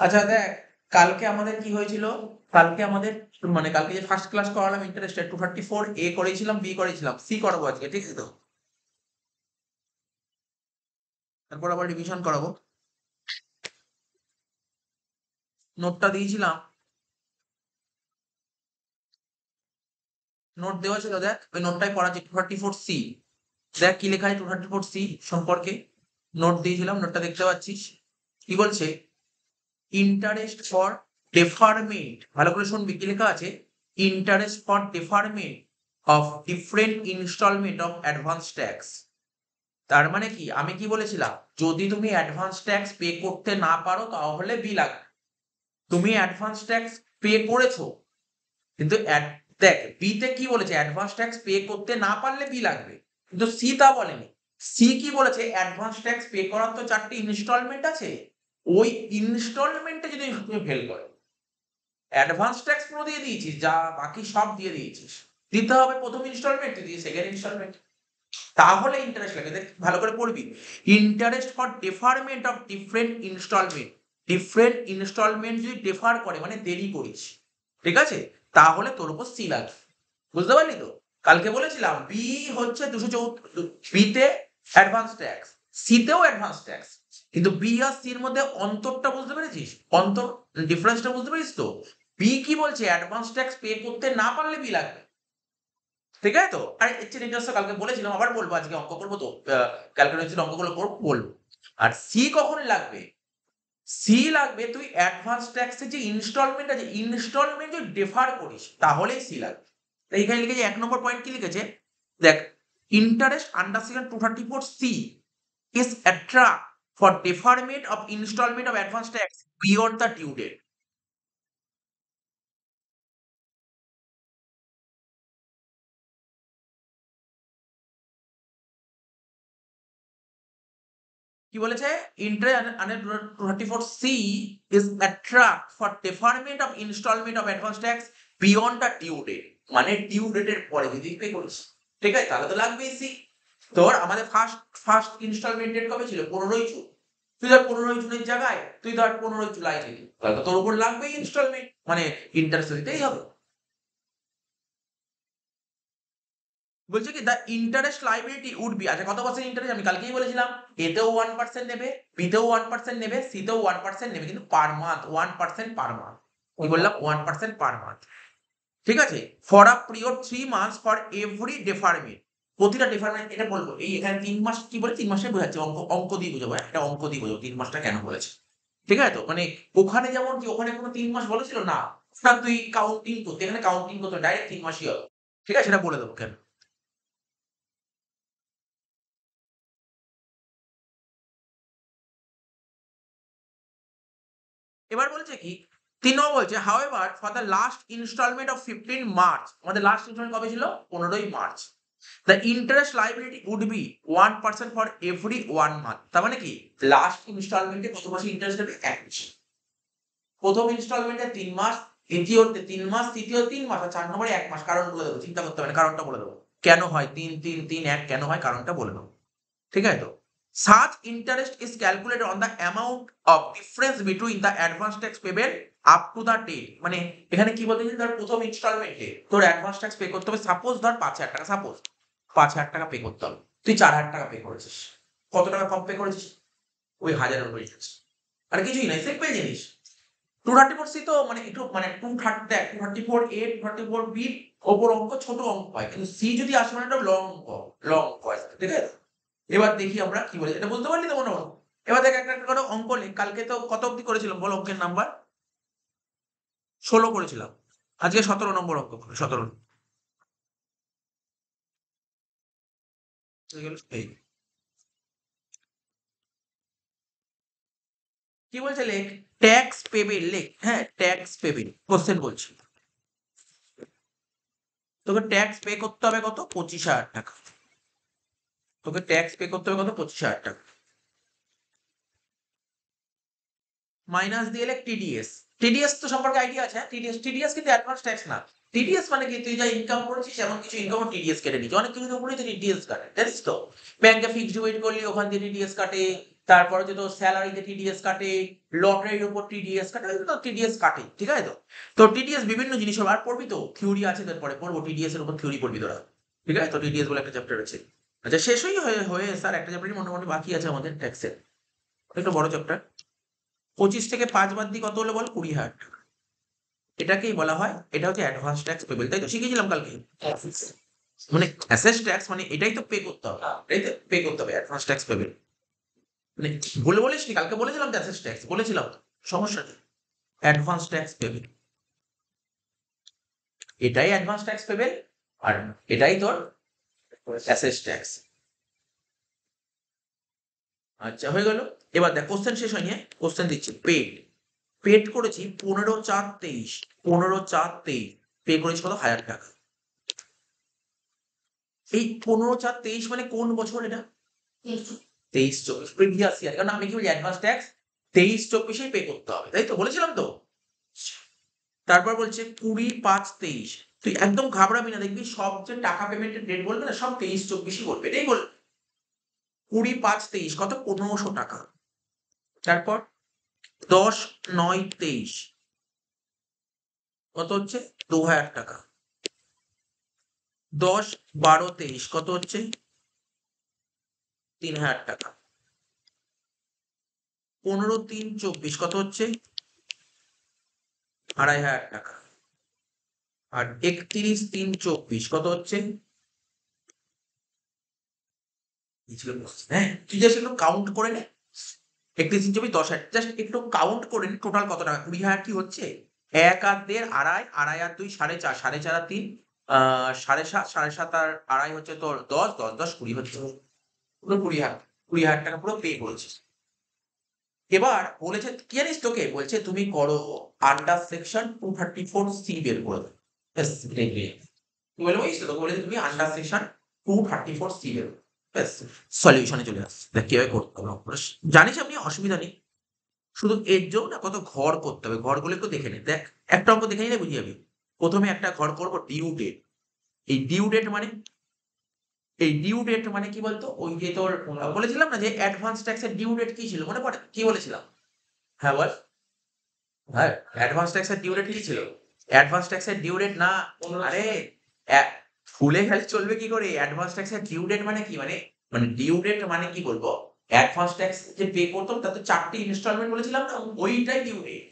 আচ্ছা দেখ, কালকে আমাদের কি হয়েছিল? কালকে আমাদের মানে কালকে যে ফার্স্ট ক্লাস করালাম ইন্টারেস্টেড 234 করেছিলাম, বি করেছিলাম, সি করাবো আজকে, ঠিক আছে তো? তারপর আবার রিভিশন করাবো। নোটটা দিয়েছিলাম, নোট দেওয়া ছিল, দেখ ওই নোটটাই পড়া আছে 234 সি। দেখ কি লেখা আছে 234 সি সম্পর্কে। নোট দিয়েছিলাম, নোটটা দেখতে পাচ্ছিস? কি বলছে? ইন্টারেস্ট ফর ডেফারমেন্ট, ভালো করে শুনবি কি লেখা আছে। Interest for deferment of different instalment of advance tax. তার মানে কি, আমি কি বলেছিলাম, যদি তুমি অ্যাডভান্স ট্যাক্স পে করতে না পারো তাহলে বি লাগবে। তুমি অ্যাডভান্স ট্যাক্স পে করেছো, কিন্তু দেখ বিতে কি বলেছে, অ্যাডভান্স ট্যাক্স পে করতে না পারলে বি লাগবে, কিন্তু সি তা বলেনি। সি কি বলেছে, অ্যাডভান্স ট্যাক্স পে করার তো 4টি ইনস্টলমেন্ট আছে, ওই ইনস্টলমেন্টে যদি তুমি ফেল করো, অ্যাডভান্স ট্যাক্স পুরো দিয়ে দিয়েছিস, যা বাকি সব দিয়ে দিয়েছিস, দিতে হবে প্রথম ইনস্টলমেন্ট, দিয়ে সেকেন্ড ইনস্টলমেন্ট, তাহলে ইন্টারেস্ট লাগে। দেখ ভালো করে পড়বি, interest for deferment of different instalment, different instalment যদি ডেফার করে মানে দেরি করিস, ঠিক আছে, তাহলে তোর উপর সি লাগবে। বুঝতে পারলি তো? কালকে বলেছিলাম বি হচ্ছে 214, বিতে অ্যাডভান্স ট্যাক্স, সিতেও অ্যাডভান্স ট্যাক্স, কিন্তু বি আর সির মধ্যে অন্তরটা বুঝতে পেরেছিস? অন্তর, ডিফারেন্সটা বুঝতে পেরেছিস তো? বি কি বলছে, অ্যাডভান্স ট্যাক্স পে করতে না পারলে বি লাগবে, ঠিক আছে তো? আর এর চেয়ে details তো কালকে বলেছিলাম, আবার বলবো, আজকে অঙ্ক করবো তো, ক্যালকুলেশন অঙ্কগুলো করবো, বলবো। আর সি কখন লাগবে? সি লাগবে তুই অ্যাডভান্স ট্যাক্সের যে ইনস্টলমেন্ট আছে, ইনস্টলমেন্ট যদি ডেফার করিস তাহলেই সি লাগবে। তাই এখানে লিখেছে 1 নম্বর পয়েন্ট কি লিখেছে, দেখ, interest under section 234 C is attract for deferment of installment of advance tax beyond the due date. কি বলেছে? Interest under 234 C is attract for deferment of installment of advance tax beyond the due date, মানে due ডেটের পরে যদি pay করিস, ঠিক আছে, তাহলে তো লাগবেই সি। তোর আমাদের ফার্স্ট ফার্স্ট ইনস্টলমেন্ট ডেট কবে ছিল? 15ই জুন। তুই ধর 15ই জুনের জায়গায় তুই ধর 15ই জুলাই দিলি, তাহলে তো তোর উপর লাগবেই ইনস্টলমেন্ট, মানে ইন্টারেস্ট দিতেই হবে। বলছে কি, the interest liability would be, আচ্ছা কত পার্সেন্ট ইন্টারেস্ট আমি কালকেই বলেছিলাম, এতেও 1% নেবে, বিতেও 1% নেবে, সিতেও 1% নেবে, কিন্তু পার মান্থ 1% পার মান্থ। কি বললাম? 1% পার মান্থ, ঠিক আছে, for a period 3 months for every deferment, প্রতিটা ডেফারমেন্ট এটা বলবো। এই এখানে 3 মাস কি বলে, 3 মাসে বোঝাচ্ছে, অঙ্ক অঙ্ক দিয়ে বুঝাবো, একটা অঙ্ক দিয়ে বোঝাবো 3 মাসটা কেন বলেছে, ঠিক আছে তো? মানে ওখানে যেমন কি, ওখানে কোনো 3 মাস বলেছিল না, না তুই কাউন্টিং করতে, এখানে কাউন্টিং করতে ডাইরেক্ট 3 মাসই হবে, ঠিক আছে, সেটা বলে দেবো কেন। এবার বলছে কি, 3 নম্বর বলছে, however for the last instalment of 15 March, আমাদের লাস্ট ইনস্টলমেন্ট কবে ছিল? 15ই March. The interest liability would be 1% for every 1 month. তার মানে কি, লাস্ট ইনস্টলমেন্টে কত মাসে ইন্টারেস্ট দেবে? 1 মাস। প্রথম ইনস্টলমেন্টে 3 মাস, দ্বিতীয়তে 3 মাস, তৃতীয় 3 মাস, আর 4 নম্বরে 1 মাস। কারণ বলে দেবো, চিন্তা করতে হবে না, কারণটা বলে দেবো। কেন হয় 3 3 3 1, কেন হয় কারণটা বলে দেবো, ঠিক আছে তো? Such interest is calculated on the amount of difference between the advance tax payable up to the date, মানে এখানে কি বলতে চাইছে, ধর প্রথম ইনস্টলমেন্টে তোর অ্যাডভান্স ট্যাক্স পে করতে হবে, সাপোজ ধর 5,000 টাকা, সাপোজ 5,000 টাকা পে করতে হবে, তুই 4,000 টাকা পে করেছিস, কত টাকা কম পে করেছিস? ওই হাজারের উপরে জিনিস, আর কিছুই নাই, সিম্পল জিনিস। 234 সি তো মানে একটু মানে 230, দেখ 234 234 ওপর অঙ্ক ছোট অঙ্ক হয়, কিন্তু সি যদি আসে মানে একটা লং অঙ্ক, লং অঙ্ক হয়, ঠিক আছে। এবার দেখি আমরা কি বলে, এটা বুঝতে পারলি তো মনে হয়? এবার দেখ একটা একটা করে অঙ্ক লিখ, কালকে তো কত অবধি করেছিলাম বল অঙ্কের নাম্বার? 16 করেছিলাম, আজকে 17 নম্বর অঙ্ক করবে, 17। এই কি বলছে, লেখ, ট্যাক্স পেবেল, লেখ, হ্যাঁ ট্যাক্স পেবেল কোশ্চেন বলছি, তোকে ট্যাক্স পে করতে হবে কত? 25,000 টাকা। তোকে ট্যাক্স পে করতে হবে কত? 25,000 টাকা। মাইনাস দিয়ে লেখ টিডিএস। টিডিএস তো সম্পর্কে আইডিয়া আছে? হ্যাঁ, টিডিএস, টিডিএস কিন্তু অ্যাডভান্স ট্যাক্স না। টিডিএস মানে কি, তুই যা ইনকাম করেছিস এমন কিছু ইনকাম টিডিএস কেটে নিচ্ছে, অনেক কিছুর উপরেই তো টিডিএস কাটে, জানিস তো? ব্যাংকে ফিক্সড ডিপোজিট করলি ওখান দিয়ে টিডিএস কাটে, তারপর হচ্ছে তো স্যালারিতে টিডিএস কাটে, লটারির উপর টিডিএস কাটে, তো টিডিএস কাটে, ঠিক আছে? তো টিডিএস বিভিন্ন জিনিস আর পড়বি তো, থিওরি আছে, তারপরে পড়বো টিডিএস এর উপর থিওরি পড়বি তোরা, ঠিক আছে? তো টিডিএস বলে একটা চ্যাপ্টার আছে। আচ্ছা, শেষই হয়ে স্যার একটা চ্যাপ্টারই মোটামুটি বাকি আছে আমাদের ট্যাক্সের, একটু বড় চ্যাপ্টার। 25 থেকে 5 বাদ দিয়ে কত হলো বল? 20,000 টাকা। এটাকেই বলা হয়, এটা হচ্ছে অ্যাডভান্স ট্যাক্স পেবেল, তাই তো? শিখেছিলাম কালকে। মানে অ্যাসেস ট্যাক্স মানে এটাই তো পে করতে হবে, এটাই তো পে করতে হবে, অ্যাডভান্স ট্যাক্স পেবেল। মানে ভুল বলিসনি, কালকে বলেছিলাম তো অ্যাসেস ট্যাক্স, বলেছিলাম, সমস্যা নেই। অ্যাডভান্স ট্যাক্স পেবেল, এটাই অ্যাডভান্স ট্যাক্স পেবেল, আর এটাই তোর অ্যাসেস ট্যাক্স। আচ্ছা, হয়ে গেল। এবার দেখ, কোশ্চেন শেষ হয়নি, কোশ্চেন দিচ্ছি। পেড পেড করেছি 15/4/23, 15/4/23 পে করেছি কত? 1,000 টাকা। এই 15/4/23 মানে কোন বছর এটা? 23-24, প্রিভিয়াস ইয়ার। কারণ আমি কি বলি, অ্যাডভান্স ট্যাক্স 23-24 পে করতে হবে, তাই তো? বলেছিলাম তো। তারপর বলছে 20/5/23। তুই একদম ঘাবড়াবি না, দেখবি সব যে টাকা পেমেন্টের ডেট বলবে না, সব 23-24 বলবে, এটাই বলবে। 20/5/23 কত? 1,500 টাকা। তারপর 10/9/23 কত হচ্ছে? 2,000 টাকা। 10/12/23 কত হচ্ছে? 3,000 টাকা। 15/3/24 কত হচ্ছে? 2,500 টাকা। আর 31/3/24 কত হচ্ছে? হ্যাঁ, তুই জাস্ট একটু কাউন্ট করে নে। 31/3/24 10,000, জাস্ট একটু কাউন্ট করে নে টোটাল কত টাকা। 20,000 কি হচ্ছে? 1 আর 1.5 2.5, 2.5 আর 2 4.5, 4.5 আর 3 7.5, 7.5 আর 2.5 হচ্ছে তোর 10, 10 10 20 হচ্ছে পুরো 20,000, 20,000 টাকা পুরো পে করেছিস। এবার বলেছে কি জানিস, তোকে বলছে তুমি করো আন্ডার সেকশন 234C বের করে দাও। ব্যাস, এটাই। তুই বলে বলিস তো, তোকে বলেছে তুমি আন্ডার সেকশন 234C বের করো। ব্যাস, সলিউশনে চলে আসছে। দেখ কিভাবে করতে হবে। জানিস আপনি, অসুবিধা নেই। শুধু এর জন্য না কত ঘর করতে হবে, ঘরগুলো একটু দেখে নে। দেখ, একটা অঙ্ক দেখে নিলে বুঝে যাবি। প্রথমে একটা ঘর করবো ডিউ ডেট। এই ডিউ ডেট মানে, এই ডিউ ডেট মানে কি বলতো? ওই যে তোর বলেছিলাম না যে অ্যাডভান্স ট্যাক্সের ডিউ ডেট কি ছিল, মনে পড়ে? কি বলেছিলাম? হ্যাঁ বল। হ্যাঁ, অ্যাডভান্স ট্যাক্সের ডিউ ডেট কি ছিল? অ্যাডভান্স ট্যাক্সের ডিউ ডেট না, আরে ভুলে গেলে চলবে কি করে? অ্যাডভান্স ট্যাক্সের ডিউ ডেট মানে কি? মানে মানে ডিউ ডেট মানে কি বলবো? অ্যাডভান্স ট্যাক্স যে পে করতাম তাতে 4টি ইনস্টলমেন্ট বলেছিলাম না, ওইটাই ডিউ ডেট,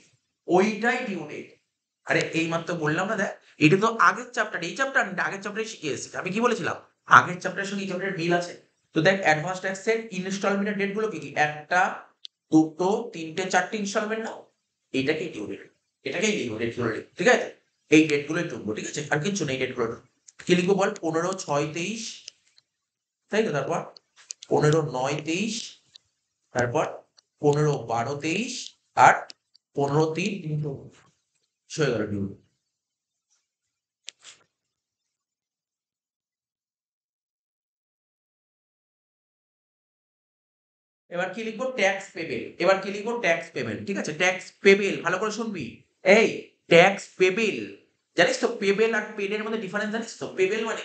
ওইটাই ডিউ ডেট। আরে এইমাত্র বললাম না, দেখ, এটা তো আগের চ্যাপ্টার, এই চ্যাপ্টার আগের চ্যাপ্টারে শিখে এসেছি। আমি কি বলেছিলাম? আগের চ্যাপ্টারের সঙ্গে এই চ্যাপ্টারের মিল আছে। তো দেখ, অ্যাডভান্স ট্যাক্সের ইনস্টলমেন্টের ডেট গুলো কি কি? 1টা 2টো 3টে 4টে ইনস্টলমেন্ট না, এটাকেই ডিউ ডেট, এটাকেই ডিউ ডেট বলে, ঠিক আছে? এই ডেট গুলোই টুকবো, ঠিক আছে? আর কিচ্ছু নেই ডেট গুলো। কি লিখবো বল? 15/6/23, তাই তো? তারপর 15/9/23, তারপর 15/12/23, আর 15/3 হয়ে গেল ডিউ। এবার কি লিখবো? Tax payable. এবার কি লিখবো? ট্যাক্স পেবেল, ঠিক আছে? ট্যাক্স পেবেল, ভালো করে শুনবি। এই ট্যাক্স পেবেল, জানিস তো পেবেল আর পেড এর মধ্যে ডিফারেন্স জানিস তো? পেবেল মানে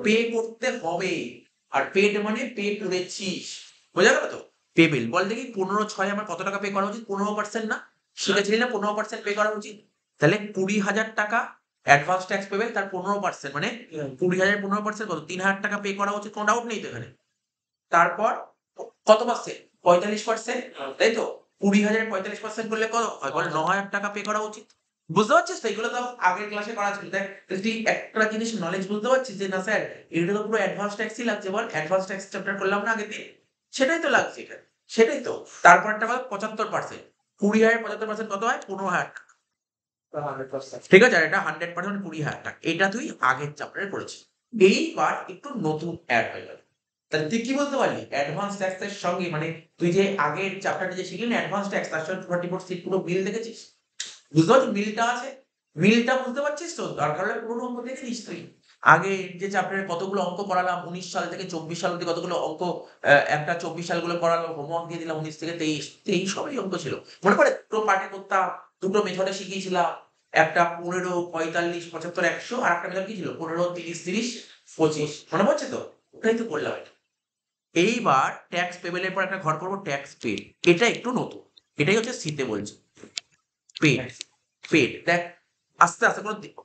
পে করতে হবে, আর পেড মানে পে করেছিস। বোঝা গেল তো? পেবেল বল দেখি, 15/6 আমার কত টাকা পে করা উচিত? 15% না? শিখেছিলি না 15% পে করা উচিত? তাহলে 20,000 টাকা অ্যাডভান্স ট্যাক্স পেবেল, তার 15% মানে 20,000 15% কত? 3,000 টাকা পে করা উচিত, কোনো ডাউট নেই তো এখানে। তারপর কত পার্সেন্ট? 45%, তাই তো? 20,000 45% করলে কত হয় বল? 9,000 টাকা পে করা উচিত। বুঝতে পারছিস তো? এগুলো তো আগের ক্লাসে করা ছিল। দেখ, তুই একটা জিনিস নলেজ বুঝতে পারছিস যে না স্যার, এটা তো পুরো অ্যাডভান্স ট্যাক্সই লাগছে। বল, অ্যাডভান্স ট্যাক্স চ্যাপ্টার করলাম না আগের দিন, সেটাই তো লাগছে এটা, সেটাই তো। তারপরটা বল 75%, 20,000 75% কত হয়? 15,000 টাকা। ঠিক আছে? আর এটা 100% 20,000 টাকা। এটা তুই আগের চ্যাপ্টারে করেছিস। এইবার একটু নতুন অ্যাড হয়ে গেল। তাহলে তুই কি বলতে পারলি? অ্যাডভান্স ট্যাক্স এর সঙ্গে মানে তুই যে আগের চ্যাপ্টারটা যে শিখলি না অ্যাডভান্স ট্যাক্স, তার সঙ্গে 234 সিট পুরো মিল দেখেছিস? বুঝতে পারছিস মিলটা আছে? মিলটা বুঝতে পারছিস তো? দরকার হলে পুরোনো অঙ্ক দেখে নিস তুই। আগে যে চ্যাপ্টারে কতগুলো অঙ্ক করালাম, 19 সাল থেকে 24 সাল অব্দি কতগুলো অঙ্ক, একটা 24 সালগুলো করালাম, হোমওয়ার্ক দিয়ে দিলাম 19 থেকে 23, এই সবই অঙ্ক ছিল। মনে পড়ে? দুটো পার্টে করতাম, দুটো মেথডে শিখিয়েছিলাম। একটা 15 45 75 100, আর একটা মেথড কি ছিল? 15 30 30 25, মনে পড়ছে তো? ওটাই তো করলাম এটা। এইবার ট্যাক্স পেবেলের পর একটা ঘর করবো ট্যাক্স পেড, এটা একটু নতুন, এটাই হচ্ছে সিতে বলছে পেড। পেড দেখ আস্তে আস্তে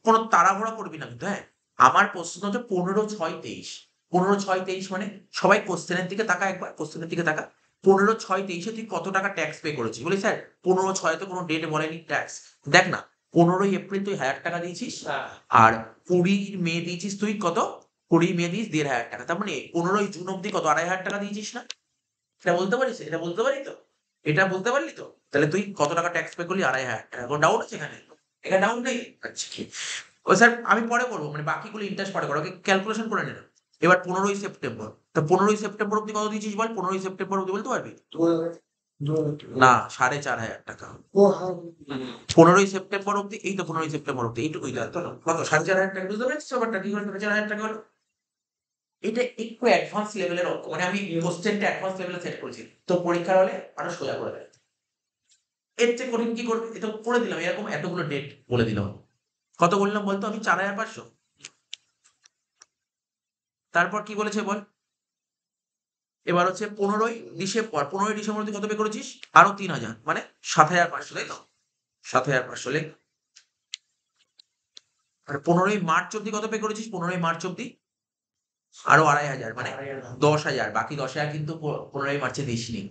কোনো তাড়াহুড়া করবি না কিন্তু, হ্যাঁ। আমার প্রশ্ন হচ্ছে 15/6/23, 15/6/23 মানে সবাই কোশ্চেনের দিকে তাকা, একবার কোশ্চেনের দিকে তাকা। 15/6/23 তুই কত টাকা ট্যাক্স পে করেছিস? বলি স্যার 15/6 তো কোনো ডেট বলেনি ট্যাক্স। দেখ না, 15 এপ্রিল তুই 1000 টাকা দিয়েছিস, আর 20 মে দিয়েছিস তুই কত? 20 মে দিস 1500 টাকা, তার মানে 15 জুন অব্দি কত 2500 টাকা দিয়েছিস না? এটা বলতে পারিস? এটা বলতে পারি তো? এটা বলতে পারলি তো? তাহলে তুই কত টাকা ট্যাক্স পে করলি? 2500 টাকা। কোনো ডাউট আছে এখানে? এখানে ডাউট নেই? আচ্ছা ঠিক। ও স্যার আমি পরে করবো, মানে বাকিগুলো ইন্টারেস্ট পরে করো, ওকে ক্যালকুলেশন করে নিলাম। এবার 15 সেপ্টেম্বর, তা 15 সেপ্টেম্বর অব্দি কত দিয়েছিস বল? 15 সেপ্টেম্বর অব্দি বলতে পারবি? না, 4500 টাকা। 15 সেপ্টেম্বর অব্দি, এই তো 15 সেপ্টেম্বর অব্দি, এইটুকুই তো, কত 4500 টাকা? বুঝতে পেরেছিস ব্যাপারটা কি করে 4500 টাকা হলো? এটা একটু অ্যাডভান্স লেভেলের অঙ্ক, মানে আমি কোশ্চেনটা অ্যাডভান্স লেভেলে সেট করেছি, তো পরীক্ষার হলে আরো সোজা করে দেয়। এর চেয়ে কঠিন কি করবে? এটা করে দিলাম, এরকম এতগুলো ডেট বলে দিলাম। কত বললাম বলতো আমি? 4500। তারপর কি বলেছে বল? এবার হচ্ছে 15 ডিসেম্বর, 15 ডিসেম্বর তুই কত পে করেছিস? আরো 3000, মানে 7500, তাই তো? 7500 লেখ। আর 15 মার্চ অব্দি কত পে করেছিস? 15 মার্চ অব্দি আরো 2500, মানে 10,000। বাকি 10,000 কিন্তু 15 মার্চে দিসনি।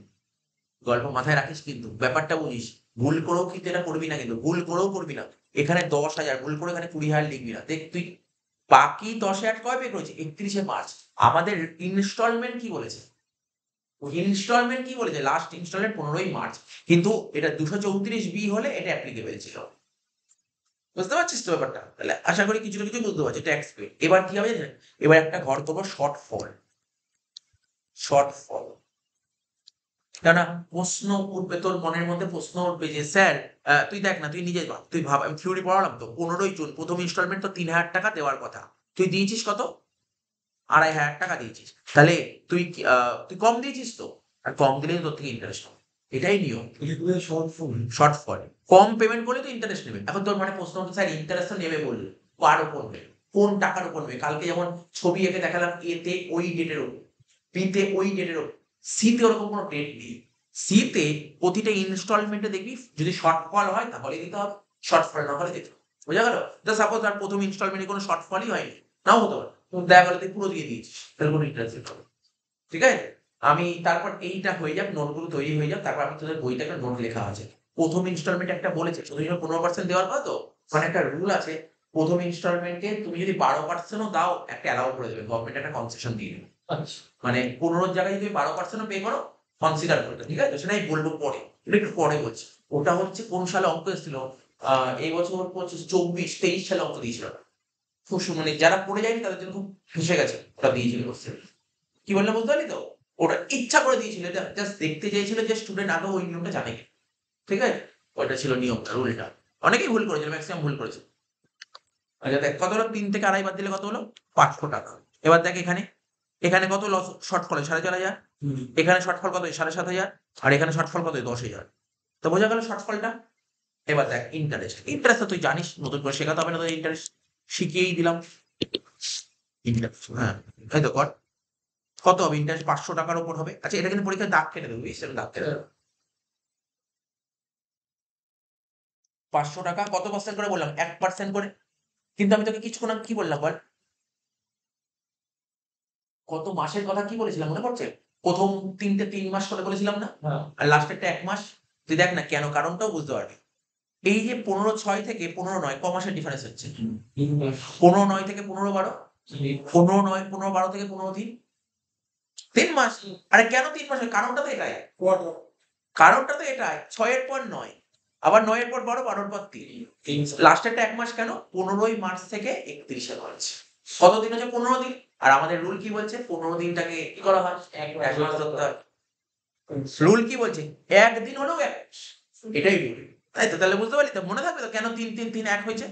গল্প মাথায় রাখিস কিন্তু, ব্যাপারটা বুঝিস। ভুল করেও কিন্তু এটা করবি না, কিন্তু ভুল করেও করবি না। এখানে 10,000 ভুল করে এখানে 20,000 লিখবি না। দেখ তুই বাকি 10,000 কবে পে করেছিস? 31 মার্চ। আমাদের ইনস্টলমেন্ট কি বলেছে? ইনস্টলমেন্ট কি বলেছে? লাস্ট ইনস্টলমেন্ট 15 মার্চ, কিন্তু এটা 234B হলে এটা অ্যাপ্লিকেবল ছিল। বুঝতে পারছিস তো ব্যাপারটা? তাহলে আশা করি কিছু না কিছু বুঝতে পারছিস। ট্যাক্স পে এবার কি হবে জানেন? এবার একটা ঘর করবো শর্ট ফল। শর্ট ফল, কেননা প্রশ্ন উঠবে, তোর মনের মধ্যে প্রশ্ন উঠবে যে স্যার তুই দেখ না, তুই নিজে ভাব, তুই ভাব, আমি থিওরি পড়ালাম তো। 15 জুন প্রথম ইনস্টলমেন্ট তো 3,000 টাকা দেওয়ার কথা, তুই দিয়েছিস কত? 2,500 টাকা দিয়েছিস। তাহলে তুই কম দিয়েছিস তো, আর কম দিলেই তোর থেকে ইন্টারেস্ট হবে, এটাই নিয়ম। শর্ট ফল, কম পেমেন্ট করলে তো ইন্টারেস্ট নেবে। এখন তোর মানে প্রশ্ন হচ্ছে স্যার ইন্টারেস্ট তো নেবে বললে, কার উপর নেবে? কোন টাকার উপর নেবে? কালকে যেমন ছবি এঁকে দেখালাম, এতে ওই ডেটের উপর, বিতে ওই ডেটের উপর, সিতে ওরকম কোনো ডেট নেই। সিতে প্রতিটা ইনস্টলমেন্টে দেখবি যদি শর্টফল হয় তাহলে দিতে হবে, শর্টফল না হলে দিতে হবে। বোঝা গেল? সাপোজ তার প্রথম ইনস্টলমেন্টে কোনো শর্টফলই হয়নি, নাও হতে পারে, দেখা গেল তুই পুরো দিয়ে দিয়েছিস, তাহলে কোনো ইন্টারেস্ট দিতে হবে। ঠিক আছে? আমি তারপর এইটা হয়ে যাক, নোটগুলো তৈরি হয়ে যাক, তারপর আমি তোদের বইতে একটা নোট লেখা আছে। প্রথম ইনস্টলমেন্ট একটা বলেছে তুমি 15% দেওয়ার কথা তো, মানে একটা রুল আছে, প্রথম ইনস্টলমেন্টে তুমি যদি 12%ও দাও একটা অ্যালাউ করে দেবে, গভর্নমেন্ট একটা কনসেশন দিয়ে দেবে। মানে 15 জায়গায় যদি 12%ও পে করো কনসিডার করবে, ঠিক আছে? সেটাই বলবো পরে, এটা একটু পরে বলছি। ওটা হচ্ছে কোন সালে অঙ্ক এসেছিল? এই বছর 24-23 সালে অঙ্ক দিয়েছিল। খুব মানে যারা পড়ে যায়নি তাদের জন্য খুব ফেঁসে গেছে, ওটা দিয়েছিল কোশ্চেন। কি বললাম বুঝতে পারলি তো? ওটা ইচ্ছা করে দিয়েছিল, এটা জাস্ট দেখতে চেয়েছিল যে স্টুডেন্ট আদৌ ওই নিয়মটা জানে কি। ঠিক আছে? ওইটা ছিল নিয়মটা, রুলটা। অনেকেই ভুল করেছিল, ম্যাক্সিমাম ভুল করেছে। আচ্ছা দেখ কত হলো? 3 থেকে 2.5 বাদ দিলে কত হলো? 500 টাকা। এবার দেখ এখানে, এখানে কত লস শর্টফল? 4,500। এখানে শর্টফল কত? 7,500। আর এখানে শর্টফল কত? 10,000। তো বোঝা গেল শর্টফলটা। এবার দেখ ইন্টারেস্ট, ইন্টারেস্ট তো তুই জানিস, নতুন করে শেখাতে হবে না তোদের, ইন্টারেস্ট শিখিয়েই দিলাম। ইন্টারেস্ট, হ্যাঁ এই তো কর। কত হবে ইন্টারেস্ট? 500 টাকার উপর হবে। আচ্ছা এটা কিন্তু পরীক্ষায় দাগ কেটে দেবে, বুঝছিস? দাগ কেটে দেবে। 500 টাকা কত পার্সেন্ট করে বললাম? 1% করে। কিন্তু আমি তোকে কিছুক্ষণ আগে কি বললাম বল? কত মাসের কথা কি বলেছিলাম মনে পড়ছে? প্রথম 3 মাস করে বলেছিলাম না? আর লাস্টেরটা 1 মাস। তুই দেখ না কেন, কারণটাও বুঝতে পারবি। এই যে 15/6 থেকে 15/9 ক মাসের ডিফারেন্স হচ্ছে? 15/9 থেকে 15/12, 15/9 15/12 থেকে 15/3, 3 মাস। আরে কেন 3 মাস? কারণটা তো এটাই, কারণটা তো এটাই, 6 এর পর 9, আবার 9 এর পর 12, 12 এর পর 3, লাস্টেরটা 1 মাস কেন? 15 মার্চ থেকে 31 মার্চ। কতদিন হচ্ছে? 15 দিন। আর আমাদের রুল কি বলছে? 15 দিনটাকে কি করা হয়? 1 মাস ধরতে হয়। রুল কি বলছে? একদিন হলেও 1 মাস, এটাই রুল। তাই তো? তাহলে বুঝতে পারলি তো? মনে থাকবে তো কেন 3 3 3 1 হয়েছে?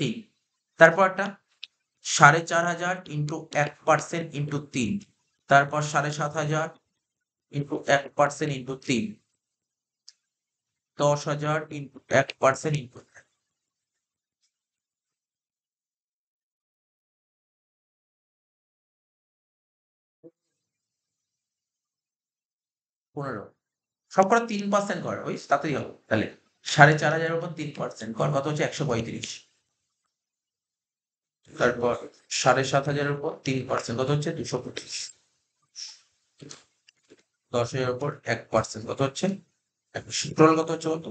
ঠিক। তারপরটা 4,500 ইন্টু 1% ইন্টু 3, তারপর 7,500 ইন্টু 1% ইন্টু 3, 10,000 ইন্টু 1% ইন্টু 15 সবকটা 3% কর, ওই তাতেই হবে। তাহলে 4,500 উপর 3% কর, কত হচ্ছে 135। তারপর 7,500 উপর 3% কত হচ্ছে 225। 10,000 উপর 1% কত হচ্ছে 100। টোটাল কত হচ্ছে বলতো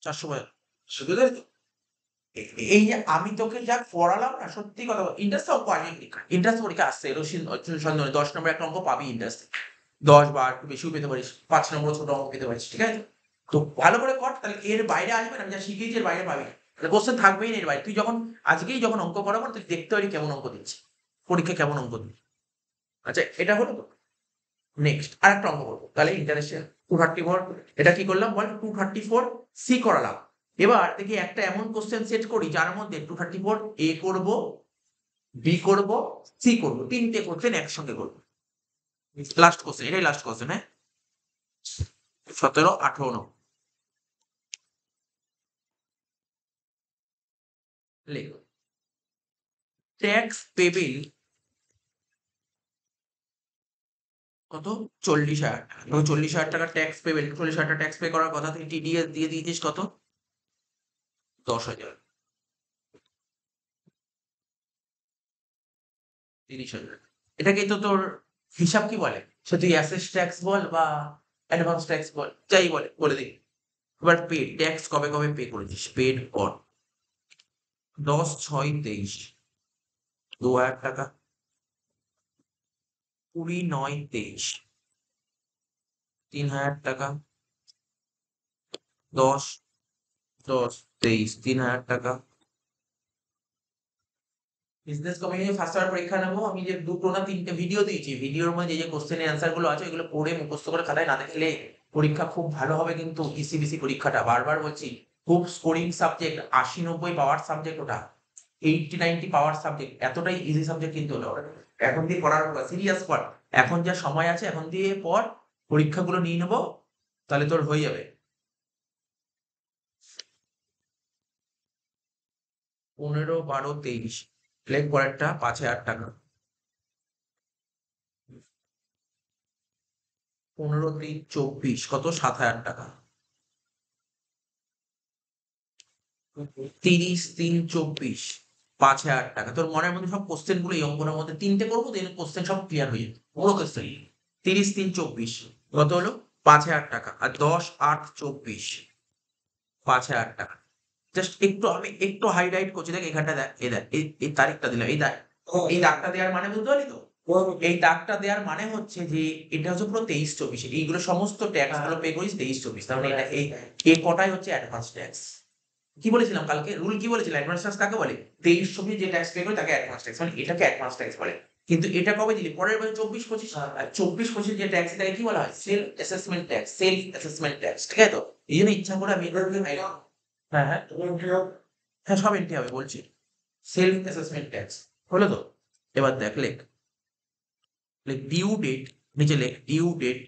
400। শুধু তাই তো? এই যে আমি তোকে যা পড়ালাম না, সত্যি কথা ইন্টারেস্ট অঙ্ক আসবে পরীক্ষা, ইন্টারেস্ট পরীক্ষা আসছে, এর সন্দেহ নেই। 10 নম্বর একটা অঙ্ক পাবি ইন্টারেস্ট, 10 বা একটু বেশিও পেতে পারিস, 5 নম্বর ছোট অঙ্ক পেতে পারিস, ঠিক আছে? তো ভালো করে কর, তাহলে এর বাইরে আসবে না, আমি যা শিখিয়েছি এর বাইরে পাবি না। তাহলে কোশ্চেন থাকবেই না এর বাইরে। তুই যখন আজকেই যখন অঙ্ক করাবো তুই দেখতে পারি কেমন অঙ্ক দিচ্ছে, পরীক্ষা কেমন অঙ্ক দিচ্ছে। আচ্ছা এটা হলো তো। নেক্সট আরেকটা অঙ্ক করবো, তাহলে ইন্টারেস্টের 234, এটা কি করলাম বল, 234 সি করালাম। এবার দেখি একটা এমন কোশ্চেন সেট করি যার মধ্যে 234 এ করব, বি করব, সি করব, তিনটে কোশ্চেন একসঙ্গে করবো। লাস্ট কোশ্চেন, এটাই লাস্ট কোশ্চেন, হ্যাঁ। 17, 18 লেখো। ট্যাক্স পেবেল কত 40,000 টাকা, 40,000 টাকা ট্যাক্স পেবেল, 40,000 টাকা ট্যাক্স পে করার কথা, তুই টিডিএস দিয়ে দিয়েছিস কত 10,000, 30,000। এটাকে তো তোর হিসাব কি বলে, সে তুই অ্যাসেস ট্যাক্স বল বা অ্যাডভান্স ট্যাক্স বল, যাই বলে বলে দিই। এবার পে ট্যাক্স কবে কবে পে করেছিস, পেড অন 10/6/23 2,000 টাকা, 20/9/23 3,000 টাকা, 10/10/23 3,000 টাকা। বিজনেস কমিউনিকেশন ফার্স্ট ইয়ার পরীক্ষা নেবো, আমি যে দুটো না তিনটে ভিডিও দিয়েছি, ভিডিওর মধ্যে যে কোশ্চেনের অ্যান্সার গুলো আছে এগুলো পড়ে মুখস্থ করে খাতায় না দেখলে পরীক্ষা খুব ভালো হবে। কিন্তু ইসিবিসি পরীক্ষাটা বারবার বলছি, খুব স্কোরিং সাবজেক্ট, 80-90 পাওয়ার সাবজেক্ট ওটা, 80-90 পাওয়ার সাবজেক্ট, এতটাই ইজি সাবজেক্ট কিন্তু হলো। এখন দিয়ে পড়ার সিরিয়াস পর, এখন যা সময় আছে এখন দিয়ে পর, পরীক্ষাগুলো নিয়ে নেবো, তাহলে তোর হয়ে যাবে। 15, 12, 23 লেখ পরেরটা 5,000 টাকা, 15, 3, 24 কত 7,000 টাকা, 30, 3, 24 5,000 টাকা। তোর মনের মধ্যে সব কোশ্চেন গুলো এই অঙ্কটার মধ্যে তিনটে করবো, দেন কোশ্চেন সব ক্লিয়ার হয়ে যাবে, পুরো কোশ্চেন। 30, 3, 24 কত হলো 5,000 টাকা, আর 10, 8, 24 5,000 টাকা। জাস্ট একটু আমি একটু হাইলাইট করছি, দেখ এখানটা দেখ, এই দেখ এই তারিখটা দিলাম, এই দেখ, এই দাগটা দেওয়ার মানে বুঝতে পারলি তো? এই দাগটা দেওয়ার মানে হচ্ছে যে এটা হচ্ছে পুরো 23-24, এইগুলো সমস্ত ট্যাক্স গুলো পে করিস 23-24, তার মানে এটা এই কটাই হচ্ছে অ্যাডভান্স ট্যাক্স। কি বলেছিলাম কালকে, রুল কি বলেছিলাম, অ্যাডভান্স ট্যাক্স কাকে বলে, 23-24 যে ট্যাক্স পে করে তাকে অ্যাডভান্স ট্যাক্স, মানে এটাকে অ্যাডভান্স ট্যাক্স বলে। কিন্তু এটা কবে দিলি, পরের বছর 24-25, আর 24-25 যে ট্যাক্স এটাকে কি বলা হয়, self assessment tax, self assessment tax, ঠিক আছে তো? এই জন্য ইচ্ছা করে আমি হ্যাঁ হ্যাঁ হ্যাঁ সব এন্ট্রি হবে বলছি, সেলফ অ্যাসেসমেন্ট ট্যাক্স হলো তো। এবার দেখ লেখ, ডিউ ডেট, নিচে লেখ ডিউ ডেট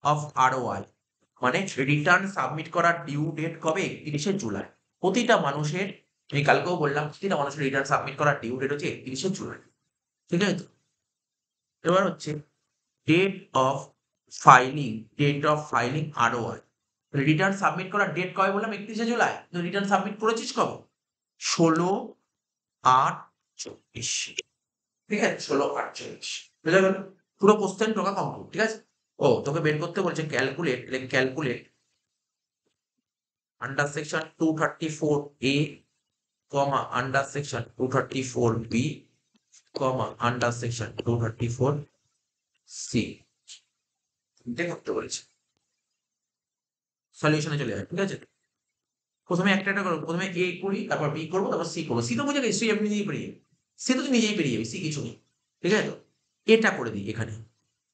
অফ আরওআই, মানে রিটার্ন সাবমিট করার ডিউ ডেট কবে, 31শে জুলাই। প্রতিটা মানুষের, আমি কালকেও বললাম, প্রতিটা মানুষের রিটার্ন সাবমিট করার ডিউ ডেট হচ্ছে 31শে জুলাই, ঠিক আছে তো? এবার হচ্ছে date of filing, date of filing ROI, return submit করার ডেট কবে বললাম, 31শে জুলাই। রিটার্ন সাবমিট করেছিস কবে, 16/8/24, ঠিক আছে, 16/8/24 বুঝা গেল? পুরো কোশ্চেন টোকা কমপ্লিট, ঠিক আছে। ও তোকে বের করতে বলছে calculate, calculate under section 234A, under section 234B, under section 234C এটা করতে বলছে। সলিউশনে চলে যায়, ঠিক আছে। প্রথমে একটা একটা করবো, প্রথমে এ করি, তারপর বি করবো, তারপর সি করবো। সি তো বুঝে গেছি, সি আপনি নিজেই পেরিয়ে যাবে, সি তো তুই নিজেই পেরিয়ে যাবি, সি কিছু নেই, ঠিক আছে তো? এটা করে দিই এখানে,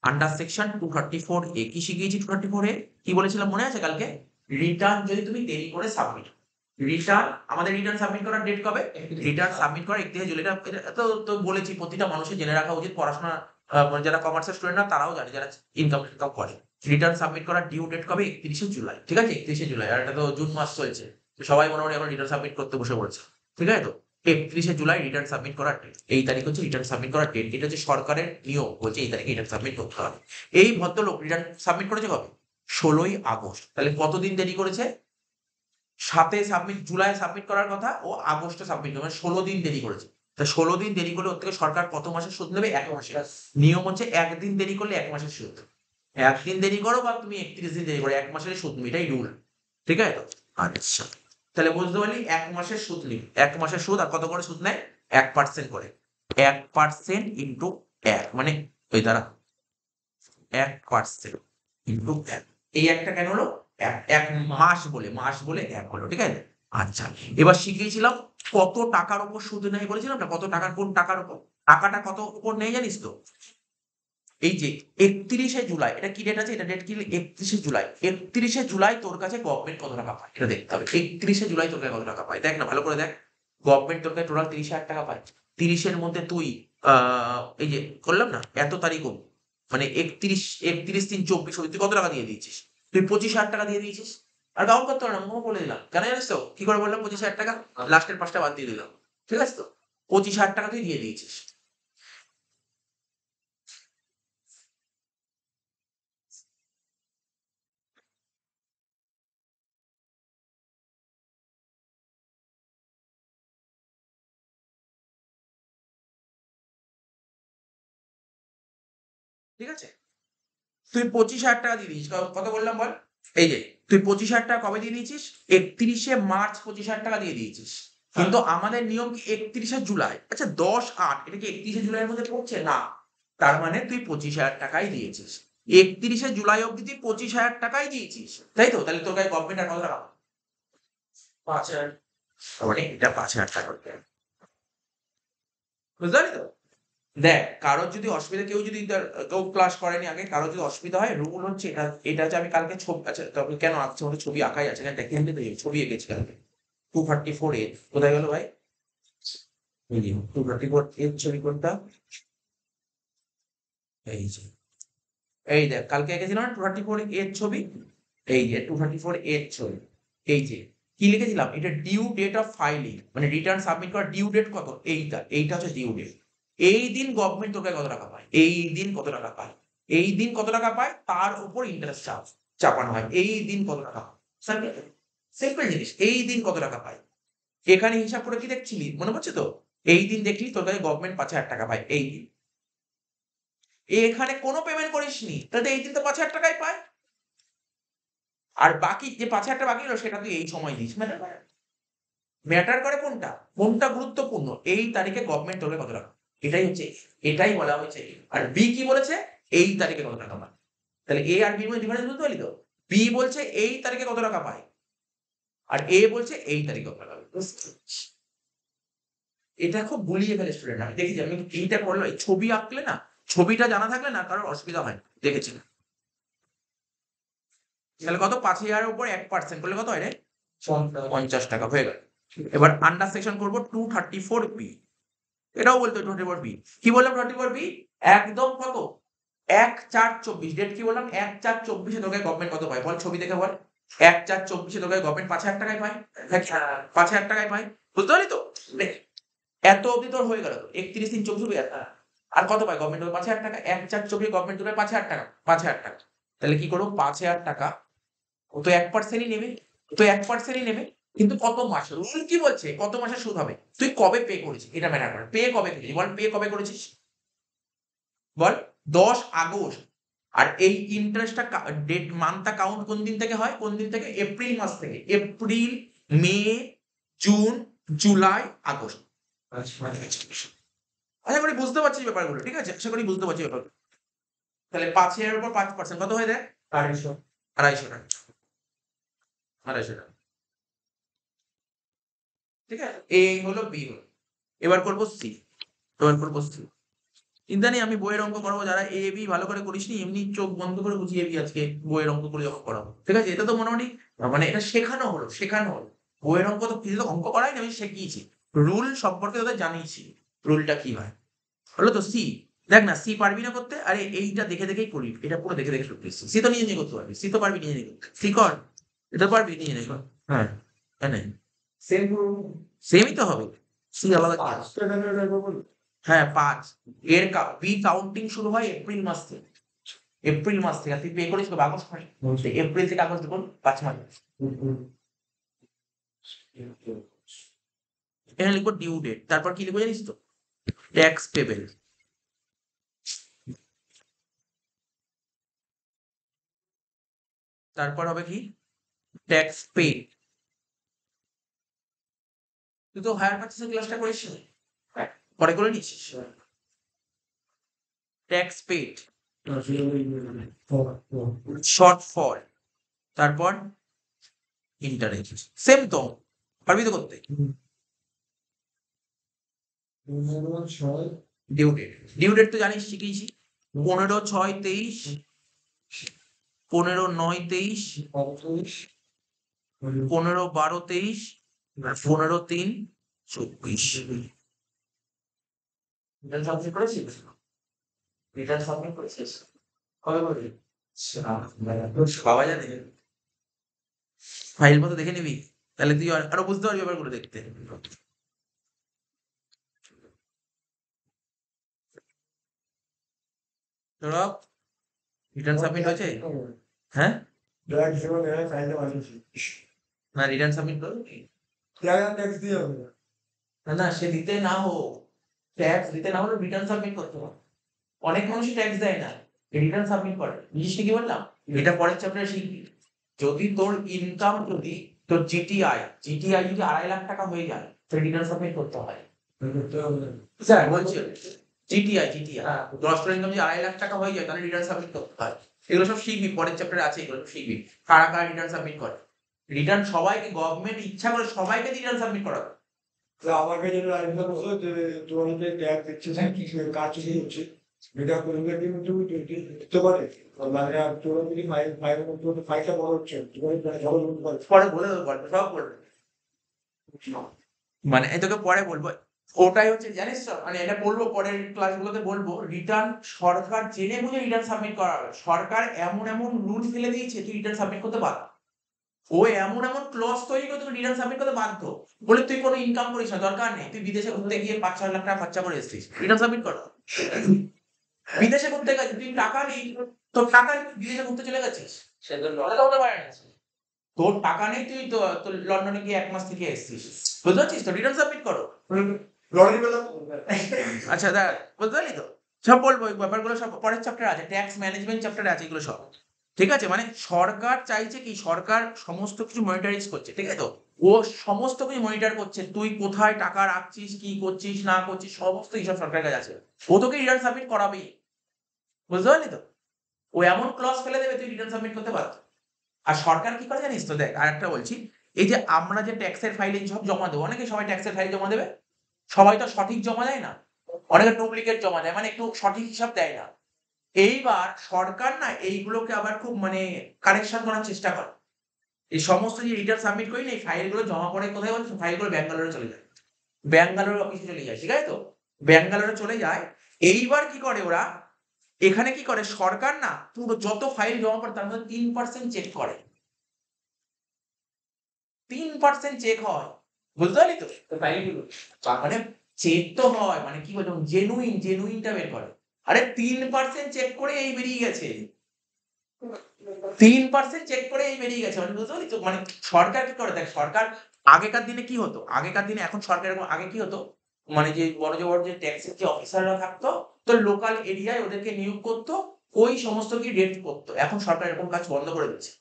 আন্ডার সেকশন 234A কি শিখিয়েছি, 234A কি বলেছিলাম মনে আছে কালকে, রিটার্ন যদি তুমি দেরি করে সাবমিট, রিটার্ন আমাদের রিটার্ন সাবমিট করার ডেট কবে, রিটার্ন সাবমিট করার 31শে জুলাই। এটা তো বলেছি প্রতিটা মানুষের জেনে রাখা উচিত, পড়াশোনা মানে যারা কমার্সের স্টুডেন্ট না তারাও জানে, যারা ইনকাম করে। রিটার্ন সাবমিট করার ডিউ ডেট কবে, 31শে জুলাই, ঠিক আছে, 31শে জুলাই। আর এটা তো জুন মাস চলছে, তো সবাই মোটামুটি এখন রিটার্ন সাবমিট করতে বসে পড়েছে, ঠিক আছে তো? 31শে জুলাই রিটার্ন সাবমিট করার ডেট, এই তারিখ হচ্ছে রিটার্ন সাবমিট করার ডেট। এটা হচ্ছে সরকারের নিয়ম, বলছে এই তারিখে রিটার্ন সাবমিট করতে হবে। এই ভদ্রলোক রিটার্ন সাবমিট করেছে কবে? 16ই আগস্ট। তাহলে কতদিন দেরি করেছে? 7-এ সাবমিট, জুলাই সাবমিট করার কথা, ও আগস্টে সাবমিট করবে, 16 দিন দেরি করেছে। তা 16 দিন দেরি করলে ওর থেকে সরকার কত মাসের সুদ নেবে? 1 মাসের। নিয়ম হচ্ছে একদিন দেরি করলে 1 মাসের সুদ। একদিন দেরি করো বা তুমি 31 দিন দেরি করো, 1 মাসের সুদ নেবে, এটাই রুল। ঠিক আছে তো? আচ্ছা, তাহলে বুঝতে পারলি 1 মাসের সুদ নেবে, 1 মাসের সুদ। আর কত করে সুদ নেয়? 1% করে। 1% ইন্টু 1 মানে ওই দ্বারা 1% ইন্টু 1। এই একটা কেন হলো? এক মাস বলে, মাস বলে 1 হলো। ঠিক আছে? আচ্ছা, এবার শিখিয়েছিলাম কত টাকার উপর সুদ নেয় বলেছিলাম না? কত টাকার, কোন টাকার উপর? টাকাটা কত উপর নেয় জানিস তো? এই যে 31শে জুলাই, এটা কি ডেট আছে? এটা ডেট কি? 31শে জুলাই। 31শে জুলাই তোর কাছে গভর্নমেন্ট কত টাকা পায় এটা দেখতে হবে। 31শে জুলাই তোর কাছে কত টাকা পায় দেখ না, ভালো করে দেখ। গভর্নমেন্ট তোর কাছে টোটাল 30,000 টাকা পায়। 30-এর মধ্যে তুই এই যে করলাম না এত তারিখ মানে 31 3 24 তুই কত টাকা দিয়ে দিয়েছিস? তুই 25,000 টাকা দিয়ে দিয়েছিস। আর কাউন্ট করতে হবে না, মুখে বলে দিলাম। কেন জানিস তো কি করে বললাম? 25,000 টাকা লাস্টের 5টা বাদ দিয়ে দিলাম। ঠিক আছে তো? 25,000 টাকা তুই দিয়ে দিয়েছিস। ঠিক আছে? তুই 25,000 টাকা দিয়ে দিয়েছিস। কত বললাম বল? এই যে তুই 25,000 টাকা কবে দিয়ে দিয়েছিস? 31শে মার্চ 25,000 টাকা দিয়ে দিয়েছিস। কিন্তু আমাদের নিয়ম কি 31শে জুলাই। আচ্ছা 10/8 এটা কি 31শে জুলাইয়ের মধ্যে পড়ছে? না। তার মানে তুই 25,000 টাকাই দিয়েছিস। 31শে জুলাই অবধি তুই 25,000 টাকাই দিয়েছিস। তাই তো? তাহলে তোর কাছে গভর্নমেন্ট আর কত টাকা? 5,000। মানে এটা 5,000 টাকা। বুঝতে পারলি তো? দেখ, কারোর যদি অসুবিধা, কেউ যদি কেউ ক্লাস করেনি আগে, কারোর যদি অসুবিধা হয়, রুল হচ্ছে এটা। এটা হচ্ছে আমি কালকে ছবি, আচ্ছা তবে কেন আঁকছি? ওটা ছবি আঁকাই আছে, দেখে আনলে তো ছবি এঁকেছি কালকে। 234 এ কোথায় গেল ভাই? এই যে 234 এর ছবি কোনটা? এই যে, এই দেখ কালকে এঁকেছিলাম না 234 এর ছবি। এই যে 234 এর ছবি। এই যে কি লিখেছিলাম? এটা ডিউ ডেট অফ ফাইলিং, মানে রিটার্ন সাবমিট করার ডিউ ডেট কত? এইটা হচ্ছে ডিউ ডেট। এই দিন গভর্নমেন্ট তোকে কত টাকা পায়? এই দিন কত টাকা পায়? এই দিন কত টাকা পায় তার উপর ইন্টারেস্ট চাপানো হয়। এই দিন কত টাকা পায়? সিম্পল জিনিস, এই দিন কত টাকা পায়। এখানে হিসাব করে কি দেখছিলি? মনে পড়ছে তো? এই দিন দেখলি তোর কাছে গভর্নমেন্ট 5,000 টাকা পায় এই দিন। এখানে কোনো পেমেন্ট করিসনি, তাহলে এই দিন তো 5,000 টাকাই পায়। আর বাকি যে 5,000 টাকা বাকি হলো সেটা তুই এই সময় দিস। ম্যাটার করে কোনটা? কোনটা গুরুত্বপূর্ণ? এই তারিখে গভর্নমেন্ট তোকে কত টাকা। এটাই হচ্ছে, এটাই বলা হয়েছে। আর বি কি বলেছে? এই তারিখে কত টাকা পায়। তাহলে এ আর বি এর মধ্যে ডিফারেন্স বুঝতে পারলি তো? বি বলছে এই তারিখে কত টাকা পায়, আর এ বলছে এই তারিখে কত টাকা পায়। এটা খুব গুলিয়ে ফেলে স্টুডেন্ট। আমি দেখেছি, আমি এইটা করলো, এই ছবি আঁকলে না, ছবিটা জানা থাকলে না কারোর অসুবিধা হয় না, দেখেছি। তাহলে কত? 5,000 এর উপর 1% করলে কত হয় রে? 50 টাকা হয়ে গেল। এবার আন্ডার সেকশন করবো 234 বি। এটাও বলতো 234 বি। কি বললাম? 234 বি একদম কত? 1/4/24। ডেট কি বললাম? 1/4/24 তোকে গভর্নমেন্ট কত পায় বল? ছবি দেখে বল। 1/4/24 তোকে গভর্নমেন্ট 5,000 টাকায় পায়। 5,000 টাকায় পায়। বুঝতে পারলি তো? এত অবধি তোর হয়ে গেল। 31 3 24 আর কত পায় গভর্নমেন্ট? 5,000 টাকা। 1/4/24 গভর্নমেন্ট তোকে 5,000 টাকা। 5,000 টাকা। তাহলে কি করবো? 5,000 টাকা, ও তো 1% ই নেবে। ও তো 1% ই নেবে। কিন্তু কত মাস? রুল কি বলছে? কত মাসের সুদ হবে? তুই কবে পে করেছিস এটা ম্যাটার করে। পে কবে করেছিস বল? পে কবে করেছিস বল? 10 আগস্ট। আর এই ইন্টারেস্টটা ডেট মান্থটা কাউন্ট কোন দিন থেকে হয়? কোন দিন থেকে? এপ্রিল মাস থেকে। এপ্রিল, মে, জুন, জুলাই, আগস্ট। আশা করি বুঝতে পারছিস ব্যাপারগুলো। ঠিক আছে? আশা করি বুঝতে পারছিস ব্যাপারগুলো। তাহলে 5,000 এর উপর 5% কত হয়ে যায়? 250। 250 টাকা। 250 টাকা। ঠিক আছে? এই হলো বি হলো। এবার করবো সি। এবার করবো সি। চিন্তা নেই, আমি বইয়ের অঙ্ক করাবো। যারা এ বি ভালো করে করিসনি, এমনি চোখ বন্ধ করে বুঝিয়ে দিই আজকে বইয়ের অঙ্ক করে যখন করাবো। ঠিক আছে? এটা তো মোটামুটি মানে এটা শেখানো হলো, শেখানো হলো। বইয়ের অঙ্ক তো কিছু তো অঙ্ক করাই না, আমি শিখিয়েছি। রুল সম্পর্কে তোদের জানিয়েছি, রুলটা কি হয়। হলো তো? সি। দেখ না, সি পারবি না করতে? আরে এইটা দেখে দেখেই করি, এটা পুরো দেখে দেখে করতে। সি তো নিজে নিজে করতে পারবি, সি তো পারবি নিজে নিজে করতে। সি কর, এটা পারবি নিজে নিজে কর। হ্যাঁ, হ্যাঁ, সেমই তো হবে। সি আলাদা কি আছে? হ্যাঁ 5 এর বি কাউন্টিং শুরু হয় এপ্রিল মাস থেকে। এপ্রিল মাস থেকে তুই পে করিস কবে? আগস্ট মাসে। এপ্রিল থেকে আগস্ট দেখুন 5 মাস। এখানে লিখবো ডিউ ডেট, তারপর কি লিখবো জানিস তো? Tax payable. তারপর হবে কি? Tax paid. তুই তো হায়ার পারচেসের ক্লাসটা করিস নি? পরে করে নিচ্ছিস? ট্যাক্স পেড শর্ট ফর, তারপর ইন্টারেস্ট। সেম তো, পারবি তো করতে? ডিউ ডেট, ডিউ ডেট তো জানিস, শিখিয়েছি। 15/6/23, 15/9/23, 15/12/23, 15/3/24। রিটার্ন সাবমিট করেছিস? রিটার্ন সাবমিট করেছিস? কবে করবি? বাবা জানে? ফাইল মতো দেখে নিবি, তাহলে তুই আরো বুঝতে পারবি ব্যাপারগুলো দেখতে। ধরো রিটার্ন সাবমিট হয়েছে। হ্যাঁ না, রিটার্ন সাবমিট করো। না না, সে দিতে না হোক, ট্যাক্স দিতে না হলে রিটার্ন সাবমিট করতে হবে। অনেক মানুষই ট্যাক্স দেয় না, রিটার্ন সাবমিট করে। জিনিসটা কি বললাম? এটা পরের চ্যাপ্টারে শিখবি। যদি তোর ইনকাম, যদি তোর জিটিআই যদি 2.5 লাখ টাকা হয়ে যায়, তো রিটার্ন সাবমিট করতে হয়। স্যার বলছি, জিটিআই গ্রস ইনকাম যদি 2.5 লাখ টাকা হয়ে যায়, তাহলে রিটার্ন সাবমিট করতে হয়। এগুলো সব শিখবি, পরের চ্যাপ্টারে আছে, এগুলো সব শিখবি। কারা কারা রিটার্ন সাবমিট করে। রিটার্ন সবাইকে, গভর্নমেন্ট ইচ্ছা করে সবাইকে রিটার্ন সাবমিট করাবে। আমাকে যদি আরেকটা বলো যে তোমাদের ট্যাগ দিচ্ছে না কি কাজ কি হচ্ছে, এটা করলে কিন্তু দিতে পারে। মানে আর তোরা যদি ফাইলটা বড় হচ্ছে তোমার ঝগড়া করতে পারে। পরে বলে দেবো, গল্প সব বলবে, মানে এই তোকে পরে বলবো। ওটাই হচ্ছে, জানিস তো, মানে এটা বলবো পরের ক্লাসগুলোতে বলবো। রিটার্ন সরকার জেনে বুঝে রিটার্ন সাবমিট করা হবে। সরকার এমন এমন রুল ফেলে দিয়েছে, তুই রিটার্ন সাবমিট করতে বাধ্য। ও এমন এমন ক্লজ তৈরি করে তুই রিটার্ন সাবমিট করতে বাধ্য। বলে তুই কোনো ইনকাম করিস না, দরকার নেই, তুই বিদেশে ঘুরতে গিয়ে 5-6 লাখ টাকা খরচা করে এসেছিস, রিটার্ন সাবমিট কর। বিদেশে ঘুরতে গেছিস, তুই টাকা নেই, তোর টাকা নেই, বিদেশে ঘুরতে চলে গেছিস, সে তো লড়াই হতে পারে না। তোর টাকা নেই, তুই তো তোর লন্ডনে গিয়ে 1 মাস থেকে এসেছিস, বুঝতে পারছিস তো? রিটার্ন সাবমিট করো। লড়াই পেলাম। আচ্ছা দেখ, বুঝতে পারলি তো? সব বলবো, এই ব্যাপারগুলো সব পরের চ্যাপ্টারে আছে, ট্যাক্স ম্যানেজমেন্ট চ্যাপ্টারে আছে এগুলো সব। ঠিক আছে, মানে সরকার চাইছে কি, সরকার সমস্ত কিছু মনিটরাইজ করছে, ঠিক আছে তো? ও সমস্ত কিছু মনিটর করছে, তুই কোথায় টাকা রাখছিস, কি করছিস না করছিস, সমস্ত হিসাব সরকারের কাছে আছে। ও তোকে রিটার্ন সাবমিট করাবেই, বুঝতে পারলি তো? ও এমন ক্লজ ফেলে দেবে, তুই রিটার্ন সাবমিট করতে পারত। আর সরকার কি করে জানিস তো? দেখ আরেকটা বলছি, এই যে আমরা যে ট্যাক্সের ফাইলে সব জমা দেবো, অনেকে সবাই ট্যাক্সের ফাইল জমা দেবে, সবাই তো সঠিক জমা দেয় না, অনেকে ডুপ্লিকেট জমা দেয়, মানে একটু সঠিক হিসাব দেয় না। এইবার সরকার না এইগুলোকে আবার খুব মানে কারেকশন করার চেষ্টা করে। এই সমস্ত যে রিটার্ন সাবমিট করি না, এই ফাইলগুলো জমা পড়ে কোথায় বলছো? ফাইলগুলো ব্যাঙ্গালোরে চলে যায়, ব্যাঙ্গালোর অফিসে চলে যায়, ঠিক আছে তো? ব্যাঙ্গালোরে চলে যায়। এইবার কি করে ওরা, এখানে কি করে সরকার না, পুরো যত ফাইল জমা পড়ে তার মধ্যে 3% চেক করে, 3% চেক হয়, বুঝতে পারলি তো? ফাইলগুলো মানে চেক তো হয়, মানে কি বলতো, জেনুইনটা বের করে। আরে 3% চেক করে এই বেরিয়ে গেছে, 3% চেক করে এই বেরিয়ে গেছে, মানে বুঝতে পারলি তো? মানে সরকার কি করে, দেখ সরকার আগেকার দিনে কি হতো, আগেকার দিনে, এখন সরকার আগে কি হতো, মানে যে বড় যে ট্যাক্সের যে অফিসাররা থাকতো, তো লোকাল এরিয়ায় ওদেরকে নিয়োগ করতো, ওই সমস্ত কি রেট করতো। এখন সরকার এরকম কাজ বন্ধ করে দিচ্ছে।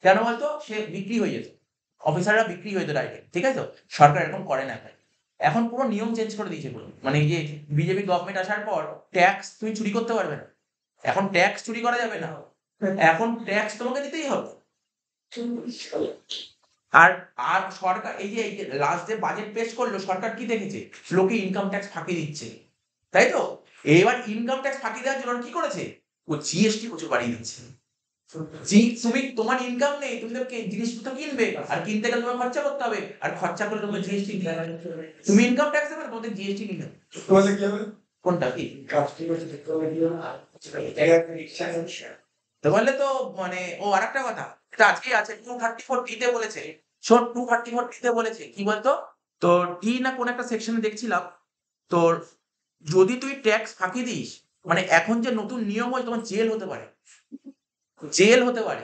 কেন বলতো? সে বিক্রি হয়ে যেত, অফিসাররা বিক্রি হয়ে যেত ডাইরেক্ট, ঠিক আছে তো? সরকার এরকম করে না এখন। এখন পুরো নিয়ম চেঞ্জ করে দিয়েছে পুরো, মানে এই যে বিজেপি গভর্নমেন্ট আসার পর ট্যাক্স তুমি চুরি করতে পারবে না, এখন ট্যাক্স চুরি করা যাবে না, এখন ট্যাক্স তোমাকে দিতেই হবে। আর আর সরকার এই যে লাস্ট যে বাজেট পেশ করলো, সরকার কি দেখেছে? লোকে ইনকাম ট্যাক্স ফাঁকি দিচ্ছে, তাই তো? এবার ইনকাম ট্যাক্স ফাঁকি দেওয়ার জন্য ওরা কি করেছে? ও জিএসটি প্রচুর বাড়িয়ে দিচ্ছে। তুমি তোমার ইনকাম নেই, তুমি তো জিনিসপত্র কিনবে, আর কিনতে গেলে তোমার খরচা করতে হবে, আর খরচা করলে তোমার জিএসটি দিতে হবে। তুমি ইনকাম ট্যাক্স দেবে, তোমাদের জিএসটি নিতে হবে। তোমাদের কি হবে? কোনটা কি? কাজটি করতে দেখতে হবে কি হবে? তো বললে তো, মানে ও আরেকটা কথা, এটা আজকেই আছে, 234 তে বলেছে, শোন 234 তে বলেছে কি বলতো, তো ডি না কোন একটা সেকশনে দেখছিলাম তোর যদি তুই ট্যাক্স ফাঁকি দিস মানে এখন যে নতুন নিয়ম হয় তোমার জেল হতে পারে, জেল হতে পারে,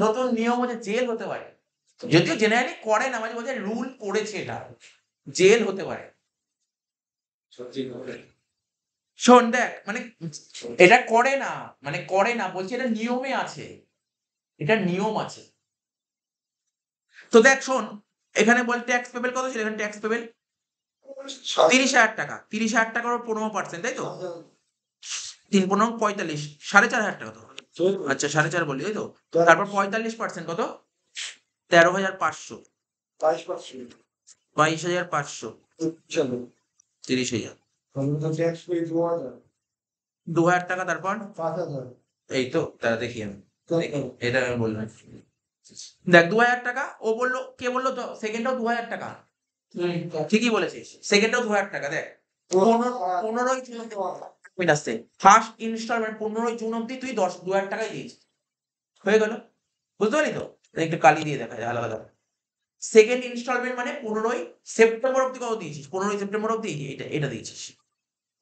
নতুন নিয়ম হচ্ছে জেল হতে পারে, যদিও জেনারেলি করে না, মাঝে মাঝে রুল করেছে এটা, জেল হতে পারে। শোন দেখ মানে এটা করে না, মানে করে না বলছি, এটা নিয়মে আছে, এটা নিয়ম আছে। তো দেখ শোন, এখানে বল ট্যাক্স পেবেল কত ছিল, এখানে ট্যাক্স পেবেল 30,000 টাকা, 30,000 টাকার 15%, তাই তো 3 × 45, 4,500 টাকা তো, আচ্ছা 4.5 বললি তাই তো, তারপর 45% কত 13,500, 22,500, চলো 30,000, ট্যাক্স পেয়ে 2,000 টাকা, তারপর 5,000 এই তো তারা দেখি আমি এটা আমি বললাম। দেখ 2,000 টাকা ও বললো, কে বললো তো সেকেন্ডটাও 2,000 টাকা, ঠিকই বলেছিস, সেকেন্ডটাও 2,000 টাকা। দেখ 15ই জুন আসছে, ফার্স্ট ইনস্টলমেন্ট 15ই জুন অব্দি তুই 2,000 টাকাই দিয়েছিস, হয়ে গেল, বুঝতে পারলি তো, একটু কালি দিয়ে দেখা যায় আলাদা। সেকেন্ড ইনস্টলমেন্ট মানে 15ই সেপ্টেম্বর অব্দি কত দিয়েছিস, 15ই সেপ্টেম্বর অব্দি এটা দিয়েছিস,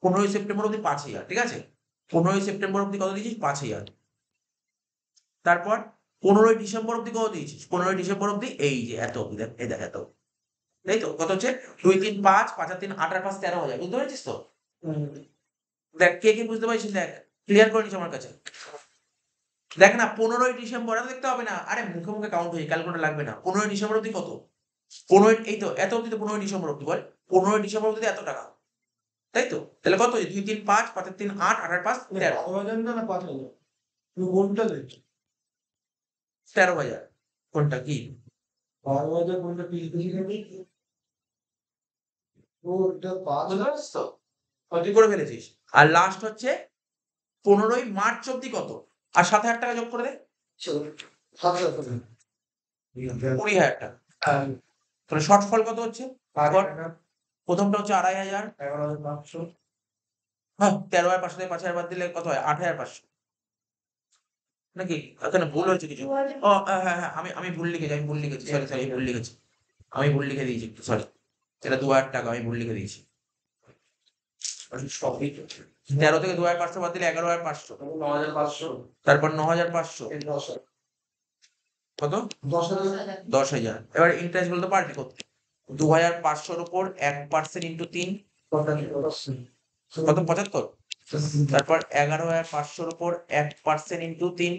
15ই সেপ্টেম্বর অব্দি 5,000, ঠিক আছে, 15ই সেপ্টেম্বর অব্দি কত দিয়েছিস 5,000, তারপর 15ই ডিসেম্বর অব্দি কত দিয়েছিস, 15ই ডিসেম্বর অব্দি এই যে এত অব্দি, দেখ এই দেখ এত, তাই তো কত হচ্ছে 2 3 5 5 আর 3 8 আর 5 13,000, বুঝতে পেরেছিস তো, দেখ কে কে বুঝতে পারছিস, দেখ ক্লিয়ার করে নিস আমার কাছে, দেখ না 15ই ডিসেম্বর এত দেখতে হবে না, আরে মুখে মুখে কাউন্ট হয়ে ক্যালকুলেটর লাগবে না, 15ই ডিসেম্বর অব্দি কত, 15 এই তো এত অব্দি তো 15ই ডিসেম্বর অব্দি বল, 15ই ডিসেম্বর অব্দি এত টাকা, তাই তো, তাহলে কত 2 3 5 5 আর 3 8 8 আর 5 13, 5,000 না 5,000 তুই কোনটা দেখছিস 13,000 কোনটা কি 5,000 কোনটা পিস বেশি খাবি ওটা বুঝতে 5,000 পারছিস তো, তুই করে ফেলেছিস, আর লাস্ট হচ্ছে 15ই মার্চ অব্দি কত, আর 7,000 টাকা যোগ করে দে, 7,000 20,000 টাকা, তাহলে শর্টফল কত হচ্ছে, প্রথমটা হচ্ছে 2,500, 11,500 হ্যাঁ 13,500 থেকে 5,000 বাদ দিলে কত হয় 8,500, নাকি এখানে ভুল হয়েছে কিছু, ও হ্যাঁ হ্যাঁ হ্যাঁ, আমি ভুল লিখেছি, সরি সরি ভুল লিখেছি, আমি ভুল লিখে দিয়েছি একটু, সরি, এটা 2,000 টাকা আমি ভুল লিখে দিয়েছি, 13 থেকে 2,500 বাদ দিলে 11,500, 9,500 তারপর 9,500, 10,000 কত 10,000 10,000, এবার ইন্টারেস্ট বলতে পারবি কত, 2,500 উপর 1% ইন্টু 3 কত 75, তারপর 11,500 উপর 1% ইন্টু 3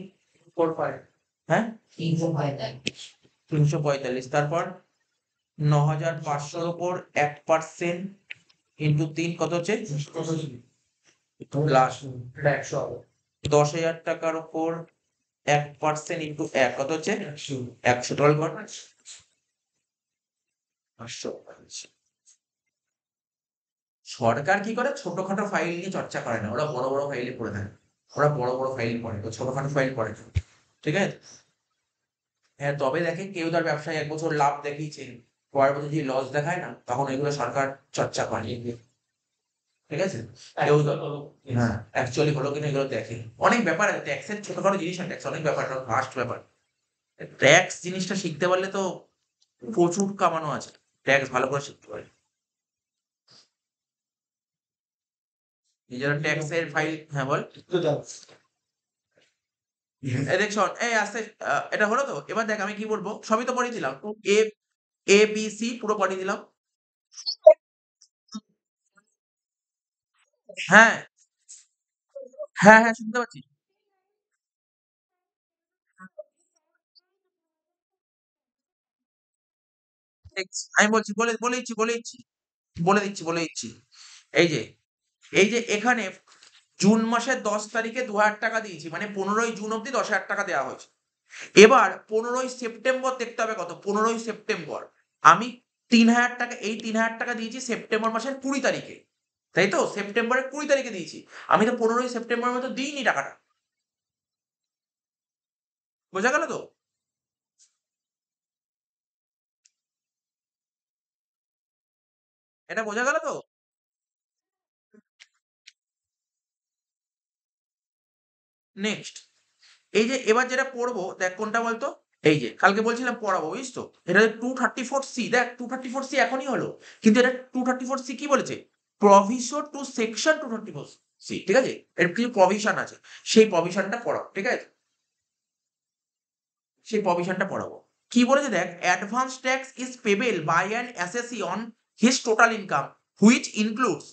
হ্যাঁ 345, তারপর 9,500 উপর 1% ইন্টু 3 কত হচ্ছে লাস্ট 10,000 টাকার উপর 1% ইন্টু 1 কত হচ্ছে 100, টল কর 500, সরকার কি করে ছোটখাটো ফাইল নিয়ে চর্চা করে না, ওরা বড় বড় ফাইলে পড়ে থাকে, ওরা বড় বড় ফাইল পড়ে, তো ছোটখাটো ফাইল পড়ে না, ঠিক আছে, হ্যাঁ তবে দেখে কেউ তার ব্যবসায় 1 বছর লাভ দেখিয়েছে, পরের বছর যদি লস দেখায় না তখন এগুলো সরকার চর্চা করে, ঠিক আছে, কেউ হ্যাঁ অ্যাকচুয়ালি হলো কিনা এগুলো দেখে, অনেক ব্যাপার আছে ট্যাক্সের, ছোটখাটো জিনিস না ট্যাক্স, অনেক ব্যাপার, ভাস্ট ব্যাপার, ট্যাক্স জিনিসটা শিখতে পারলে তো প্রচুর কামানো আছে, ট্যাক্স ভালো করে শিখতে পারে, নিজেরা ট্যাক্সের ফাইল, হ্যাঁ বল, এই দেখ শোন, এই আস্তে এটা হলো তো, এবার দেখ আমি কি বলবো, সবই তো পড়িয়ে দিলাম, এ এ বি সি পুরো পড়িয়ে দিলাম, হ্যাঁ হ্যাঁ হ্যাঁ শুনতে পাচ্ছি, আমি বলছি, বলে দিচ্ছি, এই যে এখানে জুন মাসের 10 তারিখে 2,000 টাকা দিয়েছি, মানে 15ই জুন অব্দি 10,000 টাকা দেওয়া হয়েছে, এবার 15ই সেপ্টেম্বর দেখতে হবে কত, 15ই সেপ্টেম্বর আমি 3,000 টাকা, এই 3,000 টাকা দিয়েছি সেপ্টেম্বর মাসের 20 তারিখে, তাই তো সেপ্টেম্বরের 20 তারিখে দিয়েছি, আমি তো 15ই সেপ্টেম্বরের মতো দিইনি টাকাটা, বোঝা গেল তো, এটা বোঝা গেল তো, নেক্সট এই যে এবার যেটা পড়বো দেখ কোনটা বলতো, এই যে কালকে বলছিলাম পড়াবো, বুঝিস তো, এটা 234C, দেখ 234C এখনই হলো, কিন্তু এটা 234C কি বলেছে, প্রভিশন টু সেকশন 234C, ঠিক আছে, এর কিছু প্রভিশন আছে, সেই প্রভিশনটা পড়াবো, ঠিক আছে, সেই প্রভিশনটা পড়াবো। কি বলেছে দেখ, advance tax is payable by an assessee on his total income which includes,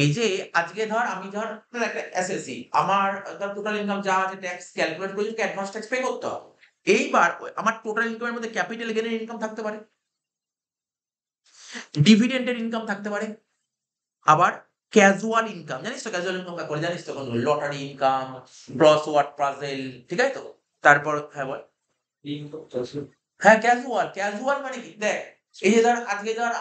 এই যে আজকে ধর আমি ধর একটা অ্যাসেসি, আমার ধর টোটাল ইনকাম যা আছে ট্যাক্স ক্যালকুলেট করে অ্যাডভান্স ট্যাক্স পে করতে হবে। এইবার আমার টোটাল ইনকামের মধ্যে ক্যাপিটাল গেইনের ইনকাম থাকতে পারে, ডিভিডেন্ডের ইনকাম থাকতে পারে, আবার ক্যাজুয়াল ইনকাম, জানিস তো ক্যাজুয়াল ইনকাম কাকে বলে, জানিস তো, lottery income, crossword puzzle, ঠিক আছে তো, তারপর হ্যাঁ বল, হ্যাঁ ক্যাজুয়াল, ক্যাজুয়াল মানে কি দেখ, এই যে ধর আজকে ধর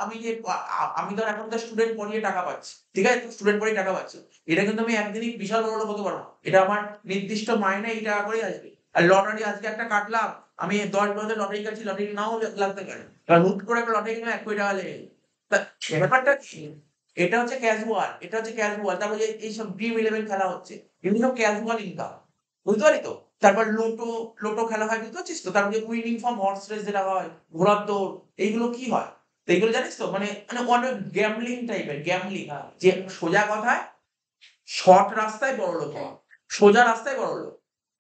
আমি ধর এখন তো স্টুডেন্ট পড়িয়ে টাকা পাচ্ছি, ঠিক আছে, স্টুডেন্ট পড়িয়ে টাকা পাচ্ছি, এটা কিন্তু আমি একদিনই বিশাল বড় লোক হতে পারবো না, এটা আমার নির্দিষ্ট মাইনে এই টাকা করেই আসবে। আর লটারি আজকে একটা কাটলাম, আমি 10 বছর লটারি কাটছি, লটারি নাও লাগতে পারে, এবার হুট করে একটা লটারি কিনে 1 কোটি টাকা লেগে গেল। তা ব্যাপারটা কি, এটা হচ্ছে ক্যাজুয়াল, এটা হচ্ছে ক্যাজুয়াল, তারপর যে এইসব ড্রিম ইলেভেন খেলা হচ্ছে, এগুলো সব ক্যাজুয়াল ইনকাম, বুঝতে পারি তো। তারপর লোটো, লোটো খেলা হয়, বুঝতে পারছিস তো, তারপরে উইনিং ফ্রম হর্স রেস যেটা হয়, ঘোড়ার দৌড়, এইগুলো কি হয়, তো এইগুলো জানিস তো, মানে মানে অনেক গ্যামলিং টাইপের, গ্যামলিং, যে সোজা কথায় শর্ট রাস্তায় বড় লোক হওয়া, সোজা রাস্তায় বড় লোক,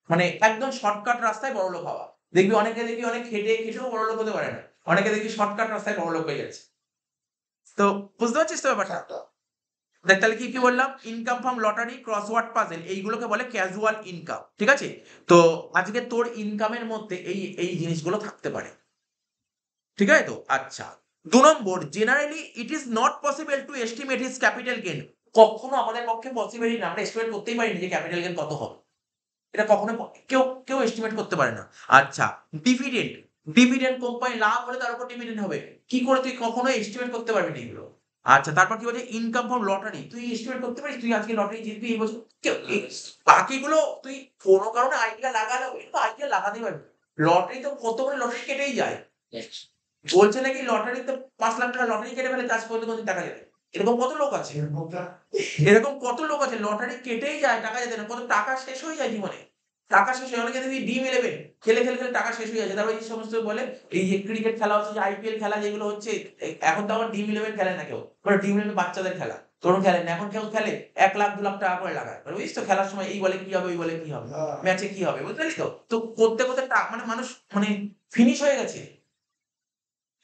মানে একদম শর্টকাট রাস্তায় বড় লোক হওয়া। দেখবি অনেকে, দেখবি অনেক খেটে খেটেও বড় লোক হতে পারে না, অনেকে দেখবি শর্টকাট রাস্তায় বড় লোক হয়ে যাচ্ছে। তো বুঝতে পারছিস তো ব্যাপারটা, দেখ তাহলে কি কি বললাম, income from lottery, crossword puzzle, এইগুলোকে বলে ক্যাজুয়াল ইনকাম, ঠিক আছে। তো আজকে তোর ইনকামের মধ্যে এই এই জিনিসগুলো থাকতে পারে, ঠিক আছে তো। আচ্ছা, 2 নম্বর, generally it is not possible to estimate his capital gain, কখনো আমাদের পক্ষে পসিবলই না, আমরা এস্টিমেট করতেই পারি না যে ক্যাপিটাল গেইন কত হবে, এটা কখনো কেউ কেউ এস্টিমেট করতে পারে না। আচ্ছা, ডিভিডেন্ড, ডিভিডেন্ড কোম্পানি লাভ হলে তার উপর ডিভিডেন্ড হবে, কি করে তুই কখনো এস্টিমেট করতে পারবি না এগুলো। আচ্ছা, তারপর কি বলছে, ইনকাম ফ্রম লটারি, তুই এস্টিমেট করতে পারিস তুই আজকে লটারি জিতবি এই বছর, বাকিগুলো তুই কোনো কারণে আইডিয়া লাগালে, তো আইডিয়া লাগাতেই পারবি, লটারি তো কত করে লটারি কেটেই যায়, বলছে নাকি লটারিতে 5 লাখ টাকা লটারি কেটে ফেলে চাষ করতে কোনদিন টাকা যাবে, এরকম কত লোক আছে, এরকম কত লোক আছে লটারি কেটেই যায় টাকা যেতে না, কত টাকা শেষ হয়ে যায় জীবনে, টাকা শেষ হয়ে, অনেকে দেখবি ড্রিম ইলেভেন খেলে খেলে খেলে টাকা শেষ হয়ে যাচ্ছে, তারপর এই সমস্ত বলে এই যে ক্রিকেট খেলা হচ্ছে, যে আইপিএল খেলা যেগুলো হচ্ছে, এখন তো আবার ড্রিম ইলেভেন খেলে না কেউ, ড্রিম ইলেভেন বাচ্চাদের খেলা, তরুণ খেলেন না, এখন কেউ খেলে 1 লাখ 2 লাখ টাকা করে লাগায়, বুঝিস তো, খেলার সময় এই বলে কি হবে, ওই বলে কি হবে, ম্যাচে কি হবে, বুঝতে পারিস তো, তো করতে করতে মানে মানুষ মানে ফিনিশ হয়ে গেছে।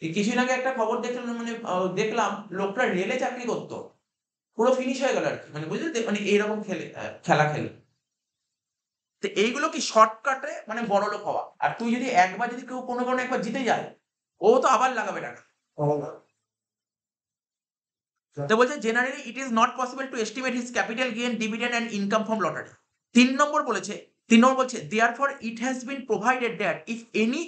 এই কিছুদিন আগে একটা খবর দেখলাম, মানে দেখলাম লোকটা রেলে চাকরি করতো, পুরো ফিনিশ হয়ে গেল আর কি, মানে বুঝলি তো, মানে এইরকম খেলা খেলে। তো এইগুলো কি শর্টকাটে মানে বড় লোক হওয়া, আর তুই যদি একবার যদি কেউ কোনো কারণে একবার জিতে যায়, ও তো আবার লাগাবে টাকা। তো বলছে generally it is not possible to estimate his capital gain, dividend and income from lottery. 3 number বলেছে, 3 নম্বর বলছে therefore it has been provided that if any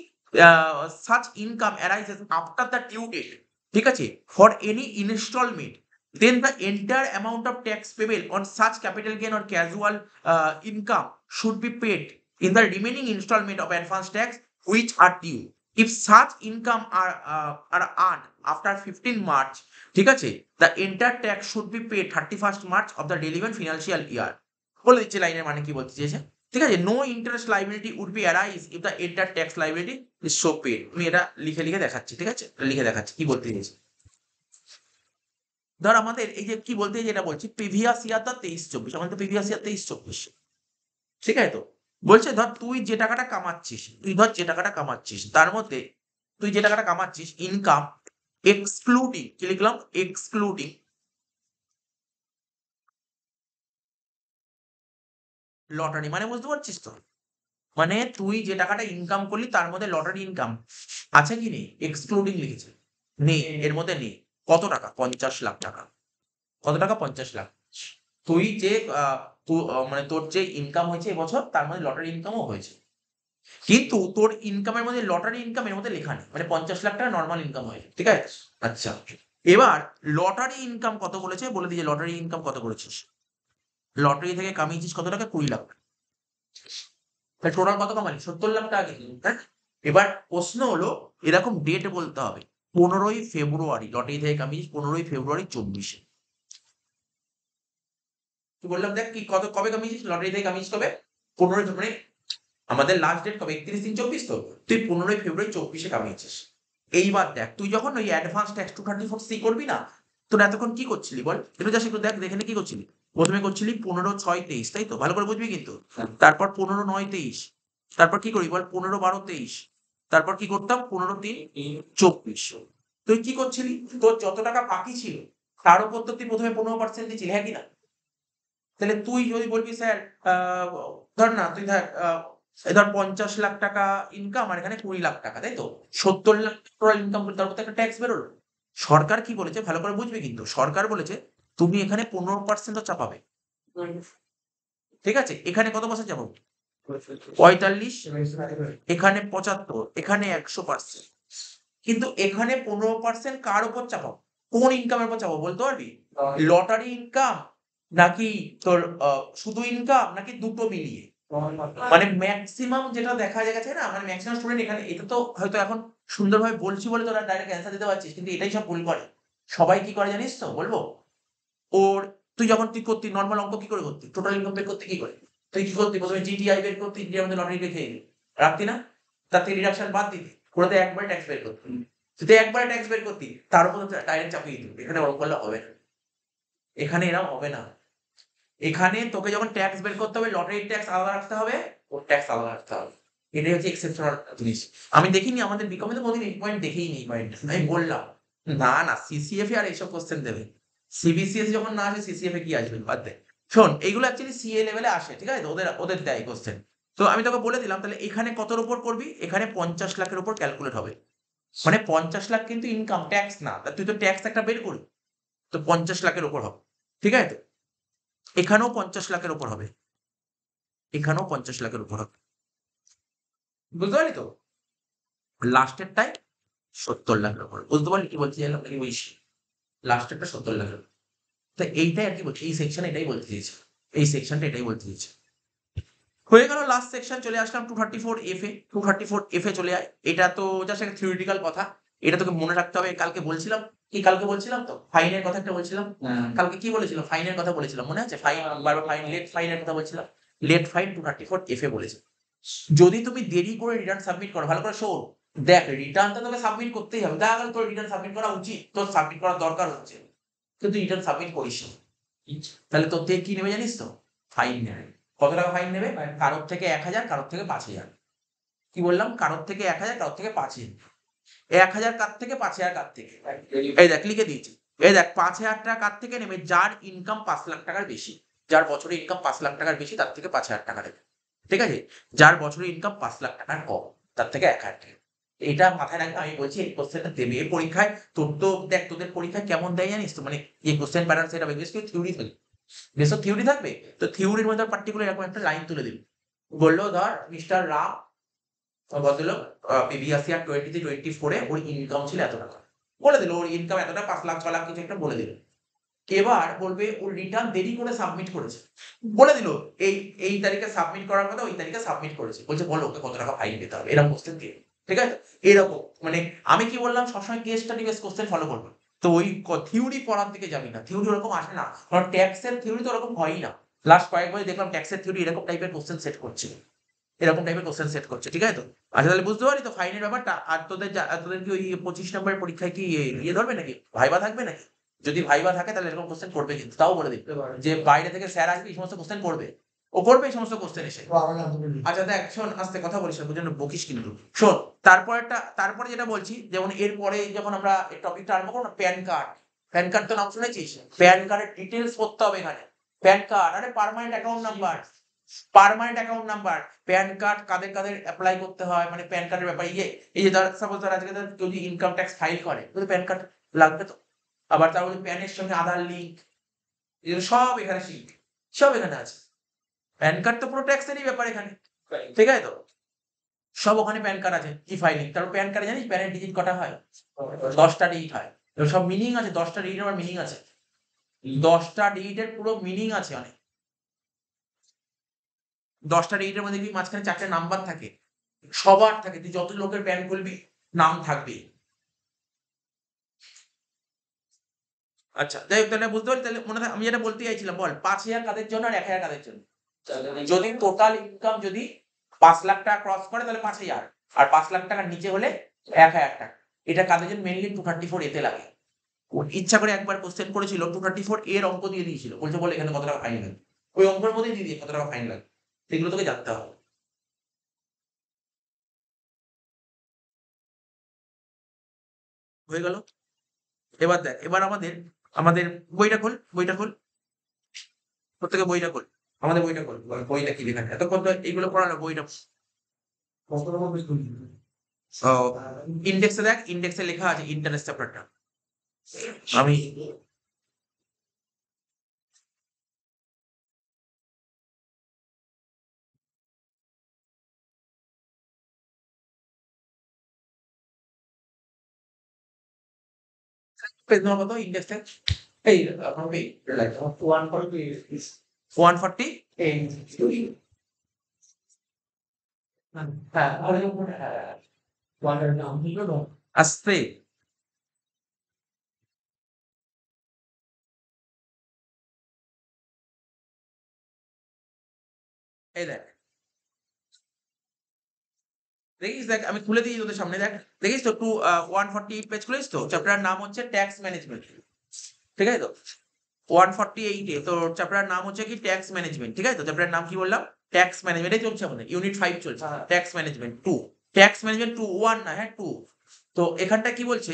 such income arises after the due date, ঠিক আছে, for any installment, then the entire amount of tax payable on such capital gain or casual income should be paid in the remaining installment of advance tax which are due. If such income are earned after 15 March, ঠিক আছে, the entire tax should be paid 31st March of the relevant financial year. বলে দিচ্ছে লাইনের মানে কি বলতে চেয়েছে, ঠিক আছে, no interest liability would be arise if the entire tax liability is so paid. আমি এটা লিখে লিখে দেখাচ্ছি, ঠিক আছে, লিখে দেখাচ্ছি কি বলতে চেয়েছি। ধর আমাদের এই যে কি বলতে যেটা বলছি, প্রিভিয়াস ইয়ার ধর 23-24, আমাদের প্রিভিয়াস ইয়ার 23-24, ঠিক আছে তো, বলছে ধর তুই যে টাকাটা কামাচ্ছিস, তুই ধর যে টাকাটা কামাচ্ছিস তার মধ্যে, তুই যে টাকাটা কামাচ্ছিস ইনকাম এক্সক্লুডিং, কি লিখলাম, এক্সক্লুডিং লটারি, মানে বুঝতে পারছিস তো, মানে তুই যে টাকাটা ইনকাম করলি তার মধ্যে লটারি ইনকাম আছে কি নেই, এক্সক্লুডিং লিখেছে, নেই, এর মধ্যে নেই, কত টাকা, 50 লাখ টাকা, কত টাকা, 50 লাখ, তুই যে মানে তোর যে ইনকাম হয়েছে এবছর তার মধ্যে লটারি ইনকামও হয়েছে, কিন্তু তোর ইনকামের মধ্যে লটারি ইনকামের মধ্যে লেখা নেই, মানে 50 লাখ টাকা নর্মাল ইনকাম হয়েছে, ঠিক আছে। আচ্ছা, এবার লটারি ইনকাম কত বলেছে বলে দিয়েছে, লটারি ইনকাম কত করেছিস, লটারি থেকে কামিয়েছিস কত টাকা, 20 লাখ, টোটাল কত কামালি, 70 লাখ টাকা কিন্তু, হ্যাঁ। এবার প্রশ্ন হলো এরকম ডেট বলতে হবে, 15ই ফেব্রুয়ারি লটারি থেকে কামিয়েছিস 15ই ফেব্রুয়ারি 24, কি বললাম দেখ, কি কত কবে কামিয়েছিস লটারি থেকে কামিয়েছিস কবে, 15 মানে আমাদের লাস্ট ডেট কবে 31/3/24 তো তুই 15 ফেব্রুয়ারি 24 কামিয়েছিস। এইবার দেখ তুই যখন ওই অ্যাডভান্স ট্যাক্স 234C করবি না, তোর এতক্ষণ কি করছিলি বল, একটু জাস্ট একটু দেখ এখানে কি করছিলি। প্রথমে করছিলি 15/6/23, তাই তো, ভালো করে বুঝবি কিন্তু। তারপর 15/9/23, তারপর কি করবি বল 15/12/23, তারপর কি করতাম 15/3/24। তুই কি করছিলি, তোর যত টাকা বাকি ছিল তার উপর তো তুই প্রথমে 15% দিচ্ছিলি, হ্যাঁ কি না? তাহলে তুই যদি বলবি স্যার ধর না তুই ধর ধর 50 লাখ টাকা ইনকাম আর এখানে 20 লাখ টাকা, তাই তো 70 লাখ টাকা ইনকাম করতে, তার উপর তো একটা ট্যাক্স বেরোলো। সরকার কি বলেছে ভালো করে বুঝবে কিন্তু, সরকার বলেছে তুমি এখানে 15% তো চাপাবে, ঠিক আছে? এখানে কত পার্সেন্ট চাপাবো? 45, এখানে 75, এখানে 100%। কিন্তু এখানে 15% কার উপর চাপাবো, কোন ইনকামের উপর চাপাবো বলতে পারবি? লটারি ইনকাম নাকি তোর শুধু ইনকাম নাকি দুটো মিলিয়ে? মানে ম্যাক্সিমাম যেটা দেখা গেছে না, মানে ম্যাক্সিমাম স্টুডেন্ট এখানে, এটা তো হয়তো এখন সুন্দরভাবে বলছি বলে তোরা ডাইরেক্ট অ্যান্সার দিতে পারছিস, কিন্তু এটাই সব ভুল করে। সবাই কি করে জানিস তো বলবো, ওর তুই যখন তুই করতি নর্মাল অঙ্ক কি করে করতি, টোটাল ইনকাম বের করতে কি করে, তুই কি করতি প্রথমে জিটিআই বের করতি, জিটিআই মধ্যে লটারি রেখে রাখতি না, তার থেকে ডিডাকশন বাদ দিতি, ওটাতে একবারে ট্যাক্স বের করতি। তুই একবারে ট্যাক্স বের করতি, তার উপর ডাইরেক্ট চাপিয়ে দিতি। এখানে ওরকম করলে হবে না, এখানে এরকম হবে না। এখানে তোকে যখন ট্যাক্স বের করতে হবে, লটারির ট্যাক্স আলাদা রাখতে হবে, ওর ট্যাক্স আলাদা রাখতে হবে। এটাই হচ্ছে এক্সেপশনাল জিনিস। আমি দেখিনি আমাদের বিকমে তো কোনদিন এই পয়েন্ট দেখেই নেই পয়েন্ট, আমি বললাম না না সিসিএফ আর এইসব কোশ্চেন দেবে, সিবিসিএস যখন না আসে সিসিএফ কি আসবে বাদ দে। শোন এইগুলো অ্যাকচুয়ালি সিএ লেভেলে আসে, ঠিক আছে, ওদের ওদের দেয় কোশ্চেন। তো আমি তোকে বলে দিলাম, তাহলে এখানে কতর উপর করবি, এখানে 50 লাখের উপর ক্যালকুলেট হবে। মানে 50 লাখ কিন্তু ইনকাম ট্যাক্স না, তা তুই তো ট্যাক্স একটা বের করবি, তো 50 লাখের উপর হবে, ঠিক আছে? তো এখানেও 50 লাখের উপর হবে, এখানেও 50 লাখের উপর হবে, বুঝতে পারলি তো? লাস্টেরটাই 70 লাখের উপর, বুঝতে পারলি কি বলছি জানলাম নাকি বুঝিস? লাস্টেরটা 70 লাখের। তো এইটাই আর কি বলছি, এই সেকশন এটাই বলতে চেয়েছে, এই সেকশনটা এটাই বলতে চেয়েছে। হয়ে গেল লাস্ট সেকশন, চলে আসলাম 234F এ। 234F এ চলে আয়। এটা তো জাস্ট একটা থিওরিটিক্যাল কথা, এটা তোকে মনে রাখতে হবে। কালকে বলছিলাম কি, কালকে বলছিলাম তো ফাইনের কথা একটা বলছিলাম, কালকে কি বলেছিলাম, ফাইনের কথা বলেছিলাম মনে আছে? ফাইন বারবার ফাইন, লেট ফাইনের কথা বলছিলাম। লেট ফাইন 234F এ বলেছে, যদি তুমি দেরি করে রিটার্ন সাবমিট করো, ভালো করে শোন, দেখ রিটার্নটা তোকে সাবমিট করতেই হবে, দেখা গেল তোর রিটার্ন সাবমিট করা উচিত, তোর সাবমিট করার দরকার হচ্ছে, কিন্তু রিটার্ন সাবমিট করিস না। তাহলে তোর থেকে কি নেবে জানিস তো? ফাইন নেবে। কত টাকা ফাইন নেবে? কারোর থেকে 1000, কারোর থেকে 5000। কি বললাম? কারোর থেকে 1000, কারোর থেকে 5000। 1000 কার থেকে, 5000 কার থেকে? এই দেখ লিখে দিয়েছি। এই দেখ 5000 টাকা কার থেকে নেবে? যার ইনকাম 5 লাখ টাকার বেশি, যার বছরে ইনকাম 5 লাখ টাকার বেশি তার থেকে 5000 টাকা নেবে, ঠিক আছে? যার বছরে ইনকাম 5 লাখ টাকার কম তার থেকে 1000 টাকা। এটা মাথায় রাখবে, আমি বলছি এই কোশ্চেনটা দেবে এই পরীক্ষায়। তোর তো দেখ তোদের পরীক্ষায় কেমন দেয় জানিস তো, মানে এই কোশ্চেন প্যাটার্ন সেটা বেশ কিছু থিওরি থাকবে, বেশ থিওরি থাকবে। তো থিওরির মধ্যে পার্টিকুলার এরকম একটা লাইন তুলে দিবি, বললো ধর মিস্টার রাম ভদ্রলোক প্রিভিয়াস ইয়ার 2023-24 ওর ইনকাম ছিল এত টাকা, বলে দিল ওর ইনকাম এতটা, 5 লাখ 6 লাখ কিছু একটা বলে দিল। এবার বলবে ওর রিটার্ন দেরি করে সাবমিট করেছে, বলে দিল এই এই তারিখে সাবমিট করার কথা ওই তারিখে সাবমিট করেছে, বলছে বলো ওকে কত টাকা ফাইন দিতে হবে, এরকম কোশ্চেন দিয়ে, ঠিক আছে? এরকম মানে আমি কি বললাম, সবসময় case study base question follow করবে। তো ওই থিওরি পড়ার দিকে যাবি না, থিওরি ওরকম আসে না, কারণ ট্যাক্সের থিওরি তো ওরকম হয়ই না। লাস্ট কয়েক বছর দেখলাম ট্যাক্সের থিওরি এরকম টাইপের কোশ্চেন সেট করছে, এরকম টাইপের কোশ্চেন সেট করছে, ঠিক আছে? তো আচ্ছা তাহলে বুঝতে পারি তো ফাইনের ব্যাপারটা। আর তোদের তোদের কি ওই 25 নম্বরের পরীক্ষায় কি ইয়ে ধরবে নাকি, ভাইবা থাকবে নাকি? যদি ভাইবা থাকে তাহলে এরকম কোশ্চেন করবে, কিন্তু তাও বলে দিই যে বাইরে থেকে স্যার আসবে এই সমস্ত কোশ্চেন করবে, ও করবে এই সমস্ত কোশ্চেন এসে। আচ্ছা দেখ শোন, আস্তে কথা বলিস না, বুঝলেন, বকিস কিন্তু। শোন তারপরে যেটা বলছি, যেমন এরপরে যখন আমরা এই টপিকটা আরম্ভ করবো না, প্যান কার্ড। প্যান কার্ড তো নাম শুনেছিস, প্যান কার্ডের ডিটেলস পড়তে হবে এখানে। প্যান কার্ড আরে permanent account number, permanent account number, PAN card কাদের কাদের অ্যাপ্লাই করতে হয়, মানে প্যান কার্ডের ব্যাপারে এই যে ধর সাপোজ ধর আজকে ধর যদি ইনকাম ট্যাক্স ফাইল করে তো প্যান কার্ড লাগবে তো। আবার তার মধ্যে প্যানের সঙ্গে আধার লিঙ্ক, এগুলো সব এখানে শিখবে, সব এখানে আছে। প্যান কার্ড তো পুরো ট্যাক্সেরই ব্যাপার এখানে, ঠিক আছে? তো সব ওখানে প্যান কার্ড আছে, কি ফাইলিং। তারপর প্যান কার্ডে জানিস প্যানের ডিজিট কটা হয়? 10টা ডিজিট হয়। এবার সব মিনিং আছে, 10টা ডিজিটের আবার মিনিং আছে, 10টা ডিজিটের পুরো মিনিং আছে অনেক। 10টা ডিজিটের মধ্যে দেখবি মাঝখানে 4টে নাম্বার থাকে, সবার থাকে, তুই যত লোকের প্যান খুলবি নাম থাকবে। আচ্ছা যাই হোক, তাহলে বুঝতে পারলি, তাহলে মনে থাকে আমি যেটা বলতে চাইছিলাম, বল 5000 কাদের জন্য আর 1000 কাদের জন্য? যদি টোটাল ইনকাম যদি 5 লাখ টাকা ক্রস করে তাহলে 5,000, আর 5 লাখ টাকার নিচে হলে 1,000 টাকা। এটা কাদের জন্য? মেনলি 234 এতে লাগে। ইচ্ছা করে একবার কোশ্চেন করেছিল 234 এর অঙ্ক দিয়ে দিয়েছিল, বলছে বলে এখানে কত টাকা ফাইন লাগে, ওই অঙ্কের মধ্যেই দিয়ে দিয়ে কত টাকা ফাইন লাগে, সেগুলো তোকে জানতে হবে। হয়ে গেল। এবার দেখ, এবার আমাদের আমাদের বইটা খোল, বইটা খোল, প্রত্যেকে বইটা খোল, আমাদের বইটা খোল, বইটা কি লেখা আছে? এতক্ষণ তো এইগুলো পড়ালো, বইটা ইন্ডেক্সে দেখ, ইন্ডেক্সে লেখা আছে ইন্টারেস্ট চ্যাপ্টারটা। আমি পেজ নম্বর কত ইন্ডেক্সে? এই আপনার পেজ লাইক 140 হ্যাঁ, আস্তে এই দেখ, দেখিস, দেখ আমি খুলে দিই তোদের সামনে, দেখ দেখিস তো 148 পেজ খুলিস তো, চ্যাপ্টার নাম হচ্ছে ট্যাক্স ম্যানেজমেন্ট, ঠিক আছে তো? 148 এ তোর চ্যাপ্টার নাম হচ্ছে কি ট্যাক্স ম্যানেজমেন্ট, ঠিক আছে তো? চ্যাপ্টার নাম কি বললাম? Tax management. এই চলছে আমাদের ইউনিট 5 চলছে, ট্যাক্স ম্যানেজমেন্ট 2, ট্যাক্স ম্যানেজমেন্ট 2 1 না, হ্যাঁ 2। তো এখানটা কি বলছে,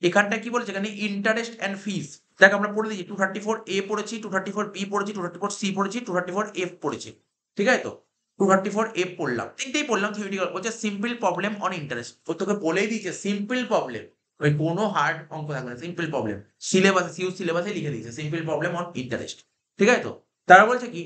এখানটা কি বলছে, এখানে ইন্টারেস্ট এন্ড ফিস, দেখ আমরা পড়ে দিয়েছি 234 এ পড়েছি, 234 বি পড়েছি, 234 সি পড়েছি, 234 এফ পড়েছি, ঠিক আছে তো? 234 এফ পড়লাম, তিনটেই পড়লাম থিওরিটিক্যাল। বলছে সিম্পল প্রবলেম অন ইন্টারেস্ট, ও তোকে বলেই দিয়েছে সিম্পল প্রবলেম, ওই কোনো হার্ড অঙ্ক থাকবে না, সিম্পল প্রবলেম। সিলেবাস সিউ সিলেবাসে লিখে দিয়েছে সিম্পল প্রবলেম অন ইন্টারেস্ট, ঠিক আছে তো? তারা বলছে কি,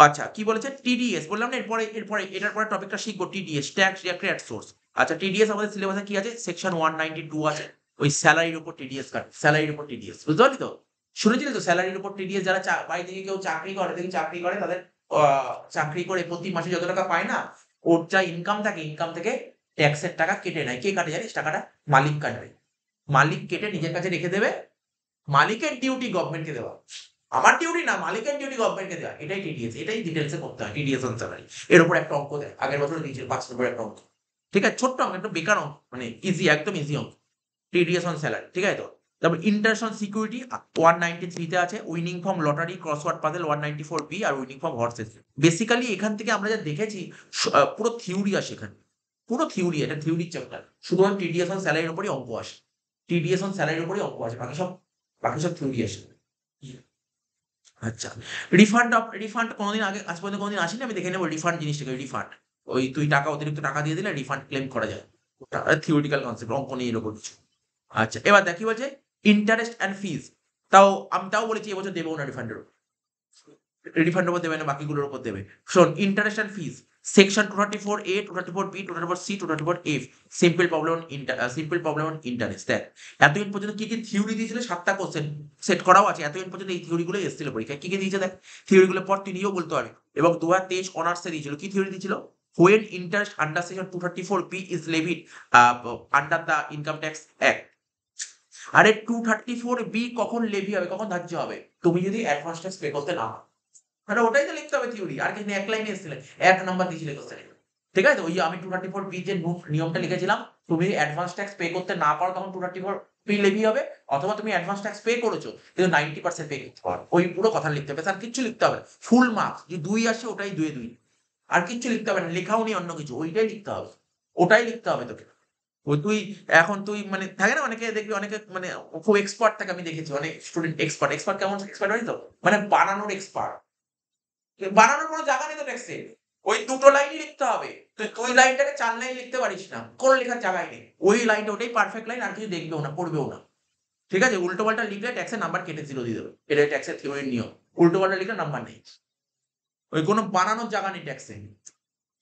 আচ্ছা কি বলেছে, টিডিএস বললাম না, এরপরে এরপরে এটার পরে টপিকটা শিখবো TDS, tax deducted at source. আচ্ছা টিডিএস আমাদের সিলেবাসে কি আছে? সেকশন 192 আছে, ওই স্যালারির উপর টিডিএস কাট, স্যালারির উপর টিডিএস, বুঝতে পারলি তো? শুনেছিলি তো স্যালারির উপর টিডিএস? যারা বাড়ি থেকে কেউ চাকরি করে, দেখি চাকরি করে তাদের চাকরি করে প্রতি মাসে যত টাকা পায় না, ওর যা ইনকাম থাকে, ইনকাম থেকে ট্যাক্সের টাকা কেটে নেয়। কে কাটে জানিস টাকাটা? মালিক কাটবে। মালিক কেটে নিজের কাছে রেখে দেবে, মালিকের ডিউটি গভর্নমেন্টকে দেওয়া, আমার ডিউটি না, মালিকের ডিউটি গভর্নমেন্টকে দেওয়া, এটাই টিডিএস, এটাই ডিটেলসে করতে হয় টিডিএস অন স্যালারি। এর উপর একটা অঙ্ক দেয়, আগের বছর দিয়েছিল 5 নম্বর একটা অঙ্ক, ঠিক আছে? ছোট্ট অঙ্ক, একটু বেকার অঙ্ক, মানে ইজি, একদম ইজি অঙ্ক, টিডিএস অন স্যালারি, ঠিক আছে তো? তারপর ইন্টারেস্ট অন সিকিউরিটি 193 তে আছে, winning from lottery crossword puzzle 194 B, আর উইনিং ফর্ম হর্সেস। বেসিক্যালি এখান থেকে আমরা যা দেখেছি পুরো থিওরি আসে এখানে, পুরো থিওরি, এটা থিওরির চ্যাপ্টার, শুধুমাত্র টিডিএস অন স্যালারির উপরই অঙ্ক আসে, টিডিএস অন স্যালারির উপরই অঙ্ক আসে, বাকি সব থিওরি আসে। আচ্ছা, রিফান্ড কোনোদিন আগে আজ পর্যন্ত কোনোদিন আসেনি, আমি দেখে নেবো রিফান্ড জিনিসটাকে। রিফান্ড ওই তুই টাকা অতিরিক্ত টাকা দিয়ে দিলে রিফান্ড ক্লেম করা যায়, ওটা থিওরিটিক্যাল কনসেপ্ট, অঙ্ক নিয়ে এরকম কিছু। আচ্ছা এবার দেখ কি বলছে, ইন্টারেস্ট অ্যান্ড ফিস। আমি তাও বলেছি এবছর দেবো না রিফান্ডের, রিফান্ডের উপর দেবে না, বাকিগুলোর উপর দেবে। শোন, interest and fees section 234 A, 234 B, 234 C, 234 F, simple problem on interest. দেখ এতদিন পর্যন্ত কি কি থিওরি দিয়েছিল, 7টা কোশ্চেন সেট করাও আছে, এতদিন পর্যন্ত এই থিওরি গুলো এসেছিল পরীক্ষায়। কি কি দিয়েছে দেখ, থিওরি গুলো পর তুই নিজেও বলতে পারবি। এবং 2023 অনার্সে দিয়েছিল, কি থিওরি দিয়েছিল? When interest under section 234 B is levied under the income tax act. আরে 234 বি কখন লেভি হবে, কখন ধার্য হবে? তুমি যদি অ্যাডভান্স ট্যাক্স পে করতে না হয়, মানে ওটাই তো লিখতে হবে থিওরি, আর কিছু এক লাইনে এসেছিলে, 1 নাম্বার দিয়েছিলে কোশ্চেনে, ঠিক আছে? ওই যে আমি 234 বি যে নিয়মটা লিখেছিলাম, তুমি অ্যাডভান্স ট্যাক্স পে করতে না পারো তখন 234 বি লেভি হবে, অথবা তুমি অ্যাডভান্স ট্যাক্স পে করেছো কিন্তু 90% পে করতে পারো, ওই পুরো কথা লিখতে হবে, আর কিচ্ছু লিখতে হবে, ফুল মার্কস যে 2 আসে ওটাই 2 এ 2, আর কিচ্ছু লিখতে হবে না, লেখাও নেই অন্য কিছু, ওইটাই লিখতে হবে, ওটাই লিখতে হবে তোকে। ওই তুই এখন তুই মানে থাকে না, অনেকে দেখবি, অনেকে মানে খুব এক্সপার্ট থাকে, আমি দেখেছি অনেক স্টুডেন্ট এক্সপার্ট, কেমন এক্সপার্ট হয় তো, মানে বানানোর এক্সপার্ট, বানানোর কোনো জায়গা নেই তো টেক্সটে, ওই দুটো লাইনই লিখতে হবে, তুই লাইনটাকে 4 লাইন লিখতে পারিস না, কোন লেখার জায়গায় নেই, ওই লাইনটা ওটাই পারফেক্ট লাইন, আর কিছু দেখবেও না, পড়বেও না, ঠিক আছে? উল্টো পাল্টা লিখলে ট্যাক্সের নাম্বার কেটে 0 দিয়ে দেবে, এটাই ট্যাক্সের থিওরির নিয়ম, উল্টো পাল্টা লিখলে নাম্বার নেই, ওই কোনো বানানোর জায়গা নেই ট্যাক্সে।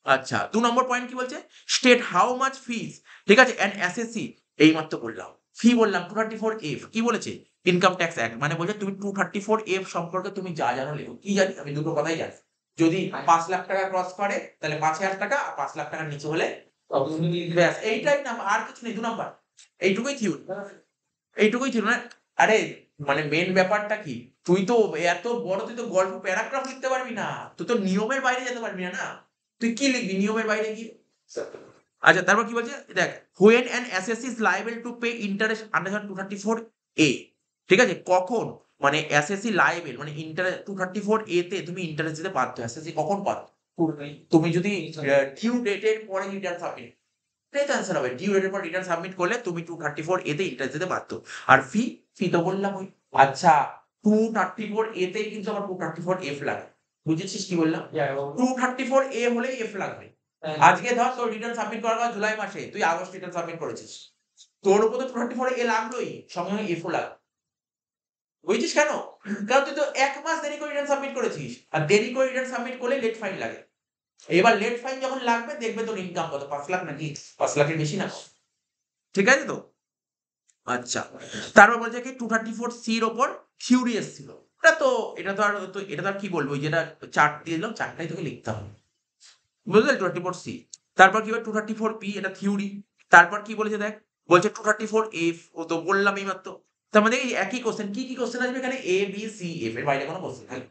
আচ্ছা 2 নম্বর পয়েন্ট কি বলছে, স্টেট হাউ মাচ ফিস, ঠিক আছে, এন্ড এসএসসি, এই মাত্র বললাম, ফি বললাম 234 এফ, কি বলেছে? ইনকাম ট্যাক্স অ্যাক্ট, মানে বলছে তুমি 234 এফ সম্পর্কে তুমি যা জানো লেখো। কি জানি? আমি দুটো কথাই জানি, যদি 5 লাখ টাকা ক্রস করে তাহলে 5,000 টাকা, আর 5 লাখ টাকার নিচে হলে ব্যাস, এইটাই নাম, আর কিছু নেই। 2 নাম্বার, এইটুকুই থিওরি, এইটুকুই থিওরি না। আরে মানে মেন ব্যাপারটা কি, তুই তো এত বড়, তুই তো গল্প প্যারাগ্রাফ লিখতে পারবি না, তুই তো নিয়মের বাইরে যেতে পারবি না, না তুই কি লিখবি নিয়মের বাইরে গিয়ে? আচ্ছা তারপর কি বলছে দেখ, when an অ্যাসেসি is liable to pay interest under 234A, ঠিক আছে, কখন মানে অ্যাসেসি লায়েবল মানে ইন্টারেস্ট 234A তে তুমি ইন্টারেস্ট দিতে বাধ্য। অ্যাসেসি কখন বাধ্য? তুমি যদি ডিউ ডেটের পরে রিটার্ন সাবমিট, এটাই তো অ্যান্সার হবে। ডিউ ডেটের পর রিটার্ন সাবমিট করলে তুমি 234A তে ইন্টারেস্ট দিতে বাধ্য। আর ফি, ফি তো বললাম ওই। আচ্ছা 234A তে কিন্তু আবার 234F লাগে, বুঝেছিস কি বললাম? 234A হলেই F লাগবে। আজকে ধর তোর রিটার্ন সাবমিট করার কথা জুলাই মাসে, তুই আগস্ট রিটার্ন সাবমিট করেছিস, তোর উপর তো 234A লাগলোই, সঙ্গে সঙ্গে F ও লাগবে। বুঝছিস কেন? কারণ তুই তো 1 মাস দেরি করে রিটার্ন সাবমিট করেছিস, আর দেরি করে রিটার্ন সাবমিট করলে লেট ফাইন লাগে। এবার লেট ফাইন যখন লাগবে দেখবে তোর ইনকাম কত, 5 লাখ নাকি 5 লাখের বেশি না, ঠিক আছে তো? আচ্ছা তারপর বলছে কি 234C এর ওপর থিওরি এসেছিল। এটা তো আর কি বলবো, ওই যেটা চার্ট দিয়ে দিলাম, চার্টটাই তোকে লিখতে হবে, বুঝলে? 234C, তারপর কি হবে 234B, এটা থিওরি। তারপর কি বলেছে দেখ, বলছে 234F, ও তো বললাম এই মাত্র। তার মানে এই একই কোশ্চেন, কি কি কোশ্চেন আসবে এখানে? A B C F, এর বাইরে কোনো কোশ্চেন থাকবে।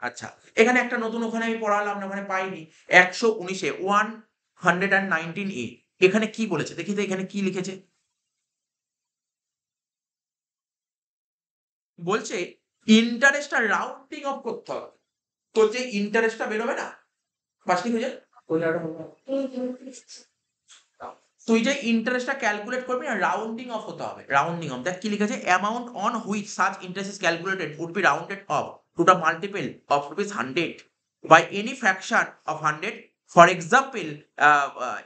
আচ্ছা এখানে একটা নতুন, ওখানে আমি পড়ালাম না, ওখানে পাইনি। 119-এ 119A, এখানে কি বলেছে দেখি তো, এখানে কি লিখেছে? বলছে ইন্টারেস্টটা রাউন্ডিং অফ করতে হবে। তোর যে ইন্টারেস্টটা বেরোবে না, পাঁচটি খুঁজে, তুই যে ইন্টারেস্টটা ক্যালকুলেট করবি না, রাউন্ডিং অফ হতে হবে। রাউন্ডিং অফ, দেখ কি লিখেছে, amount on which such interest is calculated would be rounded off to the multiple of ₹100 by any fraction of 100। For example,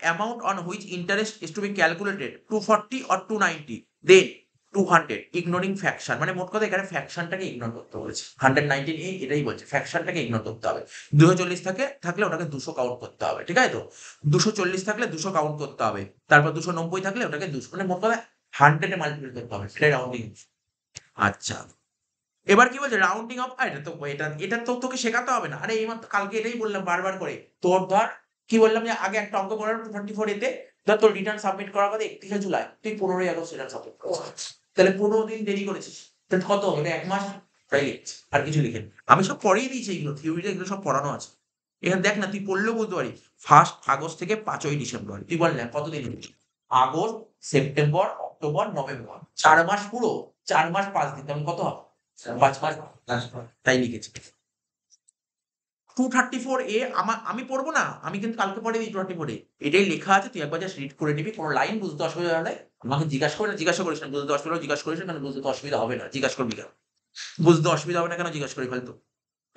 amount on which interest is to be calculated 240 or 290, then 200 ignoring fraction. মানে মোট কথা এখানে ফ্র্যাকশনটাকে ignore করতে বলেছে। 119A এটাই বলছে, ফ্র্যাকশনটাকে ignore করতে হবে। 240 থাকলে ওটাকে 200 কাউন্ট করতে হবে, ঠিক আছে তো? 240 থাকলে 200 কাউন্ট করতে হবে, তারপর 290 থাকলে ওটাকে 200, মানে মোট কথা 100 এ মাল্টিপ্লাই করতে হবে, সেটাই রাউন্ডিং। আচ্ছা এবার কি বলছে, রাউন্ডিং অফ, এটা তো তোকে শেখাতে হবে না, আরে এইমাত্র কালকে এটাই বললাম বারবার করে। তোর ধর কি বললাম যে আগে একটা অঙ্ক করার 234A তে, ধর তোর রিটার্ন সাবমিট করার কথা 31 জুলাই, তুই 15ই আগস্ট রিটার্ন সাবমিট করেছিস, তাহলে 15 দিন দেরি করেছিস, তাহলে কত? এটা 1 মাস, তাই লিখছি, আর কিছু লিখেন। আমি সব পড়িয়ে দিয়েছি, এগুলো থিওরিটা এগুলো সব পড়ানো আছে। এখানে দেখ না, তুই পড়লেও বুঝতে পারি 1 আগস্ট থেকে 5ই ডিসেম্বর, তুই বল না কতদিন? আগস্ট, সেপ্টেম্বর, অক্টোবর, নভেম্বর, 4 মাস পুরো, 4 মাস 5 দিন, তখন কত হবে? 5 মাস, তাই লিখেছি। 234A আমি পড়বো না, আমি কিন্তু কালকে পড়ে দিই 234A, এটাই লেখা আছে, তুই একবার জাস্ট রিড করে নিবি। কোনো লাইন বুঝতে অসুবিধা হলে আমাকে জিজ্ঞাসা করিস না, বুঝতে অসুবিধা হলে জিজ্ঞাসা করিস না, কেন বুঝতে অসুবিধা হবে না, জিজ্ঞাসা করবি কেন? বুঝতে অসুবিধা হবে না কেন জিজ্ঞাসা করি ফেলতো।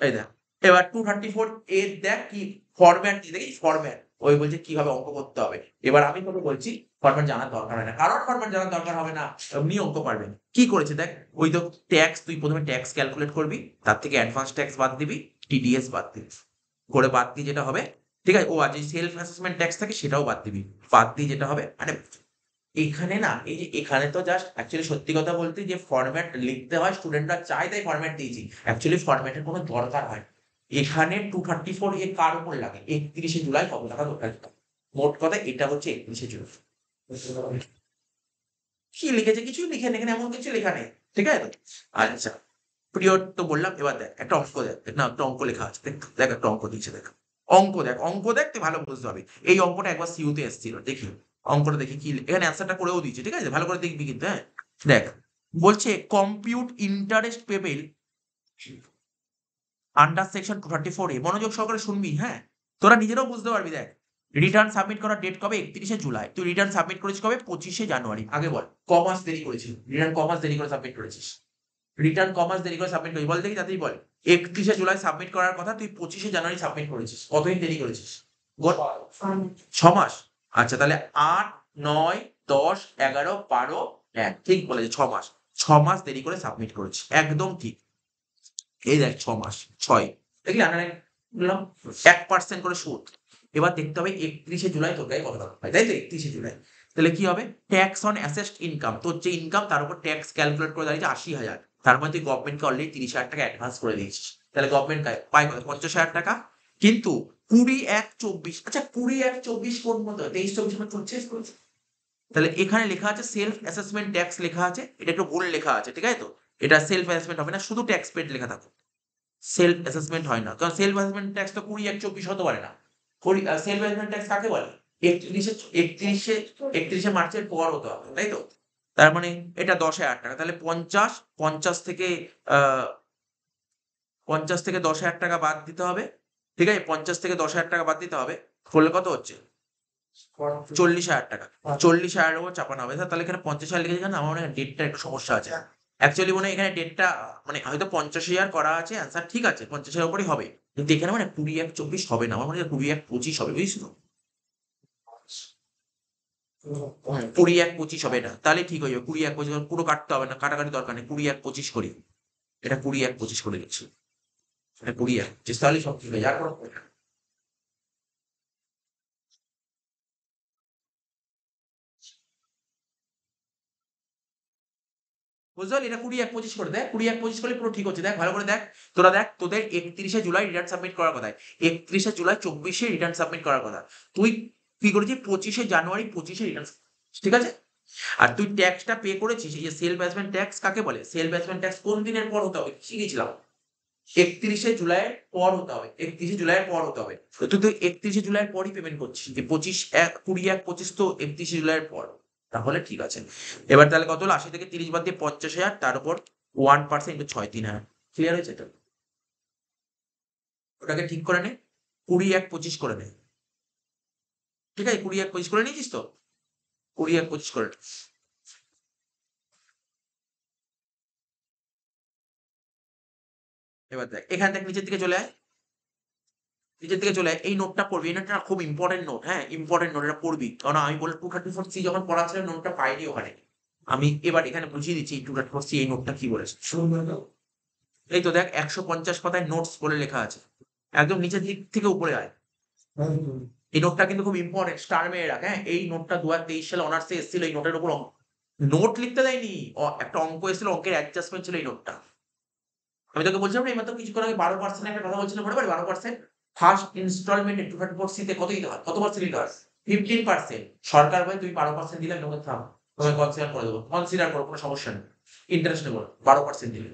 এই দেখ, এবার 234A দেখ কি ফরম্যাট দিয়ে, দেখি ফরম্যাট, ওই বলছে কিভাবে অঙ্ক করতে হবে। এবার আমি তোকে বলছি ফরম্যাট জানার দরকার হয় না, কারণ ফরম্যাট জানার দরকার হবে না, এমনি অঙ্ক পারবেন। কি করেছে দেখ, ওই তো ট্যাক্স, তুই প্রথমে ট্যাক্স ক্যালকুলেট করবি, তার থেকে অ্যাডভান্স ট্যাক্স বাদ দিবি, TDS বাদ দিবি, করে বাদ দিয়ে যেটা হবে, ঠিক আছে, ও আজ সেলফ অ্যাসেসমেন্ট ট্যাক্স থাকে সেটাও বাদ দিবি, বাদ দিয়ে যেটা হবে, মানে এখানে না, এই যে এখানে তো জাস্ট অ্যাকচুয়ালি সত্যি কথা বলতে যে ফরম্যাট লিখতে হয়, স্টুডেন্টরা চায় তাই ফরম্যাট দিয়েছি, অ্যাকচুয়ালি ফরম্যাটের কোনো দরকার হয় না। এখানে 234A কার উপর লাগে? 31শে জুলাই কত টাকা দরকার? মোট কথা এটা হচ্ছে 31শে জুলাই। কি লিখেছে? কিছুই লিখে নেই, এখানে এমন কিছু লেখা নেই, ঠিক আছে তো? আচ্ছা পিরিয়ড তো বললাম, এবার দেখ একটা অঙ্ক, দেখ না একটা অঙ্ক লেখা আছে, দেখ দেখ একটা অঙ্ক দিয়েছে, দেখ অঙ্ক দেখ, তুই ভালো বুঝতে পারবি। এই অঙ্কটা একবার সিইউতে এসেছিল, দেখি অঙ্কটা দেখি কি এখানে অ্যান্সারটা করেও দিয়েছে, ঠিক আছে, ভালো করে দেখবি কিন্তু, হ্যাঁ। দেখ বলছে compute interest payable under section 234A, মনোযোগ সহকারে শুনবি, হ্যাঁ, তোরা নিজেরাও বুঝতে পারবি। দেখ রিটার্ন সাবমিট করার ডেট কবে? 31শে জুলাই। তুই রিটার্ন সাবমিট করেছিস কবে? 25শে জানুয়ারি। আগে বল ক মাস দেরি করেছিস রিটার্ন, ক মাস দেরি করে সাবমিট করেছিস রিটার্ন, ক মাস দেরি করে সাবমিট করেছিস বল দেখি, তাতেই বল। 31শে জুলাই সাবমিট করার কথা, তুই 25শে জানুয়ারি সাবমিট করেছিস, কতদিন দেরি করেছিস? 6 মাস। আচ্ছা তাহলে 8, 9, 10, 11, 12, 1, ঠিক বলেছে, 6 মাস। 6 মাস দেরি করে সাবমিট করেছিস, একদম ঠিক। এই দেখ 6 মাস, 6, দেখলি আন্ডারলাইন করলাম, 1% করে সুদ। এবার দেখতে হবে 31শে জুলাই তোর গায়ে কত টাকা পায়, তাই তো? 31শে জুলাই, তাহলে কি হবে? ট্যাক্স অন অ্যাসেসড ইনকাম, তোর যে ইনকাম তার উপর ট্যাক্স ক্যালকুলেট করে দাঁড়িয়েছে 80,000, তার মধ্যে তুই গভর্নমেন্টকে অলরেডি 30,000 টাকা অ্যাডভান্স করে দিয়েছিস, তাহলে গভর্নমেন্ট পায় কত? 50,000 টাকা। কিন্তু 20-1-24, আচ্ছা 20-1-24 কোন মতো 23-24 মতো শেষ করেছে, তাহলে এখানে লেখা আছে সেলফ অ্যাসেসমেন্ট ট্যাক্স লেখা আছে, এটা একটু ভুল লেখা আছে, ঠিক আছে তো? এটা সেলফ অ্যাসেসমেন্ট হবে না, শুধু ট্যাক্স পেড লেখা থাকবে। সেলফ অ্যাসেসমেন্ট হয় না, কারণ সেলফ অ্যাসেসমেন্ট ট্যাক্স তো 20/1/24 হতে পারে না। সেলফ অ্যাসেসমেন্ট ট্যাক্স কাকে বলে? 31শে মার্চের পর হতে হবে, তাই তো? তার মানে এটা 10,000 টাকা, তাহলে 50 থেকে 10,000 টাকা বাদ দিতে হবে। ঠিক আছে, 50 থেকে 10,000 টাকা বাদ দিতে হবে, করলে কত হচ্ছে? 40,000 টাকা। 40,000 এর উপর চাপানো হবে। তাহলে এখানে 50,000 লিখেছে কেন? আমার মনে হয় ডেটটা একটু সমস্যা আছে। অ্যাকচুয়ালি মনে হয় এখানে ডেটটা মানে হয়তো 50,000 করা আছে, অ্যান্সার ঠিক আছে, 50,000 উপরই হবে। কিন্তু এখানে মানে 20/1/24 হবে না, আমার মনে হয় 20/1/25 হবে, বুঝিস তো? 20/1/25 হবে এটা, তাহলে ঠিক হয়ে যাবে। 20/1/25 পুরো কাটতে হবে না, কাটাকাটি দরকার নেই, 20/1/25 করি। এটা 20/1/25 করে দিচ্ছি। এটা 20/1/25, তাহলে সব ঠিক হয়ে যায়, আর কোনো problem নেই। বুঝতে পারলি? এটা 20/1/25 করে দেখ, 20/1/25 করলে পুরো ঠিক হচ্ছে। দেখ ভালো করে দেখ, তোরা দেখ, তোদের 31শে জুলাই রিটার্ন সাবমিট করার কথা, 31শে জুলাই 24 রিটার্ন সাবমিট করার কথা। তুই কি করেছিস? 25শে জানুয়ারি 25 রিটার্ন, ঠিক আছে? আর তুই ট্যাক্সটা পে করেছিস, এই যে সেলফ অ্যাসেসমেন্ট ট্যাক্স কাকে বলে? সেলফ অ্যাসেসমেন্ট ট্যাক্স কোন দিনের পর হতে হবে শিখেছিলাম? 31শে জুলাইয়ের পর হতে হবে, 31শে জুলাইয়ের পর হতে হবে। তো তুই তো 31শে জুলাইয়ের পরই পেমেন্ট করছিস, যে 20/1/25 তো 31শে জুলাইয়ের পর, তাহলে ঠিক আছে। এবার তাহলে কত হলো? 80 থেকে 30 বাদ দিয়ে 50,000, তার উপর 1% ইন্টু 6, 3,000। ক্লিয়ার হয়েছে এটা? ওটাকে ঠিক করে নে, 20/1/25 করে নে। ঠিক আছে, 20/1/25 করে নিয়েছিস তো? 20/1/25 করে নে। এবার দেখ, এখানে দেখ, নিচের দিকে চলে আয়, নিচের দিকে চলে আয়, এই নোটটা পড়বি, এই নোটটা খুব ইম্পর্টেন্ট নোট, হ্যাঁ ইম্পর্টেন্ট নোট, এটা পড়বি, কারণ আমি বলে 234C যখন পড়াচ্ছিলাম নোটটা পাইনি ওখানে। আমি এবার এখানে বুঝিয়ে দিচ্ছি 234C এই নোটটা কি বলেছে। এই তো দেখ, 150 পাতায় নোটস বলে লেখা আছে, একদম নিচের দিক থেকে উপরে আয়। এই নোটটা কিন্তু খুব ইম্পর্টেন্ট, স্টার মেরে রাখ, হ্যাঁ। এই নোটটা 2023 সালে অনার্সে এসেছিল, এই নোটের উপর নোট লিখতে দেয়নি, একটা অঙ্ক এসেছিল, অঙ্কের অ্যাডজাস্টমেন্ট ছিল এই নোটটা। আমি তোকে বলছিলাম না এইমাত্র কিছুক্ষণ আগে 12% একটা কথা বলছিলাম, মনে পড়ে? 12% ফার্স্ট ইনস্টলমেন্টে 234C তে কত দিতে হয়? কত পার্সেন্ট দিতে হয়? 15%। সরকার বলে তুমি 12% দিলে আমি তোমাকে থাম, তোমাকে কনসিডার করে দেবো, কনসিডার করো, কোনো সমস্যা নেই, ইন্টারেস্ট নেবো না, 12% দিলে।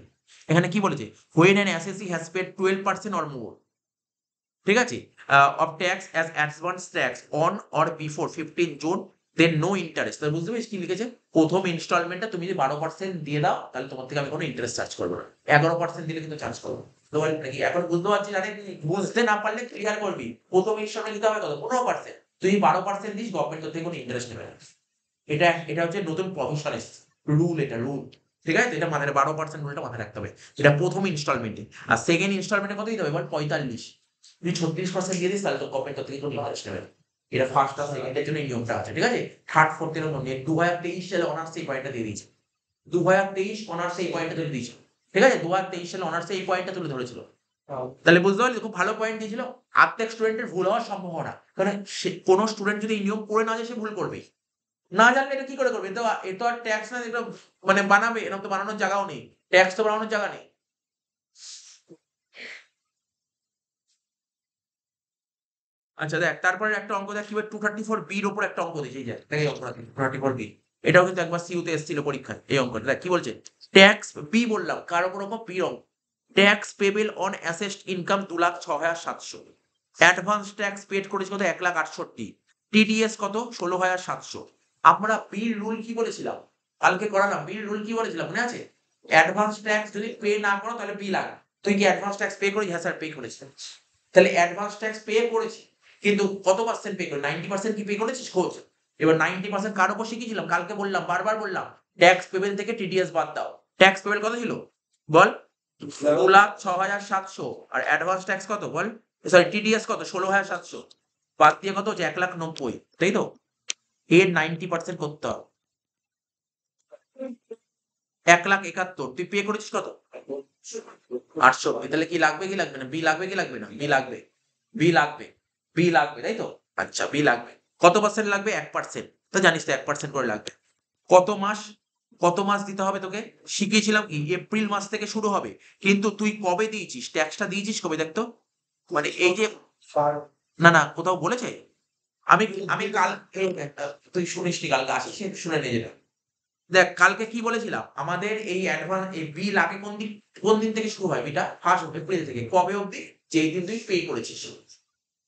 এখানে কি বলেছে? When an assessee has paid 12% or more, ঠিক আছে, of tax as advance tax on or before 15 June, then no interest. তাহলে বুঝতে পেরেছিস কি লিখেছে? প্রথম ইনস্টলমেন্টটা তুমি যদি 12% দিয়ে দাও, তাহলে তোমার থেকে আমি কোনো ইন্টারেস্ট চার্জ করবো না। 11% দিলে কিন্তু চার্জ করবো। তোমার নাকি এখন বুঝতে পারছিস? আরে বুঝতে না পারলে ক্লিয়ার করবি। প্রথম ইনস্টলমেন্ট দিতে হবে কত? 15%। তুই 12% দিস, গভর্নমেন্ট তোর থেকে কোনো ইন্টারেস্ট নেবে না। এটা হচ্ছে নতুন প্রফেশন রুল, এটা রুল, ঠিক আছে? এটা মাথায় 12% রুলটা মাথায় রাখতে হবে। এটা প্রথম ইনস্টলমেন্টে। আর সেকেন্ড ইনস্টলমেন্টে কত দিতে হবে বল? 45। তুই 36% দিয়ে দিস, তাহলে তোর গভর্নমেন্ট তোর থেকে কোনো ইন্টারেস্ট নেবে না। এটা ফার্স্ট আর সেকেন্ডের জন্য এই নিয়মটা আছে, ঠিক আছে? থার্ড ফোর্থ এর নিয়ম নেই। 2023 সালে অনার্স এই পয়েন্টটা দিয়ে দিয়েছে। 2023 অনার্সে এই পয়েন্টটা তুলে দিয়েছিল, ঠিক আছে? 2023 সালে অনার্সে এই পয়েন্টটা তুলে ধরেছিল। তাহলে বুঝতে পারলি? খুব ভালো পয়েন্ট দিয়েছিল। আর্ধেক স্টুডেন্টের ভুল হওয়ার সম্ভাবনা, কারণ কোনো স্টুডেন্ট যদি এই নিয়ম পড়ে না যায়, সে ভুল করবেই। না জানলে এটা কি করে করবে? এ তো আর ট্যাক্স না, এটা মানে বানাবে, এরকম তো বানানোর জায়গাও নেই, ট্যাক্স তো বানানোর জায়গা নেই। আচ্ছা দেখ, তারপরে একটা অঙ্ক দেখ, কিভাবে 234B এর উপর একটা অঙ্ক দিয়েছে, এই যে দেখ, এই অঙ্কটা 234B, এটাও কিন্তু একবার সিইউতে এসেছিল পরীক্ষায়। এই অঙ্কটা দেখ কি বলছে। ট্যাক্স বি বললাম, কার উপর অঙ্ক? বি অঙ্ক। Tax payable on assessed income 2,06,700, advance tax paid করেছে কত? 1,68,000, টিডিএস কত? 16,700। আমরা বির রুল কি বলেছিলাম? কালকে করালাম, বির রুল কি বলেছিলাম মনে আছে? অ্যাডভান্স ট্যাক্স যদি পে না করো তাহলে বি লাগে। তুই কি অ্যাডভান্স ট্যাক্স পে করেছিস? হ্যাঁ স্যার পে করেছি। তাহলে অ্যাডভান্স ট্যাক্স পে করেছি, কিন্তু কত পার্সেন্ট পে করে? 90% কি পে করেছিস? খোঁজ। এবার 90% কার উপর শিখিয়েছিলাম? কালকে বললাম, বারবার বললাম, ট্যাক্স পেবেল থেকে টিডিএস বাদ দাও। ট্যাক্স পেবেল কত ছিল বল? 2,06,700। আর অ্যাডভান্স ট্যাক্স কত বল? সরি, টিডিএস কত? 16,700। বাদ দিয়ে কত হচ্ছে? 1,90,000, তাই তো? এর 90% করতে হবে, 1,71,000। তুই পে করেছিস কত? 800। তাহলে কি লাগবে কি লাগবে না? বি লাগবে কি লাগবে না? বি লাগবে, বি লাগবে, বি লাগবে, তাই তো? আচ্ছা, বি লাগবে। কত পার্সেন্ট লাগবে? 1%। তো জানিস তো 1% করে লাগবে। কত মাস, কত মাস দিতে হবে তোকে? শিখিয়েছিলাম কি এপ্রিল মাস থেকে শুরু হবে, কিন্তু তুই কবে দিয়েছিস ট্যাক্সটা? দিয়েছিস কবে দেখতো? মানে এই যে, না না, কোথাও বলেছে? আমি আমি কাল তুই শুনিসনি, কালকে আসিস, শুনে নিয়ে যেটা। দেখ কালকে কি বলেছিলাম, আমাদের এই অ্যাডভান্স এই বিল আগে কোন দিন থেকে শুরু হয়? বিটা 1 এপ্রিল থেকে। কবে অবধি? যেই দিন তুই পে করেছিস।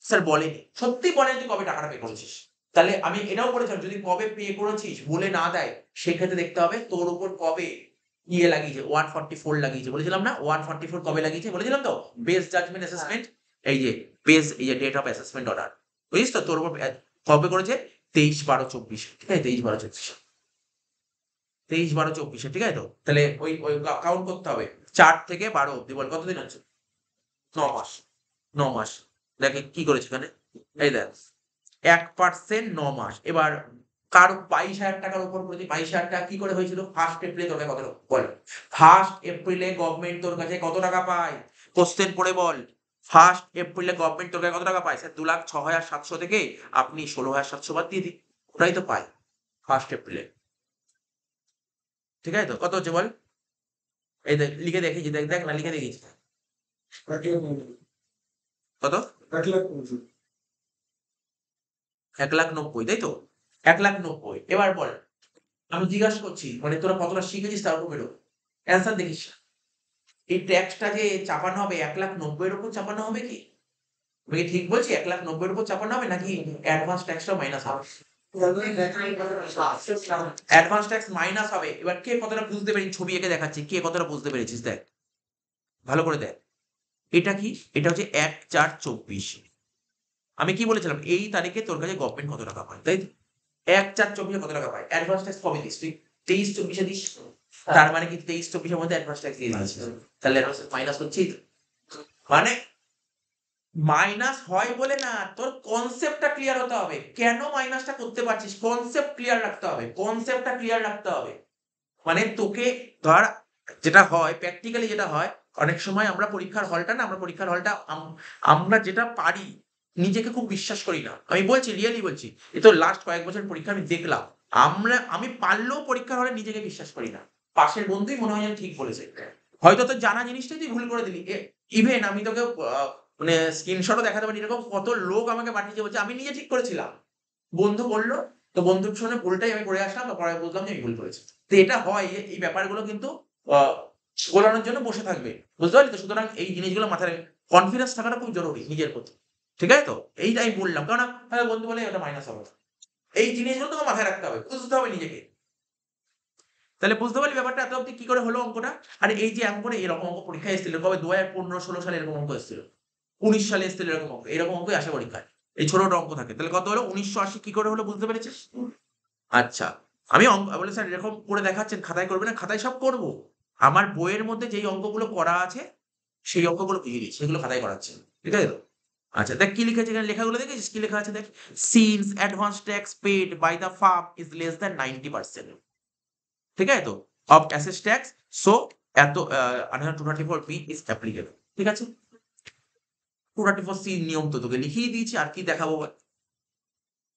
স্যার বলেনি, সত্যি বলেনি তুই কবে টাকাটা পে করেছিস। তাহলে আমি এটাও বলেছিলাম যদি কবে পে করেছিস বলে না দেয়, সেক্ষেত্রে দেখতে হবে তোর উপর কবে লাগিয়েছে, 144 লাগিয়েছে। বলেছিলাম না 144 কবে লাগিয়েছে? বলেছিলাম তো, বেস জাজমেন্ট অ্যাসেসমেন্ট, এই যে এই যে ডেট অফ অ্যাসেসমেন্ট অর্ডার, বুঝিস তো? তোর উপর কবে করেছে? 23/12/24, ঠিক আছে? 23/12/24, 23/12/24, ঠিক আছে তো? তাহলে ওই কাউন্ট করতে হবে 4 থেকে 12 অব্দি। বল কতদিন আছে? 9 মাস। 9 মাস। দেখ কি করেছে এখানে, এই দেখ 1% 9 মাস। এবার কারো 22,000 টাকার উপর করেছে। 22,000 টাকা কি করে হয়েছিল? 1 এপ্রিলে তোর কাছে কত টাকা বল? 1 এপ্রিলে গভর্নমেন্ট তোর কাছে কত টাকা পায়? কোশ্চেন পড়ে বল। 1 এপ্রিলে গভর্নমেন্ট তোর কাছে কত টাকা পায়? স্যার 2,06,700 থেকে আপনি 16,700 বাদ দিয়ে দিন। ওটাই তো পায় 1 এপ্রিলে। ঠিক আছে তো? কত হচ্ছে বল? এই দেখ লিখে দেখিয়েছি, দেখ না লিখে দেখিয়েছি। কত? 1,90,000, তাই তো? 1,90,000। এবার বল, আমি জিজ্ঞাসা করছি মানে তোরা কতটা শিখেছিস তার উপর বেরো। অ্যান্সার দেখিস। এই ট্যাক্সটা যে চাপানো হবে 1,90,000 এর উপর চাপানো হবে কি? আমি কি ঠিক বলছি? 1,90,000 এর উপর চাপানো হবে নাকি অ্যাডভান্স ট্যাক্সটাও মাইনাস হবে? অ্যাডভান্স ট্যাক্স মাইনাস হবে। এবার কে কতটা বুঝতে পেরেছিস? ছবি এঁকে দেখাচ্ছি। কে কতটা বুঝতে পেরেছিস দেখ। ভালো করে দেখ। এটা কি? এটা হচ্ছে 1/4/24। আমি কি বলেছিলাম? এই তারিখে তোর কাছে গভর্নমেন্ট কত টাকা পায়, তাই তো? 1/4/24 কত টাকা পায়? অ্যাডভান্স ট্যাক্স কবে দিস তুই? 23/24 এ দিস। তার মানে কি 23/24 এর মধ্যে অ্যাডভান্স ট্যাক্স দিয়ে দিয়েছিস। তাহলে অ্যাডভান্স মাইনাস হচ্ছেই তো। মানে মাইনাস হয় বলে না, তোর কনসেপ্টটা ক্লিয়ার হতে হবে। কেন মাইনাসটা করতে পারছিস? কনসেপ্ট ক্লিয়ার রাখতে হবে। কনসেপ্টটা ক্লিয়ার রাখতে হবে। মানে তোকে ধর যেটা হয় প্র্যাকটিক্যালি যেটা হয়, অনেক সময় আমরা পরীক্ষার হলটা না, আমরা পরীক্ষার হলটা আমরা যেটা পারি নিজেকে খুব বিশ্বাস করি না। আমি বলছি, রিয়েলি বলছি। এ তো লাস্ট কয়েক বছর পরীক্ষা আমি দেখলাম। আমি পারলেও পরীক্ষার হলে নিজেকে বিশ্বাস করি না। পাশের বন্ধুই মনে হয় যেন ঠিক বলেছে। হয়তো তোর জানা জিনিসটাই তুই ভুল করে দিলি। ইভেন আমি তোকে মানে স্ক্রিনশটও দেখাতে পারি। এরকম কত লোক আমাকে পাঠিয়েছে বলছে আমি নিজে ঠিক করেছিলাম। বন্ধু বলল, তো বন্ধুর শুনে ভুলটাই আমি করে আসলাম। তো পরে বুঝলাম যে আমি ভুল করেছি। তো এটা হয়, এই ব্যাপারগুলো কিন্তু গোলানোর জন্য বসে থাকবে। বুঝতে পারলি তো? সুতরাং এই জিনিসগুলো মাথায় কনফিডেন্স থাকাটা খুব জরুরি নিজের প্রতি। ঠিক আছে তো? এইটা আমি বললাম। কেননা বন্ধু বলে ওটা মাইনাস হবে। এই জিনিসগুলো তোমাকে মাথায় রাখতে হবে। বুঝতে হবে নিজেকে। তাহলে বুঝতে পারলি ব্যাপারটা এত অব্দি কি করে হলো অঙ্কটা? আর এই যে এমন করে এরকম অঙ্ক পরীক্ষায় এসেছিল কবে? 2015-16 সালে এরকম অঙ্ক এসেছিল। 19 সালে এসেছিল এরকম অঙ্ক। এরকম অঙ্কই আসে পরীক্ষায়। এই ছোট ছোট অঙ্ক থাকে। তাহলে কত হলো? 1980 কি করে হলো বুঝতে পেরেছিস? আচ্ছা। আমি বলে স্যার এরকম করে দেখাচ্ছেন খাতায় করবে না? খাতায় সব করব। আমার বইয়ের মধ্যে যেই অঙ্কগুলো করা আছে সেই অঙ্কগুলো বুঝিয়ে দিচ্ছি। সেগুলো খাতায় করাচ্ছি। ঠিক আছে তো? আচ্ছা দেখ কি লিখেছে এখানে, লেখাগুলো দেখেছিস? কি লেখা আছে দেখ? Since advance tax paid by the firm is less than 90%, ঠিক আছে তো, অফ অ্যাসেস ট্যাক্স, সো এত আন্ডার 234B ইজ অ্যাপ্লিকেবল। ঠিক আছে? 234C নিয়ম তো তোকে লিখিয়ে দিয়েছি, আর কি দেখাবো বল?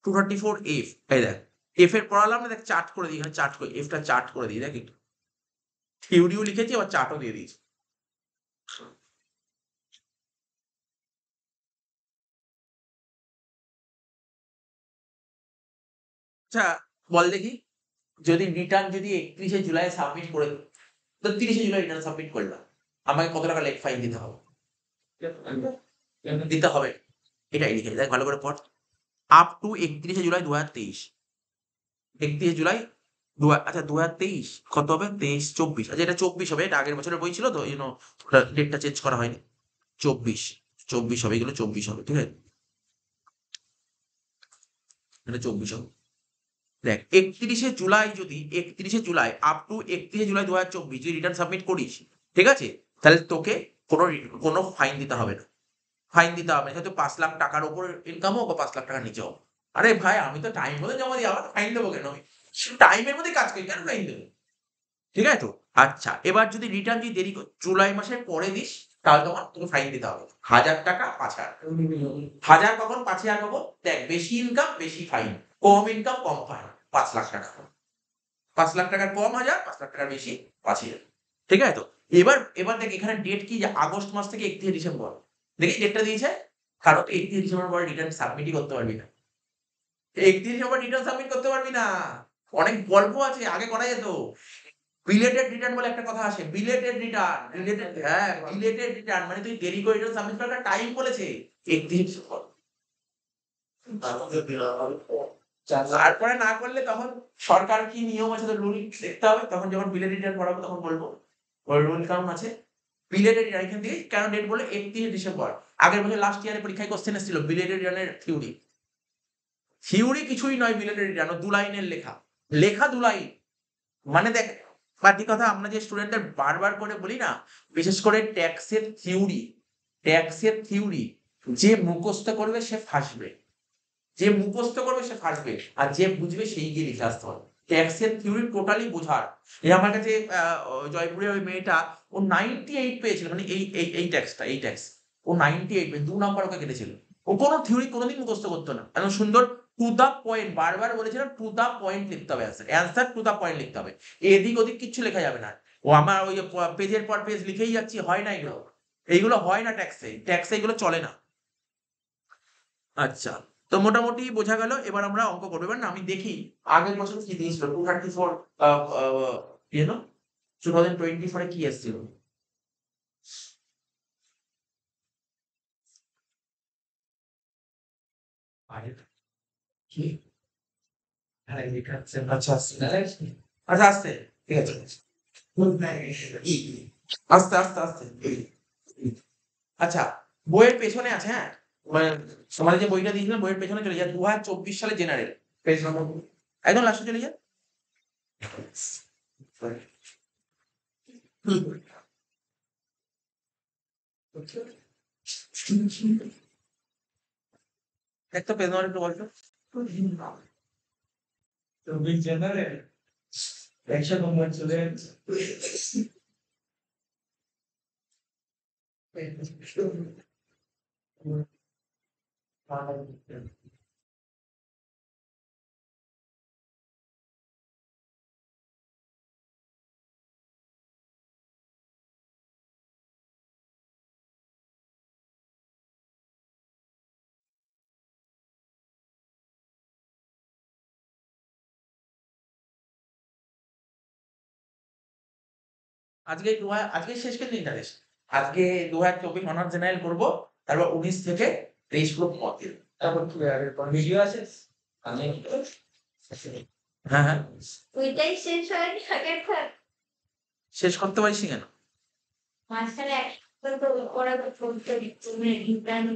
234F, এই দেখ এফ এর পড়ালাম না, দেখ চার্ট করে দিই এখানে, চার্ট করে এফটা চার্ট করে দিই। দেখ একটু থিওরিও লিখেছি আবার চার্টও দিয়ে দিয়েছি। আচ্ছা বল দেখি, যদি রিটার্ন যদি 31শে জুলাই সাবমিট করে দিই, তো 30শে জুলাই রিটার্ন সাবমিট করলাম, আমাকে কত টাকা লেট ফাইন দিতে হবে? দিতে হবে। এটাই লিখেছি, দেখ ভালো করে পড়। আপ টু 31শে জুলাই 2023। 31শে জুলাই আচ্ছা 2023 কত হবে? 23-24, আচ্ছা এটা 24 হবে। এটা আগের বছরের বই ছিল তো এই জন্য ডেটটা চেঞ্জ করা হয়নি। 24 হবে, এগুলো 24 হবে। ঠিক আছে? এটা 24 হবে। দেখ 31শে জুলাই যদি 31শে জুলাই আপ টু 31শে জুলাই 2024 যদি রিটার্ন সাবমিট করিস, ঠিক আছে, তাহলে তোকে কোনো ফাইন দিতে হবে না। ফাইন দিতে হবে না, হয়তো 5 লাখ টাকার উপর ইনকাম হোক বা 5 লাখ টাকার নিচে হোক। আরে ভাই আমি তো টাইম মতো জমা দিই, আবার ফাইন দেবো কেন? টাইমের মধ্যে কাজ করি, কেন ফাইন দেবো? ঠিক আছে তো? আচ্ছা এবার যদি রিটার্ন যদি দেরি জুলাই মাসের পরে দিস, তাহলে তোকে ফাইন দিতে হবে 1,000 টাকা 5,000। 1,000 কখন 5,000 কখন? দেখ বেশি ইনকাম বেশি ফাইন, কম ইনকাম কম ফাইন। 5 লাখ টাকা, 5 লাখ টাকার কম 1,000, 5 লাখ টাকার বেশি 5,000। ঠিক আছে তো? এবার দেখ এখানে ডেট কি, যে আগস্ট মাস থেকে 31 ডিসেম্বর। দেখি ডেটটা দিয়েছে। কারণ 31 ডিসেম্বর পরে রিটার্ন সাবমিটই করতে পারবি না। 31 ডিসেম্বর রিটার্ন সাবমিট করতে পারবি না। অনেক গল্প আছে, আগে করা যেত। বিলেটেড রিটার্ন বলে একটা কথা আসে, বিলেটেড রিটার্ন, বিলেটেড রিটার্ন মানে তুই দেরি করে রিটার্ন সাবমিট করার টাইম বলেছে 31 ডিসেম্বর। তারপরে না করলে তখন সরকার কি নিয়ম আছে তো রুল দেখতে হবে, তখন যখন বিলেট রিটার্ন করাবো তখন বলবো রুল কারণ আছে। বিলেটেড রিটার্ন এখান থেকে কেন ডেট বলে 31 ডিসেম্বর। আগের বছর লাস্ট ইয়ারে পরীক্ষায় কোশ্চেন এসেছিল বিলেটেড রিটার্নের থিওরি কিছুই নয়, বিলেটেড রিটার্ন 2 লাইনের লেখা 2 লাইন। মানে দেখ বাকি কথা, আমরা যে স্টুডেন্টদের বারবার করে বলি না, বিশেষ করে ট্যাক্সের থিওরি যে মুখস্থ করবে সে ফাঁসবে, আর যে বুঝবে সেই গিয়ে লিখে আসতে হবে। ট্যাক্সের থিওরি টোটালি বোঝার। এই আমার কাছে জয়পুরের ওই মেয়েটা, ও 98 পেয়েছিল, মানে এই ট্যাক্স ও 98 পেয়ে 2 নাম্বার ওকে কেটেছিল। ও কোনো থিওরি কোনোদিন মুখস্থ করতো না, এত সুন্দর টু দা পয়েন্ট, বারবার বলেছিলাম টু দা পয়েন্ট লিখতে হবে, অ্যান্সার টু দা পয়েন্ট লিখতে হবে, এদিক ওদিক কিচ্ছু লেখা যাবে না। ও আমার ওই পেজের পর পেজ লিখেই যাচ্ছি, হয় না এইগুলো হয় না ট্যাক্সে এগুলো চলে না। আচ্ছা, তো মোটামুটি বোঝা গেল। এবার আমরা অঙ্ক করবো। এবার না আমি দেখি আগের বছর কি দিয়েছিল 234, ইউ নো 2024 কি এসেছিল। কি আচ্ছা আস্তে, ঠিক আছে, আস্তে। আচ্ছা, বইয়ের পেছনে আছে, হ্যাঁ, মানে তোমাদের যে বইটা দিয়েছিলাম বইয়ের পেছনে চলে যায় 2024 সালে জেনারেল পেজ নম্বর, একদম লাস্টে চলে যায়। দেখ তো পেজ নম্বর একটু বলতো। জেনারেল 100 নম্বর চলে আজকে শেষ কিন্তু ইন্টারেস্ট। আজকে 2024 অনার্স জেনারেল করবো, তারপর 19 থেকে 23 পুরো মতের, তারপর কি ভিডিও আছে। হ্যাঁ, ওইটাই শেষ হয়নি আগেরটা, শেষ করতে পারছি কেন? মাঝখানে একটা তো ওরা তো চলতে দিচ্ছে রিটার্ন।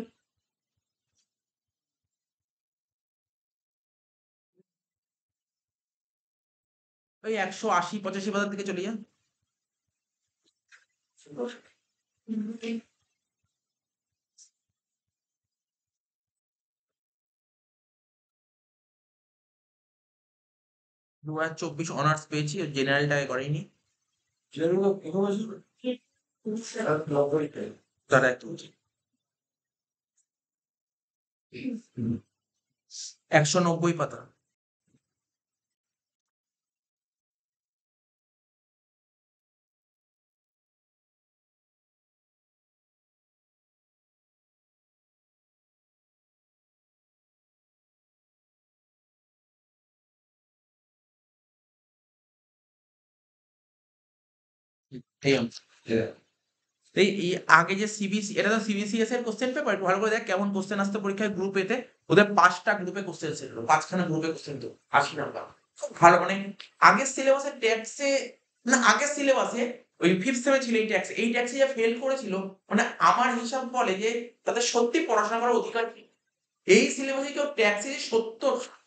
ওই 180-85 পাতার দিকে চলে যান। 2024 অনার্স পেয়েছি, জেনারেলটাকে করেনি। তারা একটু 190 পাতা। এই আগে যে সিবিসি, এটা তো সিবিসিএস এর কোশ্চেন পেপার, ভালো করে দেখ কেমন কোশ্চেন আসতে পরীক্ষায় গ্রুপ এতে। ওদের 5টা গ্রুপে কোশ্চেন ছিল, 5খানা গ্রুপে কোশ্চেন, তো 80 নাম্বার। খুব ভালো, মানে আগের সিলেবাসে ট্যাক্সে, না আগের সিলেবাসে ওই 5th সেমে ছিল এই ট্যাক্সে যে ফেল করেছিল, মানে আমার হিসাব বলে যে তাদের সত্যি পড়াশোনা করার অধিকার কি। এই সিলেবাসে কেউ ট্যাক্সে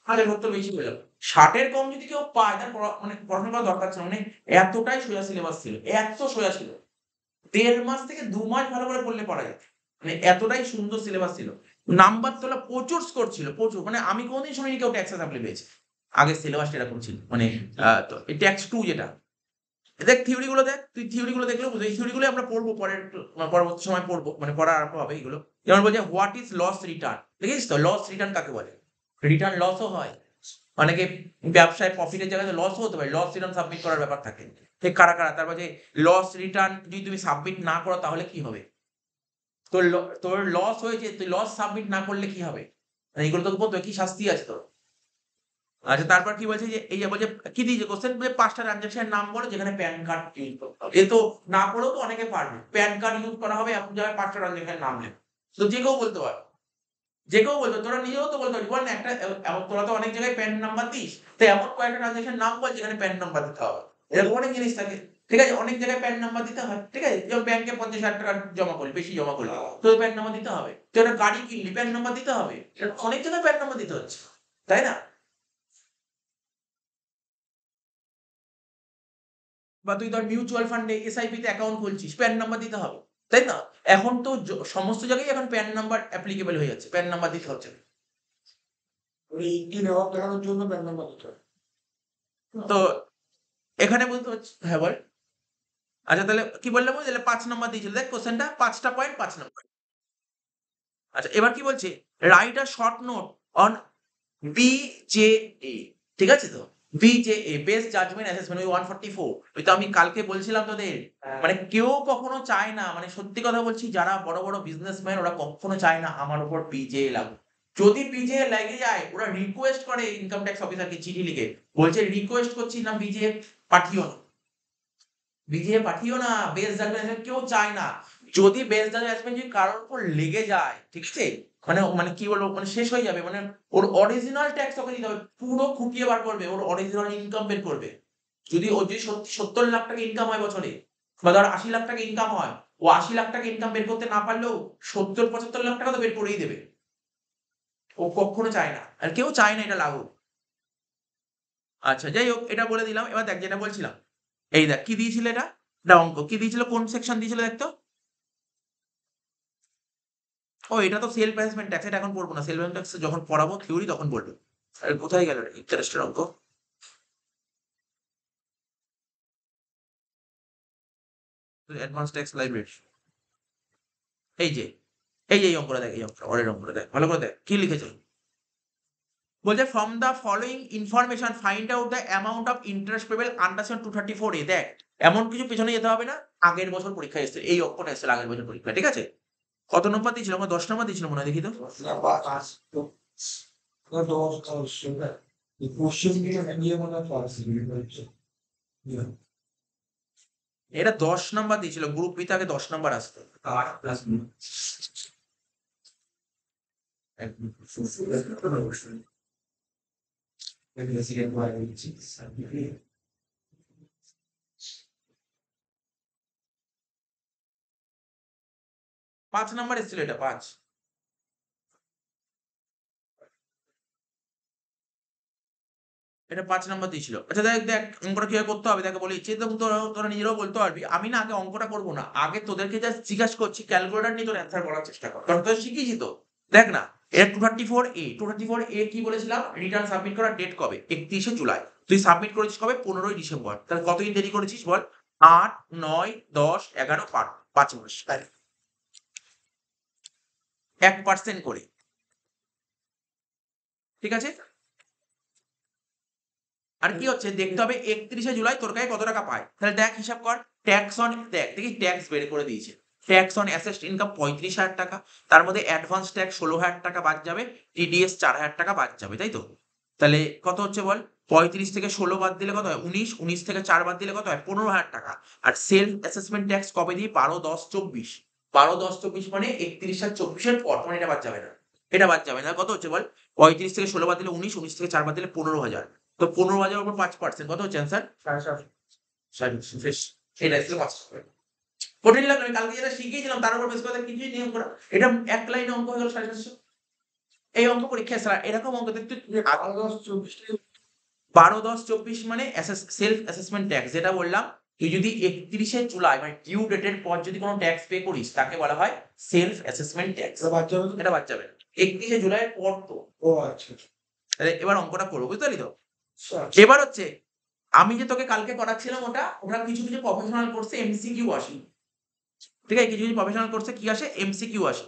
70 বেশি পেল, 60-এর কম যদি কেউ পায় তার মানে পড়াশোনা করার দরকার ছিল, মানে এতটাই সোজা সিলেবাস ছিল, এত সোজা ছিল। 1.5 মাস থেকে 2 মাস ভালো করে পড়লে পড়া যায়, মানে এতটাই সুন্দর সিলেবাস ছিল। নাম্বার তোলা প্রচুর স্কোর ছিল, প্রচুর, মানে আমি কোনোদিন শুনিনি কেউ ট্যাক্স সাপ্লি পেয়েছে। আগের সিলেবাসটা এরকম ছিল, মানে তো এই ট্যাক্স 2 যেটা, দেখ থিওরি গুলো দেখ, তুই থিওরি গুলো দেখলেও বুঝো, এই থিওরি গুলো আমরা পড়বো পরবর্তী সময় পড়বো, মানে পড়া আরম্ভ হবে এইগুলো। যেমন বলছে হোয়াট ইজ লস রিটার্ন, দেখেছিস তো লস রিটার্ন কাকে বলে। রিটার্ন লসও হয়, অনেকে ব্যবসায় প্রফিটের জায়গায় লস হতে পারে, লস রিটার্ন সাবমিট করার ব্যাপার থাকে। ঠিক কারা কারা, তারপর যে লস রিটার্ন যদি তুমি সাবমিট না করো তাহলে কি হবে, তোর লস হয়েছে, তুই লস সাবমিট না করলে কি হবে, মানে এগুলো তো বলতো কি শাস্তি আছে তোর। আচ্ছা তারপর কি বলছে যে এই যে বলছে কি দিয়েছে কোশ্চেন, 5টা ট্রানজাকশনের নাম বলো যেখানে প্যান কার্ড ইউজ করতে হবে। এ তো না পড়েও তো অনেকে পারবে, প্যান কার্ড ইউজ করা হবে এমন জায়গায় 5টা ট্রানজাকশনের নাম নেবে, তো যে কেউ বলতে পারে, যে কেউ বলতো, তোরা নিজেও তো বলতে পারবি, বল না একটা এমন, তোরা তো অনেক জায়গায় প্যান নাম্বার দিস, তো এমন কয়েকটা ট্রানজাকশন নাম বল যেখানে প্যান নাম্বার দিতে হবে, এরকম অনেক জিনিস থাকে, ঠিক আছে, অনেক জায়গায় প্যান নাম্বার দিতে হয়, ঠিক আছে, যেমন ব্যাংকে 50,000 টাকা জমা করলি, বেশি জমা করলি, তো প্যান নাম্বার দিতে হবে, তো একটা গাড়ি কিনলি প্যান নাম্বার দিতে হবে, অনেক জায়গায় প্যান নাম্বার দিতে হচ্ছে, তাই না? বা তুই ধর মিউচুয়াল ফান্ডে এসআইপি তে অ্যাকাউন্ট খুলছিস, প্যান নাম্বার দিতে হবে, তাই না? এখন তো সমস্ত জায়গায় এখন প্যান নাম্বার অ্যাপ্লিকেবল হয়ে যাচ্ছে, প্যান নাম্বার দিতে হচ্ছে না। ওই ইন্ডিয়ান অভাব দেখানোর জন্য প্যান নাম্বার দিতে হয়। তো এখানে বলতে হচ্ছে, হ্যাঁ বল। আচ্ছা তাহলে কি বললাম, তাহলে 5 নাম্বার দিয়েছিল, দেখ কোশ্চেনটা 5টা পয়েন্ট 5 নাম্বার। আচ্ছা এবার কি বলছে, write a short note on বিজেএ, ঠিক আছে তো, বিজেএ বেস্ট জাজমেন্ট অ্যাসেসমেন্ট, ওই 144, ওই তো আমি কালকে বলছিলাম তোদের, মানে কেউ কখনো চায় না, মানে সত্যি কথা বলছি, যারা বড় বড় বিজনেসম্যান ওরা কখনো চায় না আমার উপর বিজেএ লাগুক, যদি বিজেএ লেগে যায় ওরা রিকোয়েস্ট করে ইনকাম ট্যাক্স অফিসারকে চিঠি লিখে, বলছে রিকোয়েস্ট করছি না বিজেএ পাঠিও না, বিজেএ পাঠিও না, বেস্ট জাজমেন্ট কেউ চায় না, যদি বেস্ট জাজমেন্ট যদি কারোর উপর লেগে যায়, ঠিক আছে, মানে মানে কি বলবো, মানে শেষ হয়ে যাবে, মানে ওর অরিজিনাল ট্যাক্স ওকে দিতে হবে, পুরো খুঁটিয়ে বার করবে, ওর অরিজিনাল ইনকাম বের করবে, যদি ওর যদি সত্যি 70 লাখ টাকা ইনকাম হয় বছরে, বা ধর 80 লাখ টাকা ইনকাম হয়, ও 80 লাখ টাকা ইনকাম বের করতে না পারলেও 70-75 লাখ টাকা তো বের করেই দেবে, ও কখনো চায় না, আর কেউ চায় না এটা লাগুক। আচ্ছা যাই হোক, এটা বলে দিলাম, এবার দেখ যেটা বলছিলাম, এই দেখ কি দিয়েছিল, এটা এটা অঙ্ক কি দিয়েছিল, কোন সেকশন দিয়েছিল দেখ তো, ও এটা তো সেলফ অ্যাসেসমেন্ট ট্যাক্স, এটা এখন পড়বো না, সেলফ অ্যাসেসমেন্ট ট্যাক্স যখন পড়াবো থিওরি তখন বলবো। আর কোথায় গেল ইন্টারেস্টের অঙ্ক, অ্যাডভান্স ট্যাক্স লাইব্রেরি, এই যে এই অঙ্কটা দেখ, এই অঙ্কটা পরের অঙ্কটা দেখ, ভালো করে দেখ কি লিখেছে, বলছে from the following information find out the amount of interest payable under section 234A, দেখ এমন কিছু পেছনে যেতে হবে না, আগের বছর পরীক্ষায় এসেছে, এই অঙ্কটা এসেছে আগের বছর পরীক্ষা, ঠিক আছে, কত নম্বর দিয়েছিল, আমার 10 নম্বর দিয়েছিল মনে হয়, দেখি তো, না, পাঁচ তো না, 10 এই কোশ্চেন নিয়ে মনে হয় পাঁচ হচ্ছে। এটা 10 নাম্বার দিয়েছিল, গ্রুপ বি থেকে 10 নাম্বার আসতো। 5 নাম্বার এসেছিল, এটা 5, এটা 5 নাম্বার দিয়েছিল। আচ্ছা দেখ দেখ অঙ্কটা কিভাবে করতে হবে, দেখে বলি ইচ্ছে তো তোরা তোরা নিজেরাও বলতে পারবি, আমি না আগে অঙ্কটা করবো না, আগে তোদেরকে জাস্ট জিজ্ঞাসা করছি, ক্যালকুলেটর নিয়ে তোর অ্যান্সার করার চেষ্টা কর, কারণ তোদের শিখিয়েছি তো, দেখ না, এটা 234A কি বলেছিলাম, রিটার্ন সাবমিট করার ডেট কবে, 31শে জুলাই, তুই সাবমিট করেছিস কবে, 15ই ডিসেম্বর, তাহলে কতদিন দেরি করেছিস বল, 8, 9, 10, 11, 5 মাস, 1% করে, ঠিক আছে, আর কি হচ্ছে দেখতে হবে 31শে জুলাই তোর কাছে কত টাকা পায়, তাহলে দেখ হিসাব কর, ট্যাক্স অন, দেখ দেখি ট্যাক্স বের করে দিয়েছে, ট্যাক্স অন অ্যাসেসড ইনকাম 35,000 টাকা, তার মধ্যে অ্যাডভান্স ট্যাক্স 16,000 টাকা বাদ যাবে, টিডিএস 4,000 টাকা বাদ যাবে, তাই তো, তাহলে কত হচ্ছে বল, 35 থেকে 16 বাদ দিলে কত হয় 19, 19 থেকে 4 বাদ দিলে কত হয় 15,000 টাকা, আর সেলফ অ্যাসেসমেন্ট ট্যাক্স কবে দিই 12/10/24, 12/10/24 মানে 31/7/24 পর, মানে এটা বাদ যাবে না, এটা বাদ যাবে না, কত হচ্ছে বল, 35 থেকে 16 বাদ দিলে 19, 19 থেকে 4 বাদ দিলে 15,000, তো 15,000 উপর 5% কত হচ্ছে অ্যান্সার, 750, বেশ, এটা ছিল 5%। কঠিন লাগলো, আমি কালকে যেটা শিখিয়েছিলাম তার উপর বেশ করে কিছুই নিয়ম করা, এটা এক লাইনে অঙ্ক হয়ে গেল 750, এই অঙ্ক পরীক্ষায় এসে এরকম অঙ্ক দেখতে, 12/10/24 মানে সেলফ অ্যাসেসমেন্ট ট্যাক্স, যেটা বললাম, তুই যদি 31শে জুলাই মানে ডিউ ডেটের পর যদি কোনো ট্যাক্স পে করিস তাকে বলা হয় সেলফ অ্যাসেসমেন্ট ট্যাক্স, এটা বাদ যাবে না, 31শে জুলাইয়ের পর তো, ও আচ্ছা, তাহলে এবার অঙ্কটা করবো, বুঝতে পারলি তো, আচ্ছা। এবার হচ্ছে আমি যে তোকে কালকে করাচ্ছিলাম ওটা কিছু কিছু প্রফেশনাল কোর্সে এমসিকিউ আসে, ঠিক আছে, কিছু কিছু প্রফেশনাল কোর্সে কি আসে, এমসিকিউ আসে,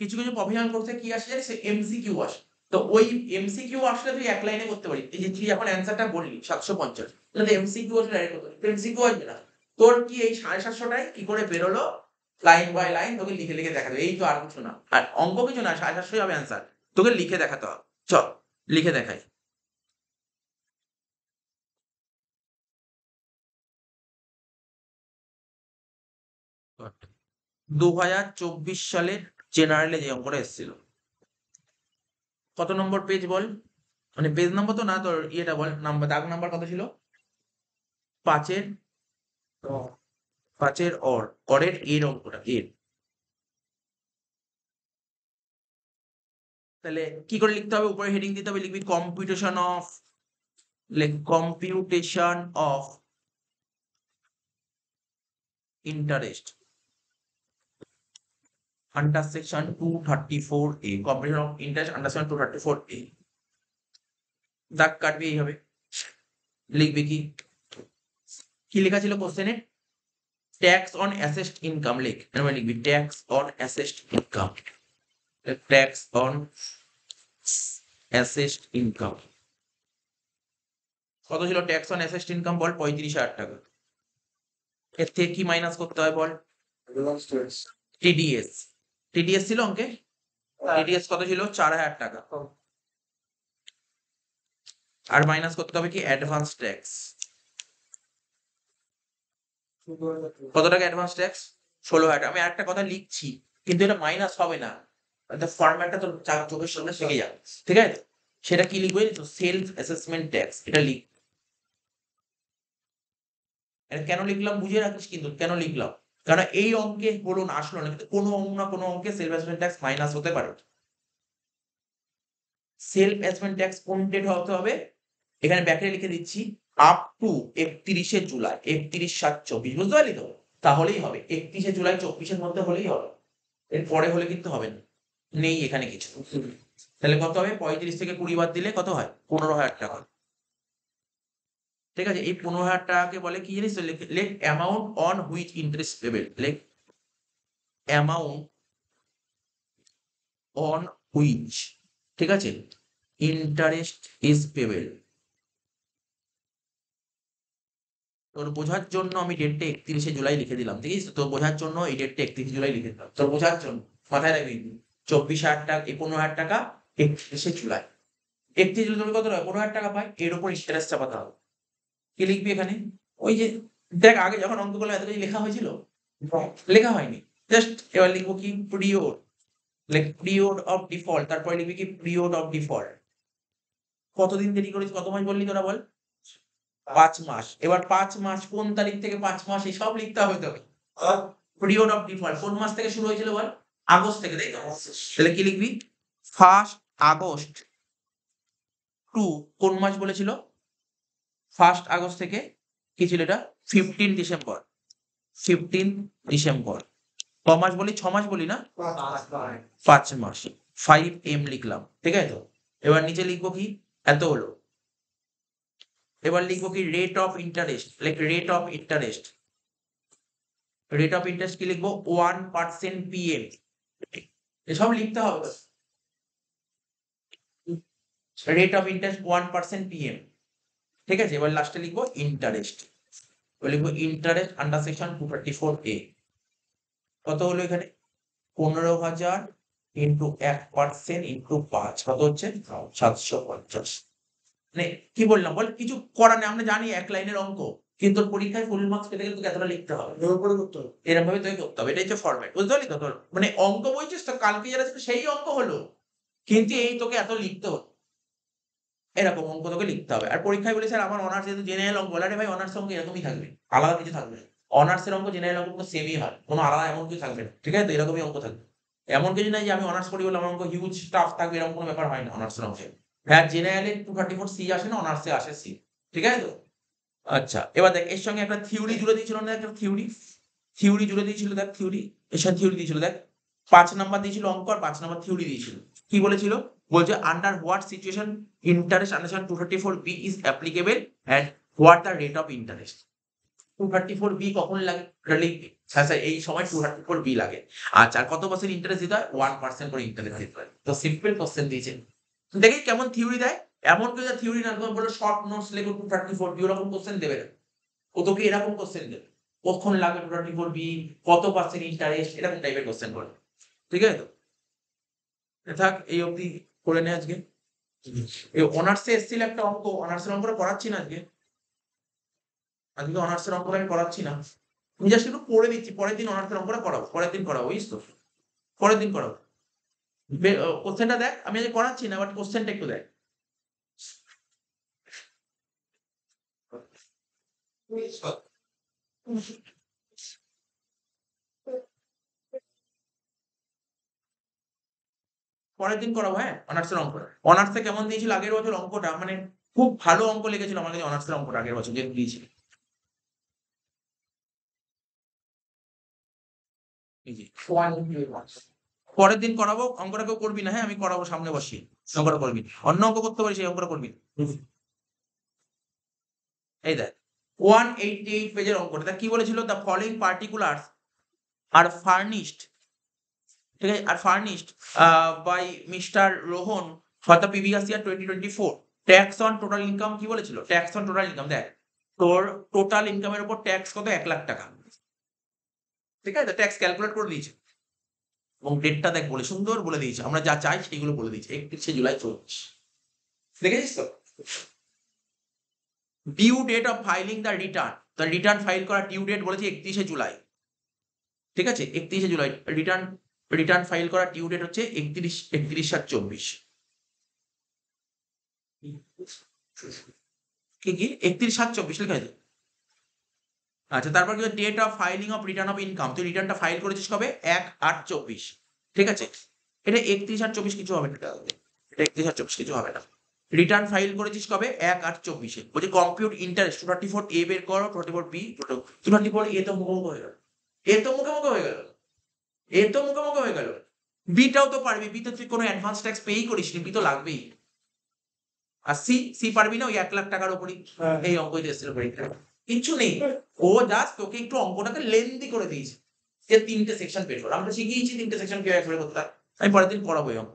কিছু কিছু প্রফেশনাল কোর্সে কি আসে জানিস, এমসিকিউ আসে, তো ওই এমসিকিউ আসলে তুই এক লাইনে করতে পারিস, এই যে তুই এখন অ্যান্সারটা বললি 750, তাহলে এমসিকিউ আসলে ডাইরেক্ট করতে পারিস, এমসিকিউ আসবে না, তোর কি এই 750টাই কি করে বেরোলো লাইন বাই লাইন তোকে লিখে লিখে দেখাতে হবে, এই তো আর কিছু না, আর অঙ্ক কিছু না, 750 হবে অ্যান্সার, তোকে লিখে দেখাতে হবে। চল লিখে দেখাই। Got it। 2024 সালের জেনারেলে যে অঙ্কটা এসেছিল, কত নম্বর পেজ বল, মানে পেজ নম্বর তো না, তোর ইয়েটা বল, নাম্বার দাগ নাম্বার কত ছিল? 5-এর তো 5-এর অরের এর অঙ্কটা এর। তাহলে কি করে লিখতে হবে? উপরে হেডিং দিতে হবে, লিখবি computation of, computation of interest under section 234A, computation of interest under section 234A। দাগ কাটবি এইভাবে, লিখবি কি কি লেখা ছিল কোশ্চেনে? ট্যাক্স অন অ্যাসেস্ট ইনকাম, লিখ এরকম লিখবি tax on assessed income, tax on assessed income. কত ছিল ট্যাক্স অন অ্যাসেস্ট ইনকাম বল? 35,000 টাকা। এর থেকে কি মাইনাস করতে হয় বল? Advance tax. টিডিএস, টিডিএস ছিল অঙ্কে, টিডিএস কত ছিল? 4,000 টাকা। আর মাইনাস করতে হবে কি? Advance tax. কত টাকা অ্যাডভান্স ট্যাক্স? 16,000 টাকা। আমি আরেকটা কথা লিখছি কিন্তু এটা মাইনাস হবে না, ফরম্যাটটা তো চোখের সামনে শিখে যাবে, ঠিক আছে? সেটা কি লিখবে? সেলফ অ্যাসেসমেন্ট ট্যাক্স, এটা লিখ। এটা কেন লিখলাম বুঝে রাখিস কিন্তু, কেন লিখলাম, কারণ এই অঙ্কে বলুন আসলো না, কিন্তু কোনো অঙ্ক না কোনো অঙ্কে সেলফ অ্যাসেসমেন্ট ট্যাক্স মাইনাস হতে পারে। সেলফ অ্যাসেসমেন্ট ট্যাক্স কোন ডেট হতে হবে? এখানে ব্যাকে লিখে দিচ্ছি আপ টু 31শে জুলাই, 31/7/24, বুঝতে পারলি তো? তাহলেই হবে, 31শে জুলাই 24-এর মধ্যে হলেই হবে, এর পরে হলে কিন্তু হবে না, নেই এখানে কিছু। তাহলে কত হবে? 35 থেকে 20 বাদ দিলে কত হয়? 15,000 টাকা। ঠিক আছে, এই 15,000 টাকাকে বলে কি জানিস? লেখ amount on which interest payable, লেখ অ্যামাউন্ট অন হুইচ, ঠিক আছে, ইন্টারেস্ট ইজ পেবেল। তোর বোঝার জন্য আমি ডেটটা 31শে জুলাই লিখে দিলাম, ঠিক আছে? তোর বোঝার জন্য এই ডেটটা 31শে জুলাই লিখে দিলাম, তোর বোঝার জন্য মাথায় রাখবি। 24,000 টাকা, 15,000 টাকা 31শে জুলাই। 31 জুলাই তুমি কত টাকা? 15,000 টাকা পাই, এর উপর ইন্টারেস্ট চাপাতে হবে। কি লিখবি এখানে? ওই যে দেখ, আগে যখন অঙ্কগুলো এত কিছু লেখা হয়েছিল, লেখা হয়নি, জাস্ট এবার লিখবো কি? Period, like period of default, তারপরে লিখবি কি? Period of default. কতদিন দেরি করেছিস? কত মাস বললি তোরা বল? 5 মাস। এবার 5 মাস কোন তারিখ থেকে 5 মাস এই সব লিখতে হবে তোকে। পিরিয়ড অফ ডিফল্ট কোন মাস থেকে শুরু হয়েছিল বল? আগস্ট থেকে, তাই তো? তাহলে কি লিখবি? 1 আগস্ট টু কোন মাস বলেছিল? 1 আগস্ট থেকে কি ছিল এটা? 15 ডিসেম্বর, 15 ডিসেম্বর। ক মাস বলি? 6 মাস বলি না? 5 মাস। 5M লিখলাম, ঠিক আছে তো? এবার নিচে লিখবো কি? এত হলো। এবার লিখবো কি? Rate of interest, like rate of interest. Rate of interest কি লিখবো? 1% PM। এসব লিখতে হবে। রেট অফ ইন্টারেস্ট 1% PM, ঠিক আছে? এবার লাস্টে লিখবো ইন্টারেস্ট, লিখবো ইন্টারেস্ট আন্ডার সেকশন 234A। কত হলো এখানে? 15,000 ইন্টু 1% ইন্টু 5, কত হচ্ছে? 750। মানে কি বললাম বল? কিছু করার নেই, আমরা জানি এক লাইনের অঙ্ক, কিন্তু তোর পরীক্ষায় ফুল মার্কস পেতে গেলে তোকে এতটা লিখতে হবে, এর উপরে করতে হবে। এরকম ভাবে তোকে করতে হবে। এটাই হচ্ছে ফরম্যাট, বুঝতে পারলি তো? তোর মানে অঙ্ক বলছিস তো, কালকে যারা ছিল সেই অঙ্ক হলো, কিন্তু এই তোকে এত লিখতে হলো, এরকম অঙ্ক তোকে লিখতে হবে। আর পরীক্ষায় বলে স্যার আমার অনার্স যেহেতু জেনারেল অঙ্ক, বলে আরে ভাই অনার্স অঙ্ক এরকমই থাকবে, আলাদা কিছু থাকবে না। অনার্সের অঙ্ক জেনারেল অঙ্ক পুরো সেমই হয়, কোনো আলাদা এমন কিছু থাকবে না, ঠিক আছে তো? এরকমই অঙ্ক থাকবে, এমন কিছু নাই যে আমি অনার্স করি বলে আমার অঙ্ক হিউজ টাফ থাকবে, এরকম কোনো ব্যাপার হয় না অনার্সের অঙ্কে। হ্যাঁ, জেনারেলে 234C আসে না, অনার্সে আসে C, ঠিক আছে তো? আচ্ছা, এবার দেখ এর সঙ্গে একটা থিওরি জুড়ে দিয়েছিল না, একটা থিওরি জুড়ে দিয়েছিল, দেখ থিওরি, এর সাথে থিওরি দিয়েছিল, দেখ 5 নাম্বার দিয়েছিল অঙ্ক আর 5 নাম্বার থিওরি দিয়েছিল। কি বলেছিল? বলছে under what situation interest under 234B is applicable and what the rate of interest. 234B কখন লাগে? হ্যাঁ স্যার এই সময় 234B লাগে। আচ্ছা, আর কত পার্সেন্ট ইন্টারেস্ট দিতে হয়? 1% করে ইন্টারেস্ট দিতে হয়। তো সিম্পল কোশ্চেন দিয়েছে, দেখি কেমন থিওরি দেয়। এমন কেউ থিওরি না, তোমার বলো শর্ট নোটস লেখো 234B, ওরকম কোশ্চেন দেবে না, ও তোকে এরকম কোশ্চেন দেবে। কখন লাগবে 234B, কত পার্সেন্ট ইন্টারেস্ট, এরকম টাইপের কোশ্চেন করে। ঠিক আছে তো? থাক এই অবধি করে নে আজকে। এই অনার্সে এসেছিল একটা অঙ্ক, অনার্সের অঙ্কটা করাচ্ছি না আজকে। আজকে অনার্সের অঙ্কটা আমি করাচ্ছি না, আমি জাস্ট একটু পড়ে দিচ্ছি, পরের দিন অনার্সের অঙ্কটা করাবো, পরের দিন করাবো, বুঝিস তো? পরের দিন করাবো। কোশ্চেনটা দেখ, আমি আজকে করাচ্ছি না, বাট কোশ্চেনটা একটু দেখ। পরের দিন করাবো, হ্যাঁ, অনার্সের অঙ্ক। অনার্সে কেমন দিয়েছিল আগের বছর অঙ্কটা, মানে খুব ভালো অঙ্ক লেগেছিল আমার কাছে অনার্সের অঙ্কটা আগের বছর যে দিয়েছিল। এই যে পরের দিন করাবো, অঙ্কটা কেউ করবি না, হ্যাঁ, আমি করাবো সামনে বসিয়ে, অঙ্কটা করবি, অন্য অঙ্ক করতে পারিস, এই অঙ্কটা করবি না। এই দেখ 188 পেজের অঙ্কটা, তা কি বলেছিল, the following particulars are furnished, ঠিক আছে, are furnished by Mr Rohan for the previous year 2024, tax on total income, কি বলেছিল, ট্যাক্স অন টোটাল ইনকাম, দেখ তোর টোটাল ইনকামের উপর ট্যাক্স কত, 1 লাখ টাকা, ঠিক আছে, ট্যাক্স ক্যালকুলেট করে দিয়েছে, এবং ডেটটা দেখ বলে সুন্দর বলে দিয়েছে, আমরা যা চাই সেইগুলো বলে দিয়েছে, 31শে জুলাই 24, দেখেছিস তো? Due date of filing the return, the return file করার ডিউ ডেট বলেছে 31শে জুলাই, ঠিক আছে, 31শে জুলাই রিটার্ন ফাইল করার ডিউ ডেট হচ্ছে 31/7/24, কি 31/7/24 লেখা আছে। আচ্ছা, তারপর কি date of filing of return of income, তুই রিটার্নটা ফাইল করেছিস কবে, 1/8/24, ঠিক আছে, এটা 31/8/24 কিছু হবে না, এটা 31/8/24 কিছু হবে না। রিটার্ন ফাইল করেছিস কবে, 1/8/24, বলছে কম্পিউট ইন্টারেস্ট 234A বের করো, 234B, 234A তো মুখোমুখি হয়ে গেল, এ তো মুখোমুখি হয়ে গেল, এ তো মুখোমুখি হয়ে গেল, বিটাও তো পারবি, বি তো তুই কোনো অ্যাডভান্স ট্যাক্স পেই করিস নি, বি তো লাগবেই। আর সি পারবি না, ওই 1 লাখ টাকার উপরই এই অঙ্কই এসেছিল পরীক্ষা, কিচ্ছু নেই, ও জাস্ট তোকে একটু অঙ্কটাকে লেন্দি করে দিয়েছে, যে 3টে সেকশন বের কর, আমরা শিখিয়েছি 3টে সেকশন কিভাবে করে করতে হয়, আমি পরের দিন পড়াবো এই অঙ্ক।